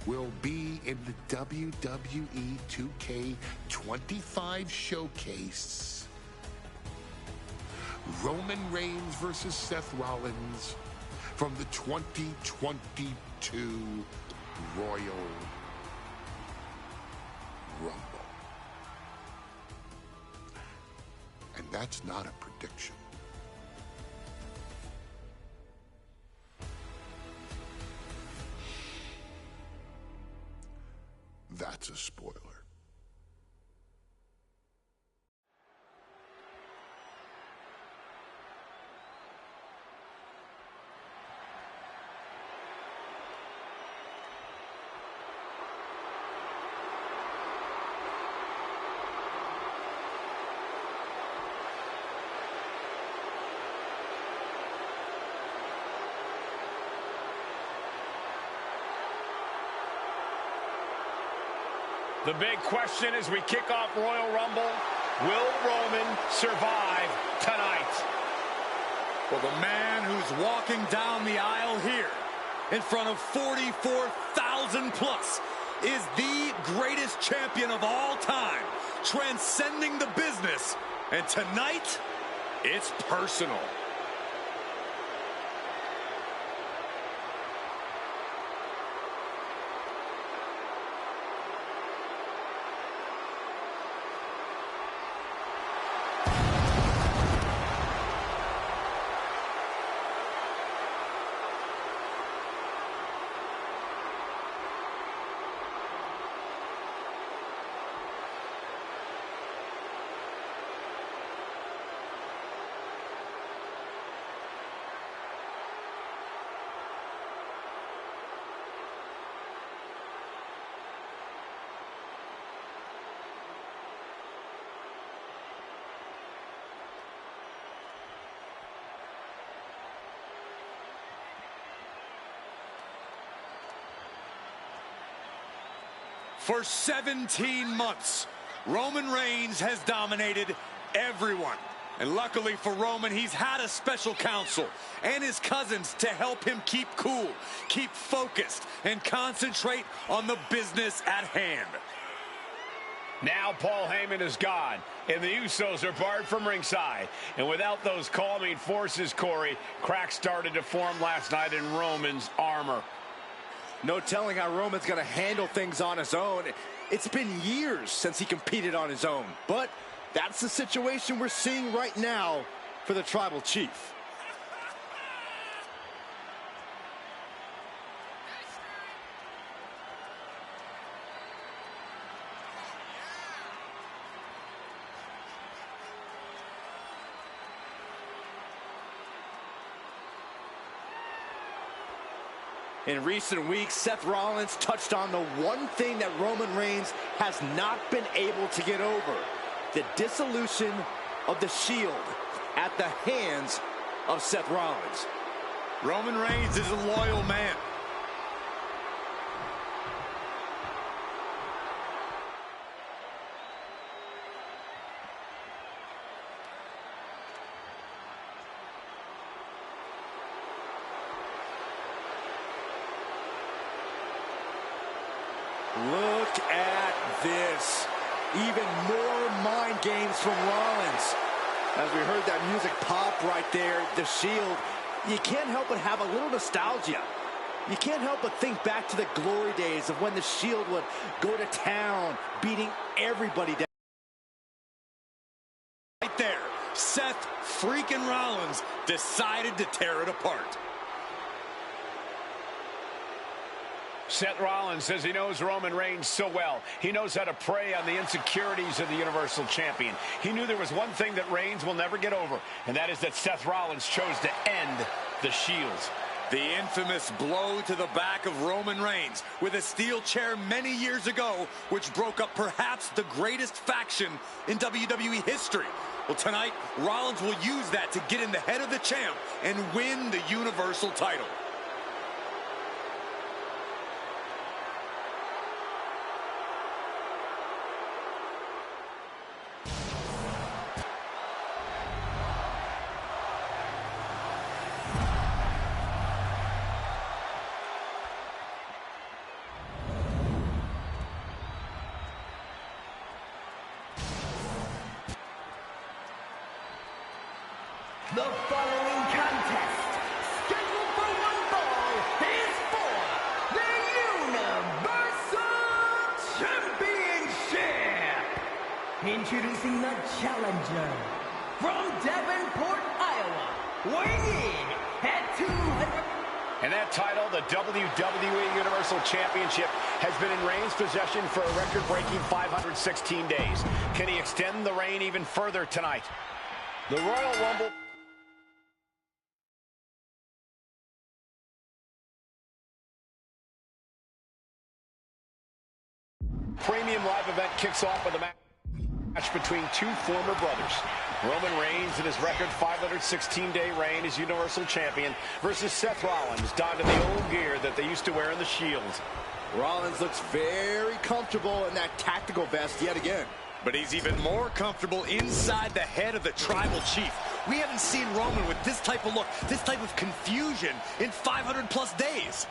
S1: will be in the WWE 2K25 showcase. Roman Reigns versus Seth Rollins from the 2022 Royal Rumble. And that's not a prediction. That's a spoiler.
S7: The big question as we kick off Royal Rumble, will Roman survive tonight?
S8: Well, the man who's walking down the aisle here in front of 44,000 plus is the greatest champion of all time, transcending the business. And tonight, it's personal. For 17 months, Roman Reigns has dominated everyone. And luckily for Roman, he's had a special counsel and his cousins to help him keep cool, keep focused, and concentrate on the business at hand.
S7: Now Paul Heyman is gone, and the Usos are barred from ringside. And without those calming forces, Corey, cracks started to form last night in Roman's armor.
S9: No telling how Roman's going to handle things on his own. It's been years since he competed on his own. But that's the situation we're seeing right now for the Tribal Chief. In recent weeks, Seth Rollins touched on the one thing that Roman Reigns has not been able to get over: the dissolution of the Shield at the hands of Seth Rollins.
S8: Roman Reigns is a loyal man.
S9: Look at this. Even more mind games from Rollins. As we heard that music pop right there, the Shield, you can't help but have a little nostalgia. You can't help but think back to the glory days of when the Shield would go to town, beating everybody down.
S8: Right there, Seth freaking Rollins decided to tear it apart.
S7: Seth Rollins says he knows Roman Reigns so well. He knows how to prey on the insecurities of the Universal Champion. He knew there was one thing that Reigns will never get over, and that is that Seth Rollins chose to end the Shield.
S8: The infamous blow to the back of Roman Reigns with a steel chair many years ago, which broke up perhaps the greatest faction in WWE history. Well, tonight, Rollins will use that to get in the head of the champ and win the Universal title.
S10: The following contest, scheduled for one fall, is for the Universal Championship. Introducing the challenger from Davenport, Iowa, weighing in at 200.
S7: And that title, the WWE Universal Championship, has been in Reigns' possession for a record-breaking 516 days. Can he extend the reign even further tonight? The Royal Rumble... Premium live event kicks off with a match between two former brothers. Roman Reigns in his record 516-day reign as Universal Champion versus Seth Rollins, donned in the old gear that they used to wear in the Shield.
S9: Rollins looks very comfortable in that tactical vest yet again.
S8: But he's even more comfortable inside the head of the Tribal Chief, We haven't seen Roman with this type of look, this type of confusion in 500+ days.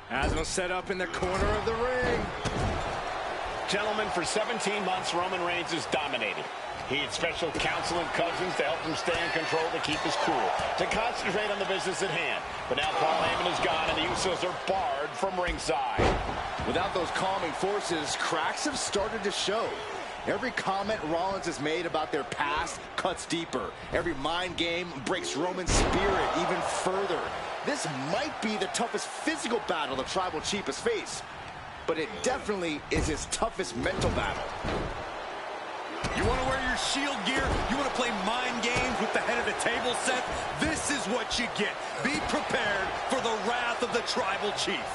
S9: Asno set up in the corner of the ring.
S7: Gentlemen, for 17 months, Roman Reigns has dominated. He had special counsel and cousins to help him stay in control, to keep his cool, to concentrate on the business at hand. But now Paul Heyman is gone, and the Usos are barred from ringside.
S9: Without those calming forces, cracks have started to show. Every comment Rollins has made about their past cuts deeper. Every mind game breaks Roman's spirit even further. This might be the toughest physical battle the Tribal Chief has faced, but it definitely is his toughest mental battle.
S8: You want to wear your Shield gear? You want to play mind games with the head of the table set? This is what you get. Be prepared for the wrath of the Tribal Chief.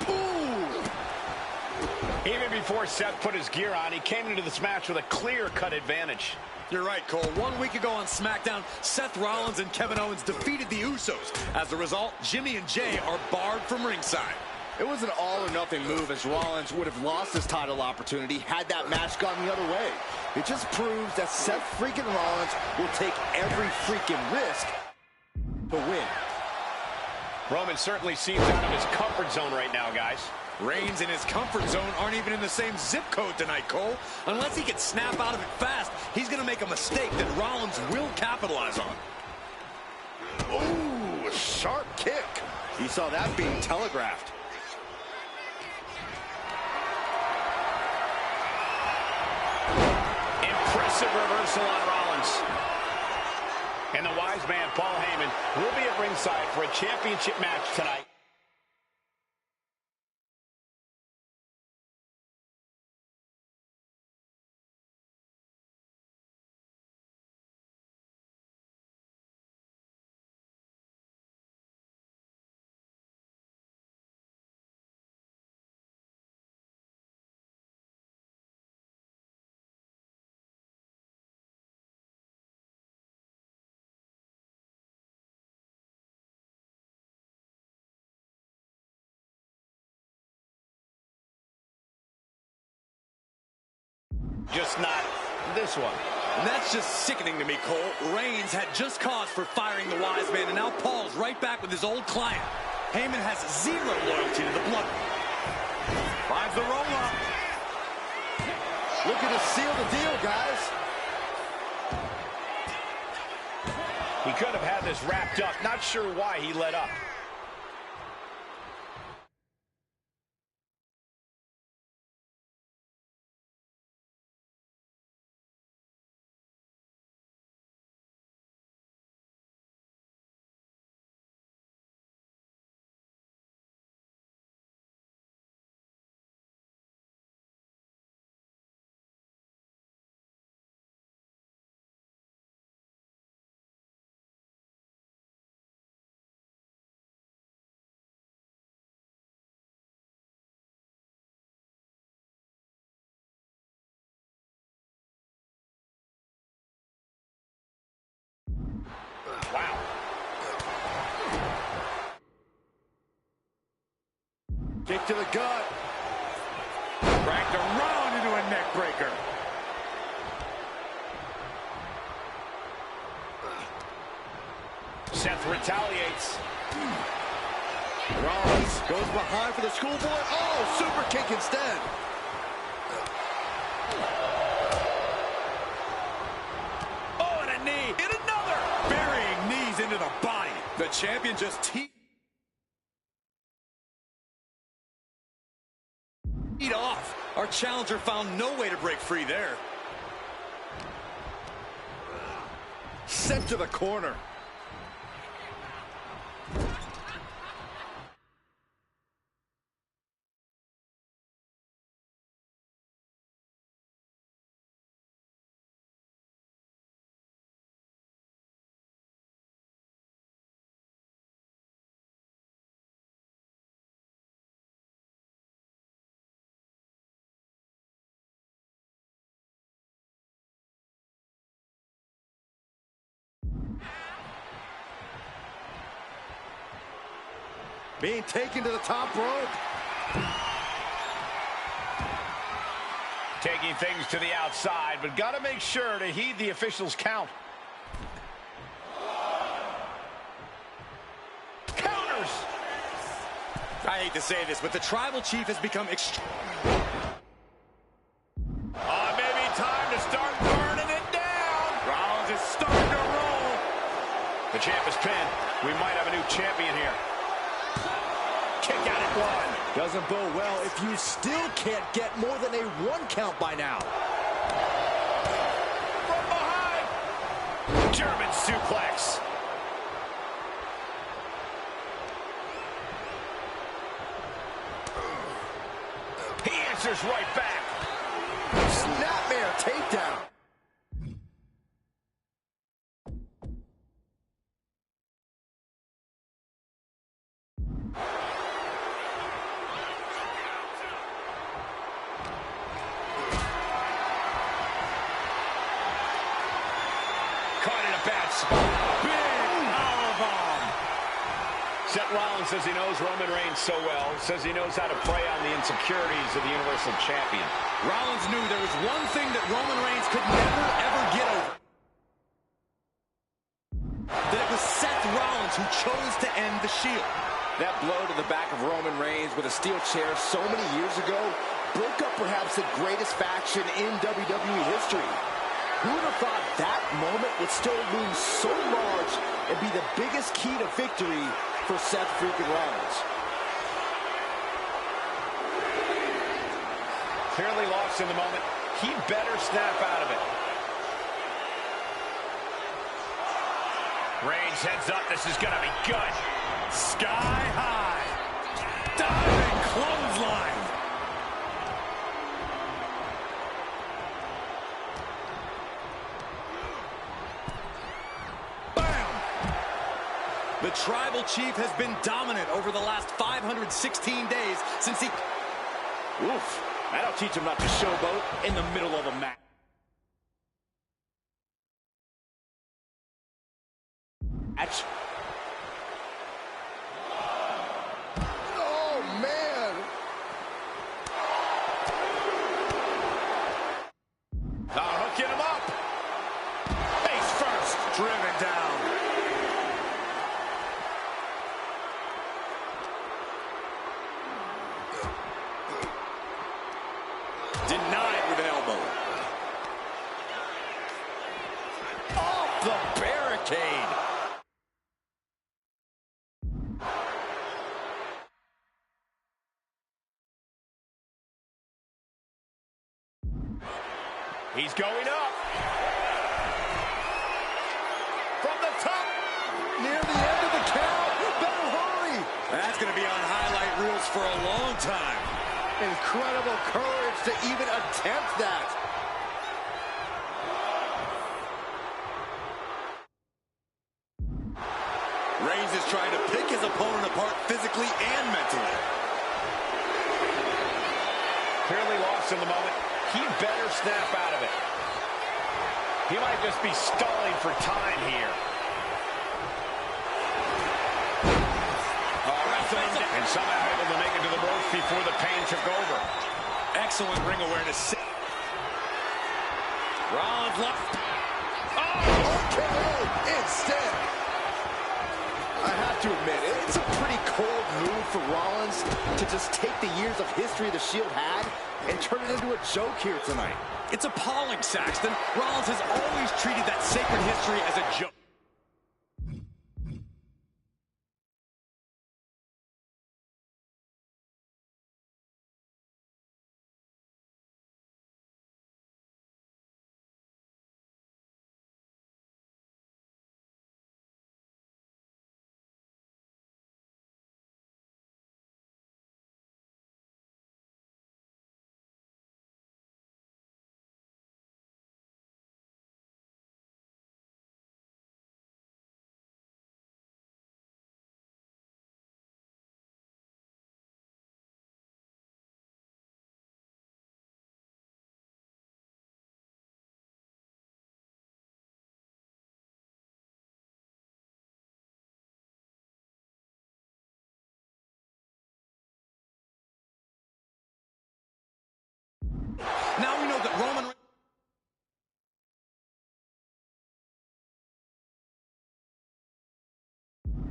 S7: Ooh! Even before Seth put his gear on, he came into this match with a clear-cut advantage.
S8: You're right, Cole. 1 week ago on SmackDown, Seth Rollins and Kevin Owens defeated the Usos. As a result, Jimmy and Jay are barred from ringside.
S9: It was an all-or-nothing move, as Rollins would have lost his title opportunity had that match gone the other way. It just proves that Seth freaking Rollins will take every freaking risk to win.
S7: Roman certainly seems out of his comfort zone right now, guys.
S8: Reigns and his comfort zone aren't even in the same zip code tonight, Cole. Unless he can snap out of it fast, he's going to make a mistake that Rollins will capitalize on.
S9: Ooh, a sharp kick. You saw that being telegraphed.
S7: Impressive reversal on Rollins. And the wise man, Paul Heyman, will be at ringside for a championship match tonight. Just not this one.
S8: And that's just sickening to me, Cole. Reigns had just cause for firing the wise man, and now Paul's right back with his old client. Heyman has zero loyalty to the blood. Finds the roll-up.
S9: Looking to seal the deal, guys.
S7: He could have had this wrapped up. Not sure why he let up. Wow.
S9: Kick to the gut.
S8: Cracked around into a neck breaker.
S7: Seth retaliates.
S9: Rollins goes behind for the schoolboy. Oh, super kick instead.
S8: Oh, and a knee. And another. Burying knees into the body. The champion just teed off. Our challenger found no way to break free there.
S9: Sent to the corner. Being taken to the top rope.
S7: Taking Taking things to the outside, but got to make sure to heed the officials' count. Counters!
S8: I hate to say this, but the Tribal Chief has become
S7: Maybe time to start burning it down.
S8: Rollins is starting to roll.
S7: The champ is pinned. We might have a new champion here. Kick out at one.
S9: Doesn't bode well if you still can't get more than a 1 count by now.
S7: From behind. German suplex. He answers right back.
S9: Snapmare takedown.
S7: Caught in a bad spot. Big powerbomb. Seth Rollins says he knows Roman Reigns so well. Says he knows how to prey on the insecurities of the Universal Champion.
S8: Rollins knew there was one thing that Roman Reigns could never, ever get over. That it was Seth Rollins who chose to end the Shield.
S9: That blow to the back of Roman Reigns with a steel chair so many years ago broke up perhaps the greatest faction in WWE history. Who would have thought that moment would still loom so large and be the biggest key to victory for Seth freaking Rollins?
S7: Clearly lost in the moment. He better snap out of it. Reigns heads up. This is going to be good.
S8: Sky high. Diving clothesline. Bam! The Tribal Chief has been dominant over the last 516 days since he...
S9: Oof. That'll teach him not to showboat in the middle of a match. Oh, man.
S7: Hooking him up. Face first.
S8: driven down. Denied with an elbow. Off the barricade.
S7: He's going up. From the top.
S9: Near the end of the count. Better hurry.
S8: That's going to be on highlight reels for a long time.
S9: Incredible courage to even attempt that.
S8: Reigns is trying to pick his opponent apart physically and mentally.
S7: Clearly lost in the moment. He better snap out of it. He might just be stalling for time here. And somehow able to make it to the ropes before the pain took over.
S8: Excellent ring awareness. Rollins left.
S9: Okay, instead. I have to admit, it's a pretty cold move for Rollins to just take the years of history the Shield had and turn it into a joke here tonight.
S8: It's appalling, Saxton. Rollins has always treated that sacred history as a joke.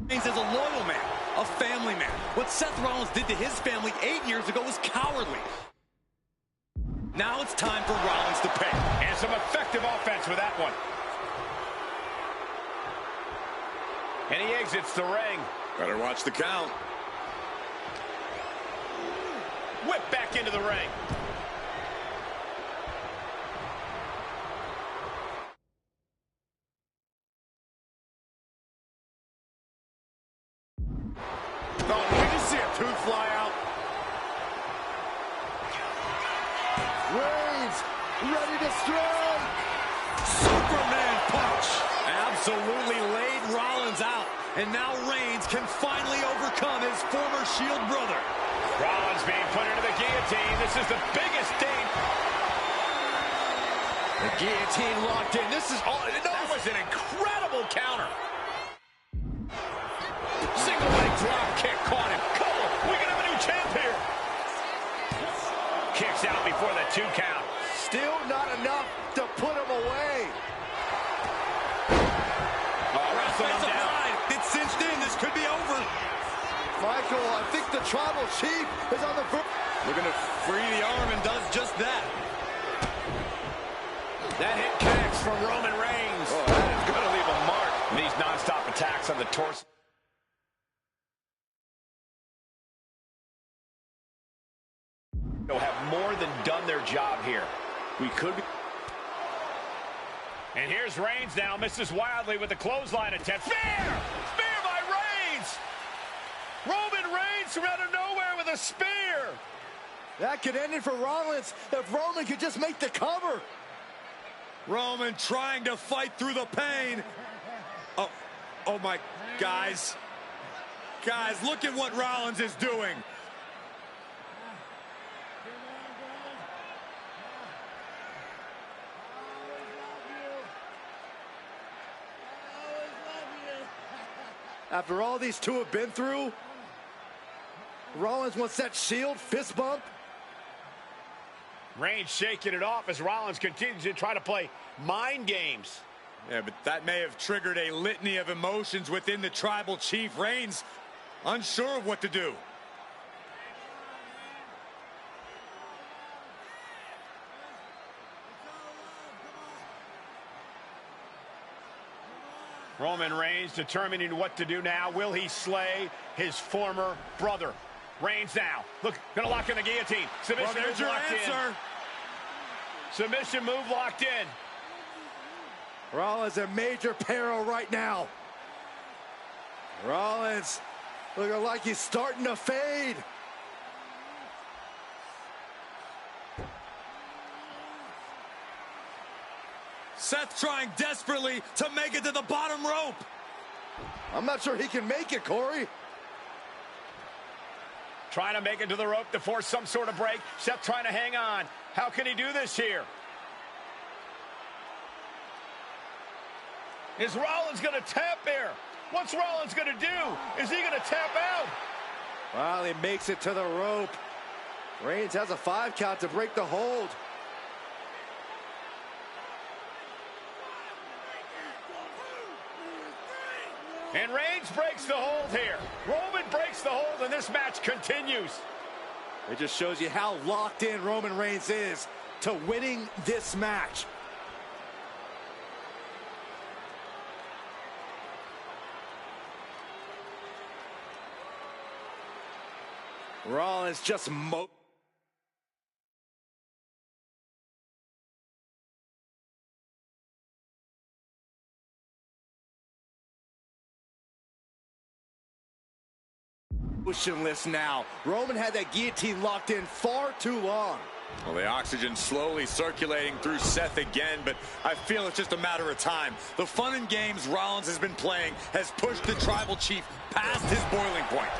S8: Reigns is a loyal man, a family man. What Seth Rollins did to his family 8 years ago was cowardly. Now it's time for Rollins to pay.
S7: And some effective offense with that one. And he exits the ring.
S8: Better watch the count.
S7: Whip back into the ring.
S8: Oh, did you see a tooth fly out?
S9: Reigns, ready to strike.
S8: Superman punch. Absolutely laid Rollins out. And now Reigns can finally overcome his former Shield brother.
S7: Rollins being put into the guillotine. This is the biggest ding.
S9: The guillotine locked in. This is all.
S7: That was an incredible counter. Single leg drop kick caught him. Cole, we can have a new champ here. Kicks out before the 2 count.
S9: Still not enough to put him away.
S7: Wrestling him down.
S8: It's cinched in. This could be over.
S9: Michael, I think the Tribal Chief is on the verge.
S8: Looking to free the arm and does just that.
S7: That hit connects from Roman Reigns.
S9: Oh, that is
S7: going to leave a mark. And these non-stop attacks on the torso. Have more than done their job here. We could be. And here's Reigns now, misses wildly with the clothesline attempt. Spear! Spear by Reigns! Roman Reigns from out of nowhere with a spear!
S9: That could end it for Rollins if Roman could just make the cover.
S8: Roman trying to fight through the pain. Oh my, guys. Guys, look at what Rollins is doing.
S9: After all these two have been through, Rollins wants that Shield fist bump.
S7: Reigns shaking it off as Rollins continues to try to play mind games.
S8: Yeah, but that may have triggered a litany of emotions within the Tribal Chief. Reigns unsure of what to do.
S7: Roman Reigns determining what to do now. Will he slay his former brother? Reigns now. Look, gonna lock in the guillotine. Submission move locked in. Submission move locked in.
S9: Rollins in major peril right now. Rollins looking like he's starting to fade.
S8: Seth trying desperately to make it to the bottom rope.
S9: I'm not sure he can make it, Corey.
S7: Trying to make it to the rope to force some sort of break. Seth trying to hang on. How can he do this here? Is Rollins going to tap here? What's Rollins going to do? Is he going to tap out?
S9: Well, he makes it to the rope. Reigns has a 5 count to break the hold.
S7: And Reigns breaks the hold here. Roman breaks the hold, and this match continues.
S9: It just shows you how locked in Roman Reigns is to winning this match. Rollins just motionless now. Roman had that guillotine locked in far too long.
S8: Well, the oxygen slowly circulating through Seth again, but I feel it's just a matter of time. The fun and games Rollins has been playing has pushed the Tribal Chief past his boiling point.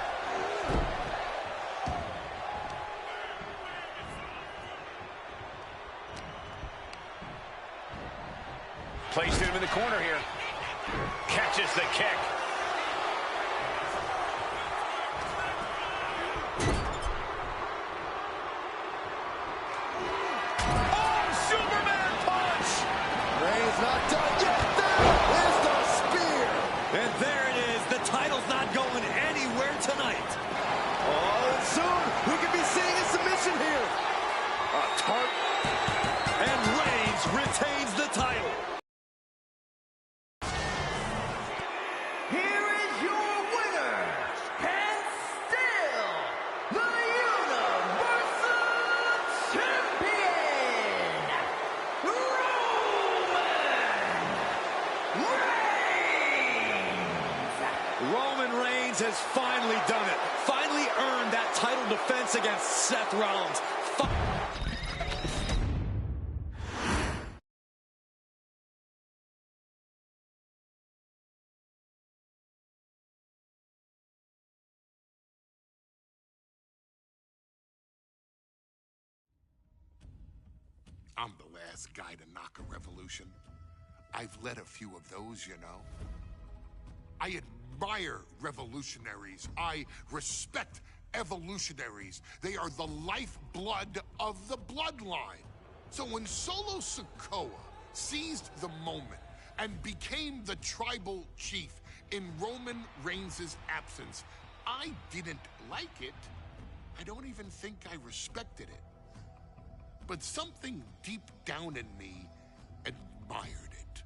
S7: Placed him in the corner here. Catches the kick. Oh, Superman punch!
S9: Reigns not done yet. There is the spear.
S8: And there it is, the title. title's not going anywhere tonight.
S9: Oh, and soon we could be seeing a submission here.
S8: And Reigns retains the title.
S10: Here is your winner, and still the Universal Champion,
S8: Roman Reigns has finally done it. Finally earned that title defense against Seth Rollins.
S1: I'm the last guy to knock a revolution. I've led a few of those, you know. I admire revolutionaries. I respect evolutionaries. They are the lifeblood of the bloodline. So when Solo Sikoa seized the moment and became the tribal chief in Roman Reigns' absence, I didn't like it. I don't even think I respected it. But something deep down in me admired it.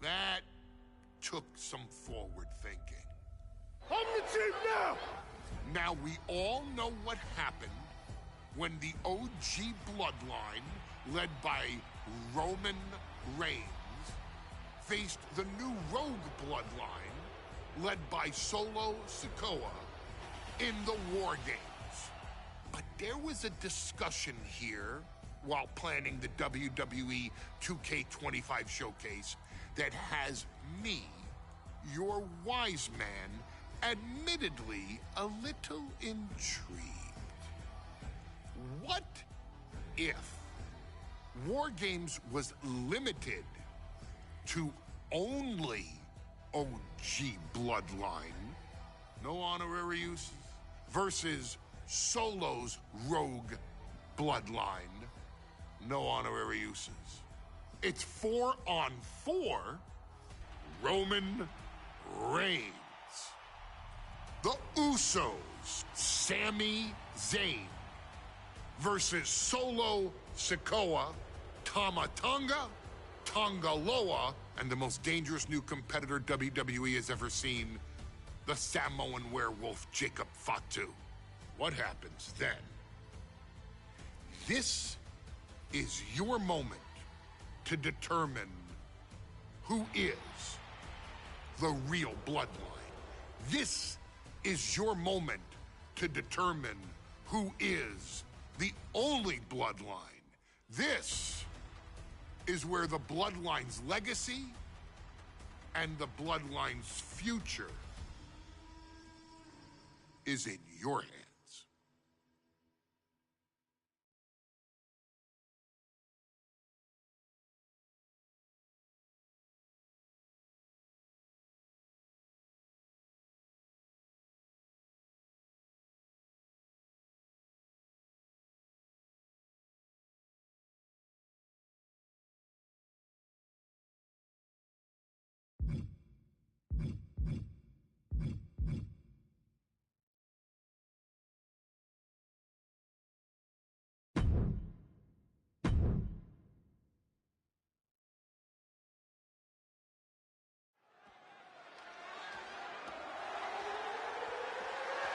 S1: That took some forward thinking.
S4: I'm the chief now!
S1: Now we all know what happened when the OG bloodline, led by Roman Reigns, faced the new rogue bloodline, led by Solo Sikoa, in the War Games. But there was a discussion here while planning the WWE 2K25 showcase that has me, your wise man, admittedly a little intrigued. What if War Games was limited to only OG bloodline, no honorary uses, versus Solo's rogue bloodline, no honorary uses? It's 4-on-4 Roman Reigns. The Usos, Sami Zayn, versus Solo Sikoa, Tama Tonga, Tonga Loa, and the most dangerous new competitor WWE has ever seen, the Samoan werewolf Jacob Fatu. What happens then? This is your moment to determine who is the real bloodline. This is your moment to determine who is the only bloodline. This is where the bloodline's legacy and the bloodline's future is in your hands.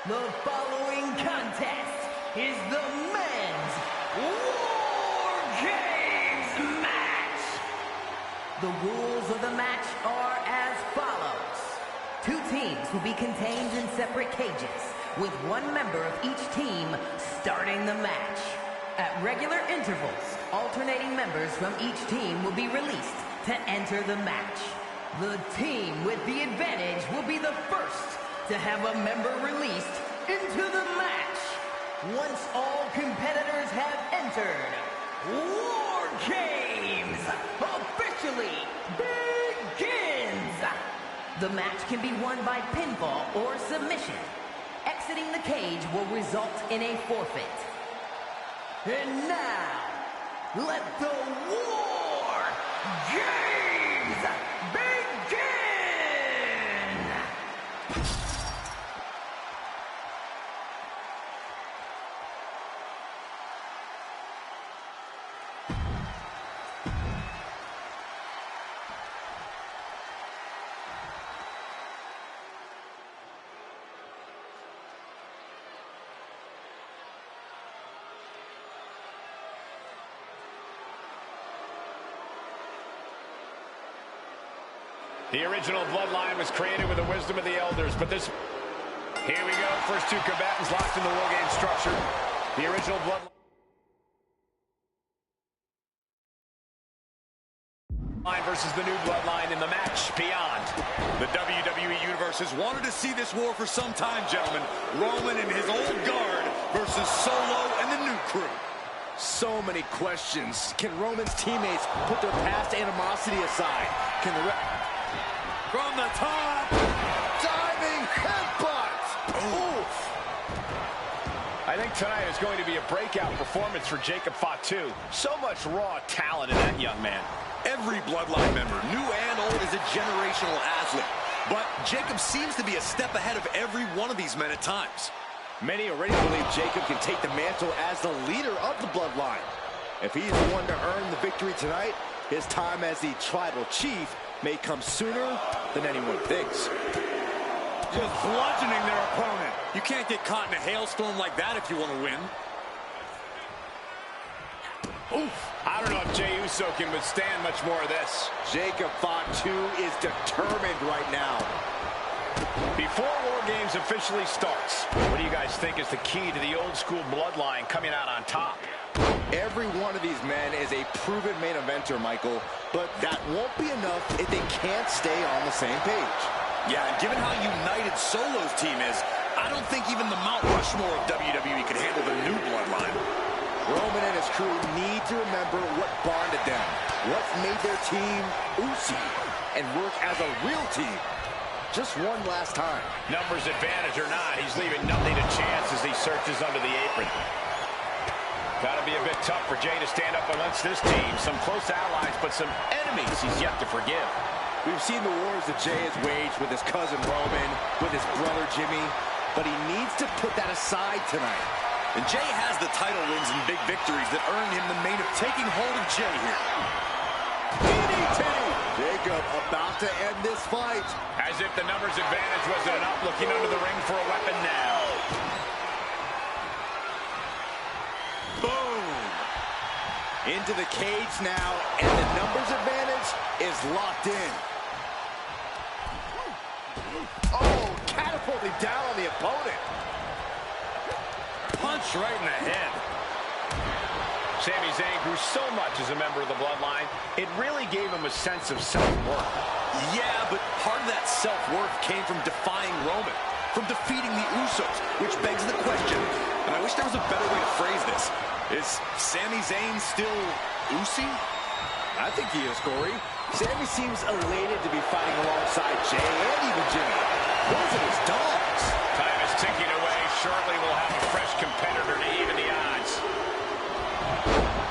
S10: The following contest is the men's War Games match. The rules of the match are as follows. 2 teams will be contained in separate cages, with 1 member of each team starting the match. At regular intervals, alternating members from each team will be released to enter the match. The team with the advantage will be the first to have a member released into the match. Once all competitors have entered, War Games officially begins. The match can be won by pinfall or submission. Exiting the cage will result in a forfeit. And now, let the War Games begin!
S7: The original bloodline was created with the wisdom of the elders, but this... Here we go, first two combatants locked in the War Game structure. The original bloodline versus the new bloodline in the match beyond.
S8: The WWE Universe has wanted to see this war for some time, gentlemen. Roman and his old guard versus Solo and the new crew.
S9: So many questions. Can Roman's teammates put their past animosity aside? Can the...
S8: From the top,
S9: diving headbutt. Oof.
S7: I think tonight is going to be a breakout performance for Jacob Fatu. So much raw talent in that young man.
S8: Every bloodline member, new and old, is a generational athlete. But Jacob seems to be a step ahead of every one of these men at times.
S9: Many already believe Jacob can take the mantle as the leader of the bloodline. If he's the one to earn the victory tonight, his time as the tribal chief may come sooner than anyone thinks.
S8: Just bludgeoning their opponent. You can't get caught in a hailstorm like that if you want to win.
S7: Oof. I don't know if Jey Uso can withstand much more of this.
S9: Jacob Fatu is determined right now.
S7: Before War Games officially starts, what do you guys think is the key to the old school bloodline coming out on top?
S9: Every one of these men is a proven main eventer, Michael, but that won't be enough if they can't stay on the same page.
S8: Yeah, and given how united Solo's team is, I don't think even the Mount Rushmore of WWE could handle the new bloodline.
S9: Roman and his crew need to remember what bonded them, what made their team Usi, and work as a real team. Just one last time.
S7: Numbers advantage or not, he's leaving nothing to chance as he searches under the apron. Gotta be a bit tough for Jey to stand up amongst this team. Some close allies, but some enemies he's yet to forgive.
S9: We've seen the wars that Jey has waged with his cousin Roman, with his brother Jimmy, but he needs to put that aside tonight.
S8: And Jey has the title wins and big victories that earned him the main of taking hold of Jey here.
S9: DDT! Jacob about to end this fight.
S7: As if the numbers advantage wasn't enough, looking under the ring for a weapon now.
S9: Boom! Into the cage now, and the numbers advantage is locked in. Oh, catapulting down on the opponent.
S8: Punch right in the head.
S7: Sami Zayn grew so much as a member of the bloodline, it really gave him a sense of self-worth.
S8: Yeah, but part of that self-worth came from defying Roman, from defeating the Usos, which begs the question, and I wish there was a better way to phrase this. Is Sami Zayn still Usi?
S9: I think he is, Corey. Sami seems elated to be fighting alongside Jey and even Jimmy. Those are his dogs.
S7: Time is ticking away. Shortly we'll have a fresh competitor to even the odds.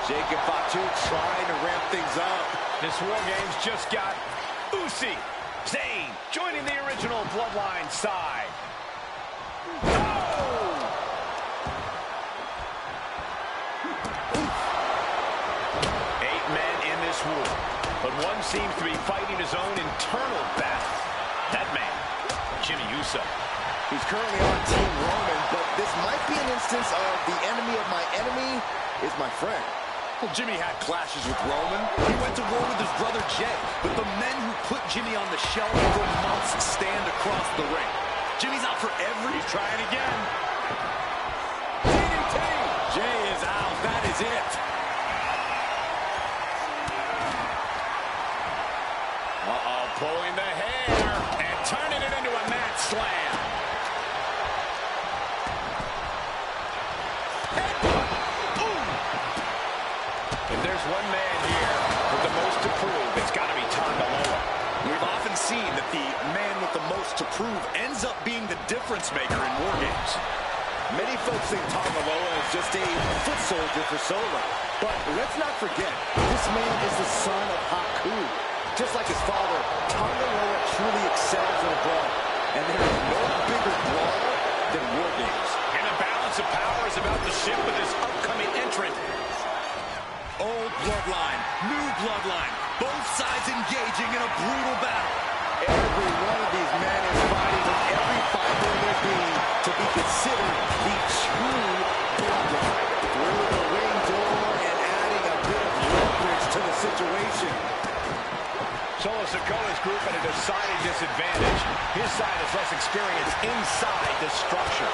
S9: Jacob Fatu trying to ramp things up.
S7: This War Games just got Usi, Zayn joining the original bloodline side. Oh! 8 men in this war, but one seems to be fighting his own internal battle. That man, Jimmy Uso.
S9: He's currently on Team Roman, but this might be an instance of the enemy of my enemy is my friend.
S8: Well, Jimmy had clashes with Roman. He went to war with his brother Jey. But the men who put Jimmy on the shelf for months stand across the ring. Jimmy's out for every... He's trying again. DDT! Jey is out. That is it.
S7: Uh-oh, pulling the hair and turning it into a mat slam. If there's one man here with the most to prove, it's got to be Tonga Loa.
S8: We've often seen that the man with the most to prove ends up being the difference maker in War Games.
S9: Many folks think Tonga Loa is just a foot soldier for Solo. But let's not forget, this man is the son of Haku. Just like his father, Tonga Loa truly excels in the brawl. And there is no
S8: bloodline, new bloodline. Both sides engaging in a brutal battle.
S9: Every one of these men is fighting with every fiber in their being to be considered the true bloodline. Through the ring door and adding a bit of leverage to the situation.
S7: Solo Sikoa's group at a decided disadvantage. His side has less experience inside the structure.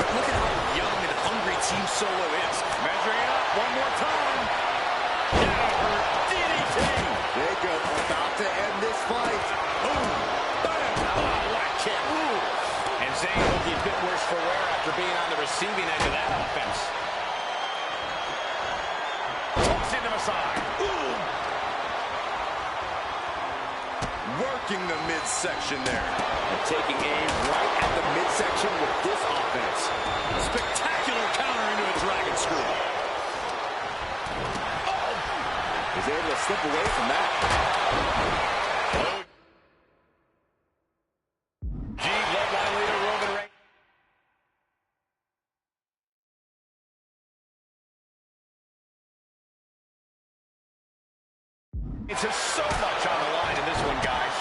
S8: But look at how young and hungry Team Solo is. Measuring up one more time. Down DDT.
S9: Jacob about to end this fight.
S7: Boom. Bam. Oh, what a kick. Ooh. And Zayn looking a bit worse for wear after being on the receiving end of that offense. Tossing him aside. Ooh.
S8: Working the midsection there.
S9: And taking aim right at the midsection with this offense.
S8: Spectacular counter into a dragon screw.
S9: Oh! He's able to slip away from that.
S7: Bloodline leader Roman Reigns. It's just so much on the line in this one, guys.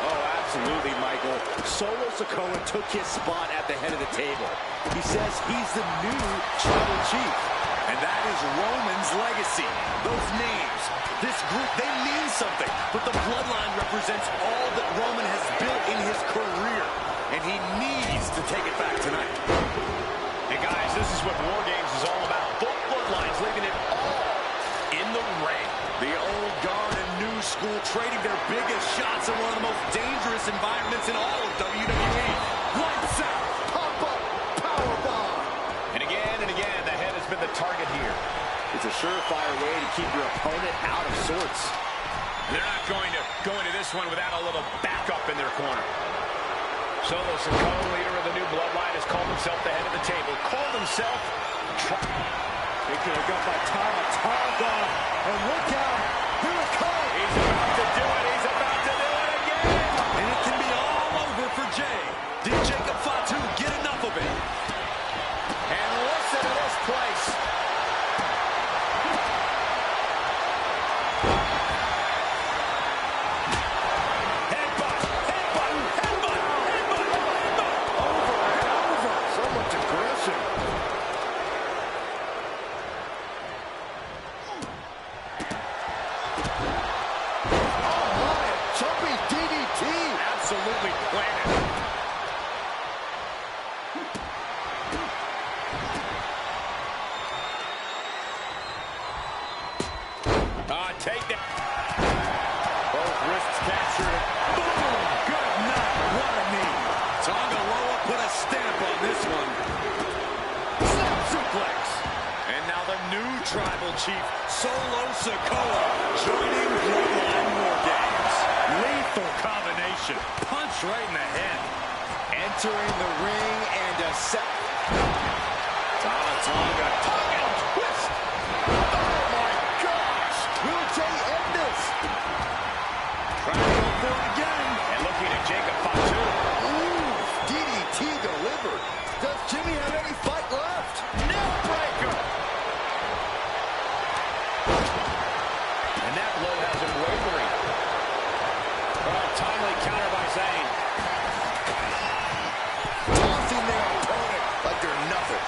S9: Oh, absolutely, Michael. Solo Sikoa took his spot at the head of the table. He says he's the new tribal chief.
S8: And that is Roman's legacy. Those names, this group, they mean something. But the bloodline represents all that Roman has built in his career. And he needs to take it back tonight.
S7: And guys, this is what War Games is all about. Both bloodlines leaving it all in the ring.
S8: The old guard and new school trading their biggest shots in one of the most dangerous environments in all of WWE. Lights out.
S9: Pop up. Powerbomb.
S7: And again, the head has been the target here.
S9: It's a surefire way to keep your opponent out of sorts.
S7: They're not going to go into this one without a little backup in their corner. Solo Sikoa, leader of the new bloodline, has called himself the head of the table. Called himself...
S9: They could have got by Tama Tonga. And look out. Here it comes.
S7: He's about to do it. He's about to do it again.
S8: And it can be all over for Jay. Did Jacob Fatu get enough of it?
S7: And listen to this place. Headbutt.
S9: Over and over. So much aggression. Oh my, jumping DDT.
S7: Absolutely planted. Take that.
S8: Both wrists captured. Boom! Good night. What a knee. Tonga Loa put a stamp on this one. Snap suplex. And now the new tribal chief, Solo Sikoa, joining Bloodline War Games. Lethal combination. Punch right in the head.
S9: Entering the ring and a set.
S8: Tonga.
S7: Twist.
S9: Will Jay end this?
S8: Trying to go for it again.
S7: And looking at Jacob Fatu.
S9: Ooh, DDT delivered. Does Jimmy have any fight left?
S7: Neck breaker. And that blow has him wavering. Oh, timely counter by Zayn.
S9: Tossing their opponent like they're nothing.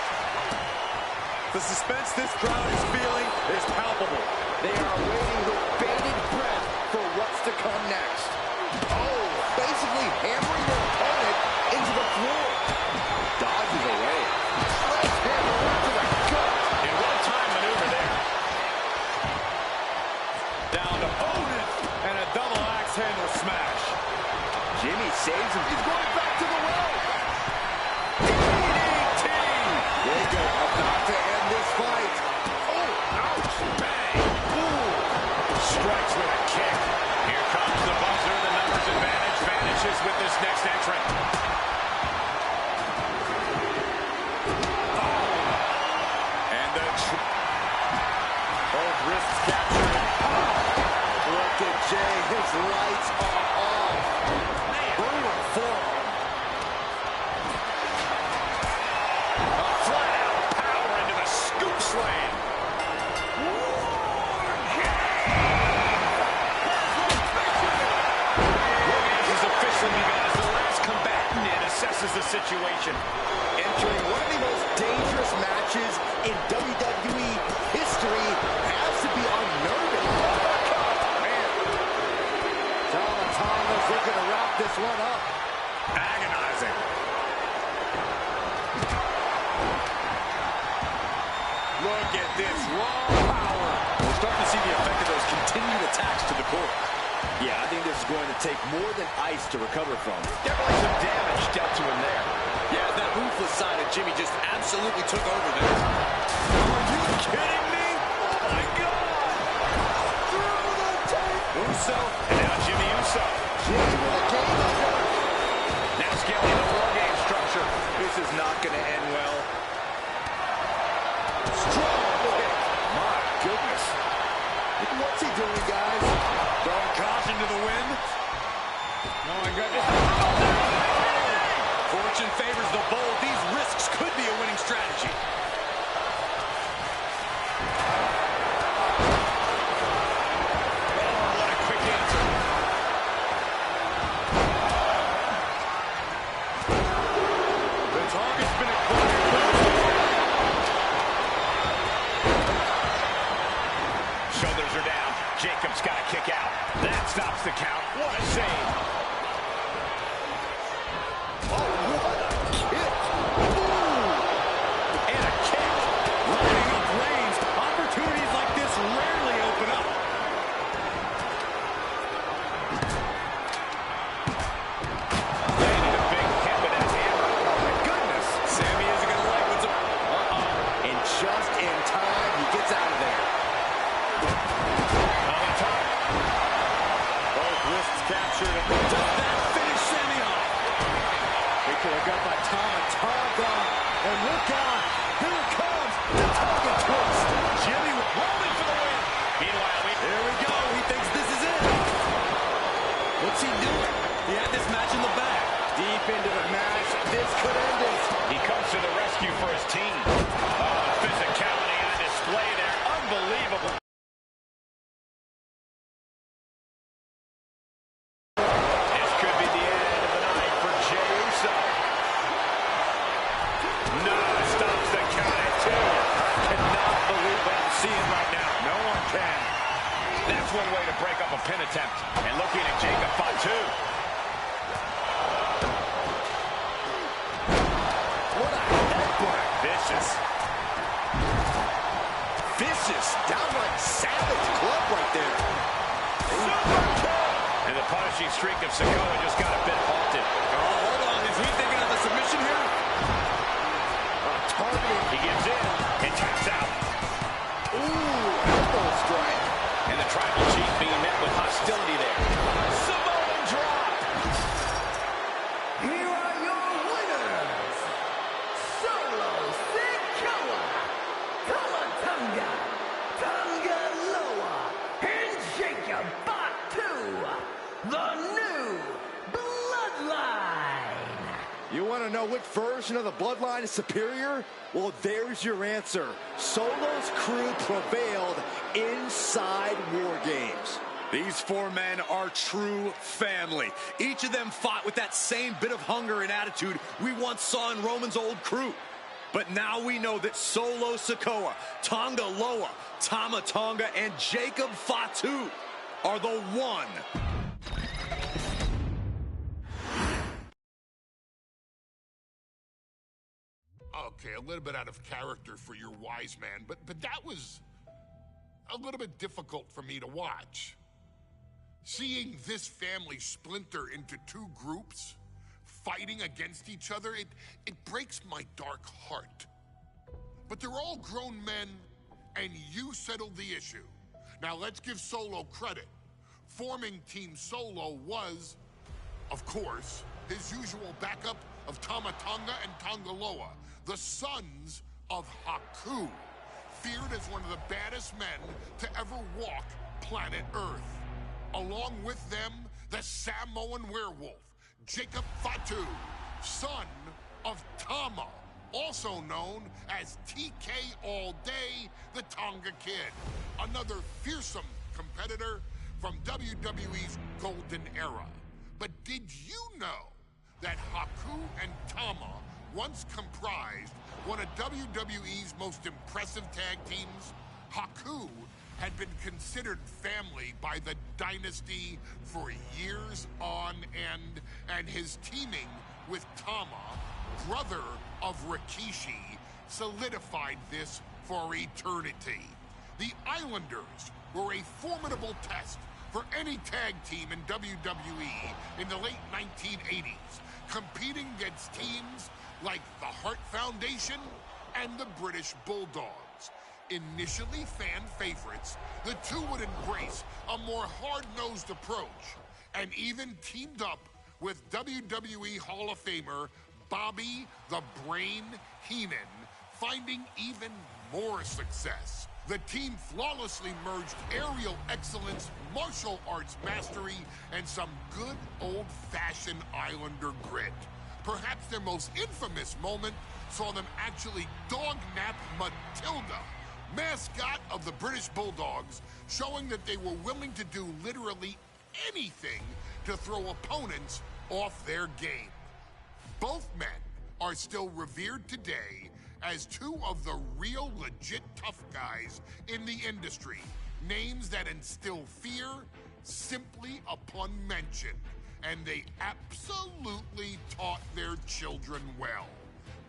S8: The suspense this crowd is feeling is palpable.
S9: They are waiting with bated breath for what's to come next. Oh, basically hammering their opponent into the floor. Dodges away. Sledgehammer right to the gut.
S7: In one-time maneuver there.
S8: Down to Otis and a double axe handle smash.
S9: Jimmy saves him. He's going back to the well.
S8: DDT!
S9: Jacob about to end this fight.
S7: Oh, ouch. Bang. Ooh. Strikes with a kick. Here comes the buzzer. assesses the situation.
S9: Entering one of the most dangerous matches in WWE history has to be unnerving. Man, Tonga's looking to wrap this one up.
S7: Agonizing. Look at this raw power.
S8: We're starting to see the effect of those continued attacks to the core.
S9: Yeah, I think this is going to take more than ice to recover from.
S7: Definitely some damage dealt to him there.
S8: Yeah, that ruthless side of Jimmy just absolutely took over there. Are you kidding me? Oh, my God! Through the tape!
S7: Uso, and now Jimmy Uso.
S9: Jimmy with a game over.
S7: Now scaling the War Game structure.
S9: This is not going to end well.
S7: Strong kick. My goodness.
S9: What's he doing, guys?
S8: Throwing caution to the wind.
S7: Oh, my goodness.
S8: Fortune favors the bold. These risks could be a winning strategy.
S7: Oh, what a quick answer.
S8: The target's been acquired.
S7: Shoulders are down. Jacob's got to kick out. That stops the count. What a save.
S9: Oh, what a kick.
S7: And a kick.
S8: Lining up lanes. Opportunities like this rarely open up.
S7: Landed a big hit with that hammer.
S8: Oh, my goodness. Sammy isn't going to like what's up.
S9: And just in time, he gets out of there.
S7: On top.
S8: Both wrists captured. Does that finish Sammy off? Big got by Tonga. And look out. Here it comes. The Tonga twist.
S7: Jimmy rolling for the win. Meanwhile,
S8: there we go. He thinks this is it. What's he doing? He had this match in the bag.
S9: Deep into the match. This could end it.
S7: he comes to the rescue for his team. Oh, the physicality on display there. Unbelievable. This could be the end of the night for Jey Uso. No, stops the count at 2. I cannot believe what I'm seeing right now. No one can. That's one way to break up a pin attempt. And looking at Jacob Fatu.
S9: What a headbutt.
S7: Vicious.
S9: Vicious. Downright savage club right there.
S7: And the punishing streak of Sikoa just got a bit halted.
S8: Oh, hold on. Is he thinking of a submission here?
S7: Targeting. He gives in and taps out.
S9: Ooh, elbow strike.
S7: And the tribal chief being met with hostility there. Samoan drop.
S10: Here are your winners, Solo Sikoa, Tonga, Tonga Loa, and Jacob Fatu, the new Bloodline.
S9: You want to know which version of the Bloodline is superior? Well, there's your answer. Solo's crew prevailed inside War Games.
S8: These 4 men are true family. Each of them fought with that same bit of hunger and attitude we once saw in Roman's old crew. But now we know that Solo Sikoa, Tonga Loa, Tama Tonga, and Jacob Fatu are the one.
S1: Okay, a little bit out of character for your wise man, but that was a little bit difficult for me to watch. Seeing this family splinter into 2 groups, fighting against each other, it breaks my dark heart. But they're all grown men, and you settled the issue. Now let's give Solo credit. Forming Team Solo was, of course, his usual backup of Tama Tonga and Tonga Loa, the sons of Haku, feared as one of the baddest men to ever walk planet Earth. Along with them, the Samoan werewolf, Jacob Fatu, son of Tama, also known as TK All Day, the Tonga Kid, another fearsome competitor from WWE's golden era. But did you know that Haku and Tama once comprised one of WWE's most impressive tag teams? Haku had been considered family by the Dynasty for years on end, and his teaming with Tama, brother of Rikishi, solidified this for eternity. The Islanders were a formidable test for any tag team in WWE in the late 1980s, competing against teams like the Hart Foundation and the British Bulldogs. Initially fan favorites, the two would embrace a more hard-nosed approach and even teamed up with WWE Hall of Famer Bobby the Brain Heenan, finding even more success. The team flawlessly merged aerial excellence, martial arts mastery, and some good old-fashioned Islander grit. Perhaps their most infamous moment saw them actually dog-nap Matilda, mascot of the British Bulldogs, showing that they were willing to do literally anything to throw opponents off their game. Both men are still revered today as two of the real legit tough guys in the industry, names that instill fear simply upon mention, and they absolutely taught their children well.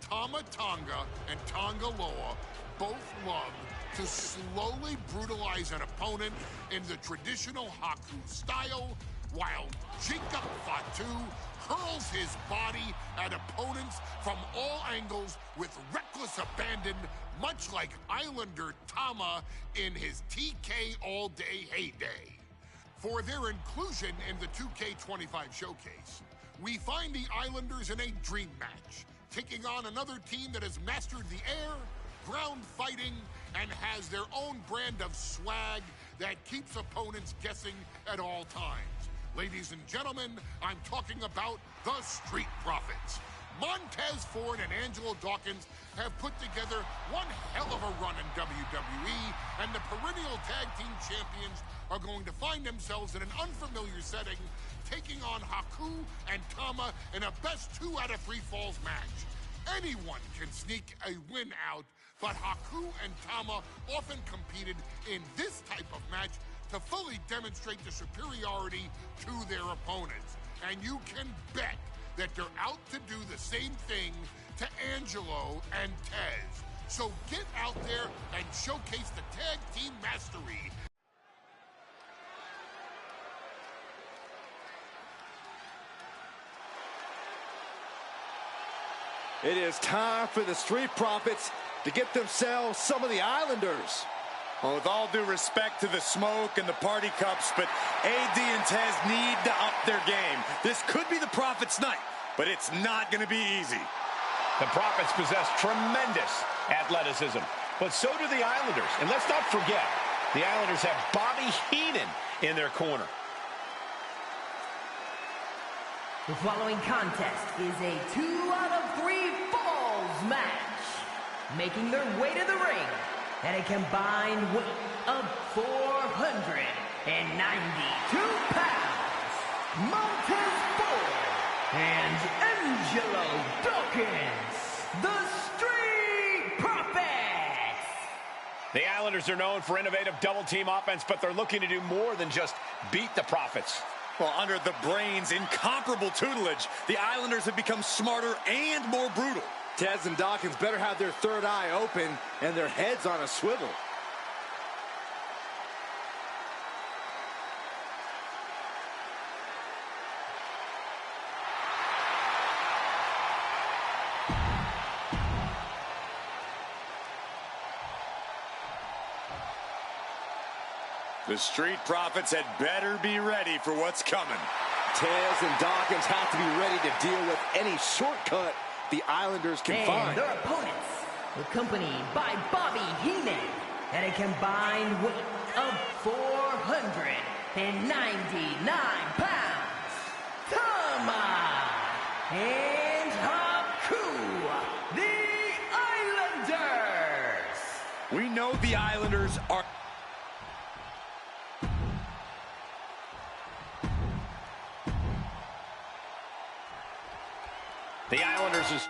S1: Tama Tonga and Tonga Loa both loved to slowly brutalize an opponent in the traditional Haku style, while Jacob Fatu hurls his body at opponents from all angles with reckless abandon, much like Islander Tama in his TK All-Day heyday. For their inclusion in the 2K25 showcase, we find the Islanders in a dream match, taking on another team that has mastered the air, ground fighting, and has their own brand of swag that keeps opponents guessing at all times. Ladies and gentlemen, I'm talking about the Street Profits. Montez Ford and Angelo Dawkins have put together one hell of a run in WWE, and the perennial tag team champions are going to find themselves in an unfamiliar setting, taking on Haku and Tama in a best 2 out of 3 falls match. Anyone can sneak a win out, but Haku and Tama often competed in this type of match to fully demonstrate the superiority to their opponents. And you can bet that they're out to do the same thing to Angelo and Tez. So get out there and showcase the tag team mastery.
S9: It is time for the Street Profits to get themselves some of the Islanders.
S12: Well, with all due respect to the smoke and the party cups, but AD and Tez need to up their game. This could be the Profits' night, but it's not going to be easy.
S7: The Profits possess tremendous athleticism, but so do the Islanders. And let's not forget, the Islanders have Bobby Heenan in their corner.
S10: The following contest is a 2 out of 3 falls match. Making their way to the ring at a combined weight of 492 pounds, Montez Ford and Angelo Dawkins, the Street Profits.
S7: The Islanders are known for innovative double-team offense, but they're looking to do more than just beat the Profits.
S12: Well, under the Brains' incomparable tutelage, the Islanders have become smarter and more brutal.
S9: Tez and Dawkins better have their third eye open and their heads on a swivel.
S12: The Street Profits had better be ready for what's coming.
S9: Tez and Dawkins have to be ready to deal with any shortcut the Islanders can find.
S10: And their opponents, accompanied by Bobby Heenan at a combined weight of 499 pounds, Tama and Haku, the Islanders.
S12: We know the Islanders are...
S7: The Islanders is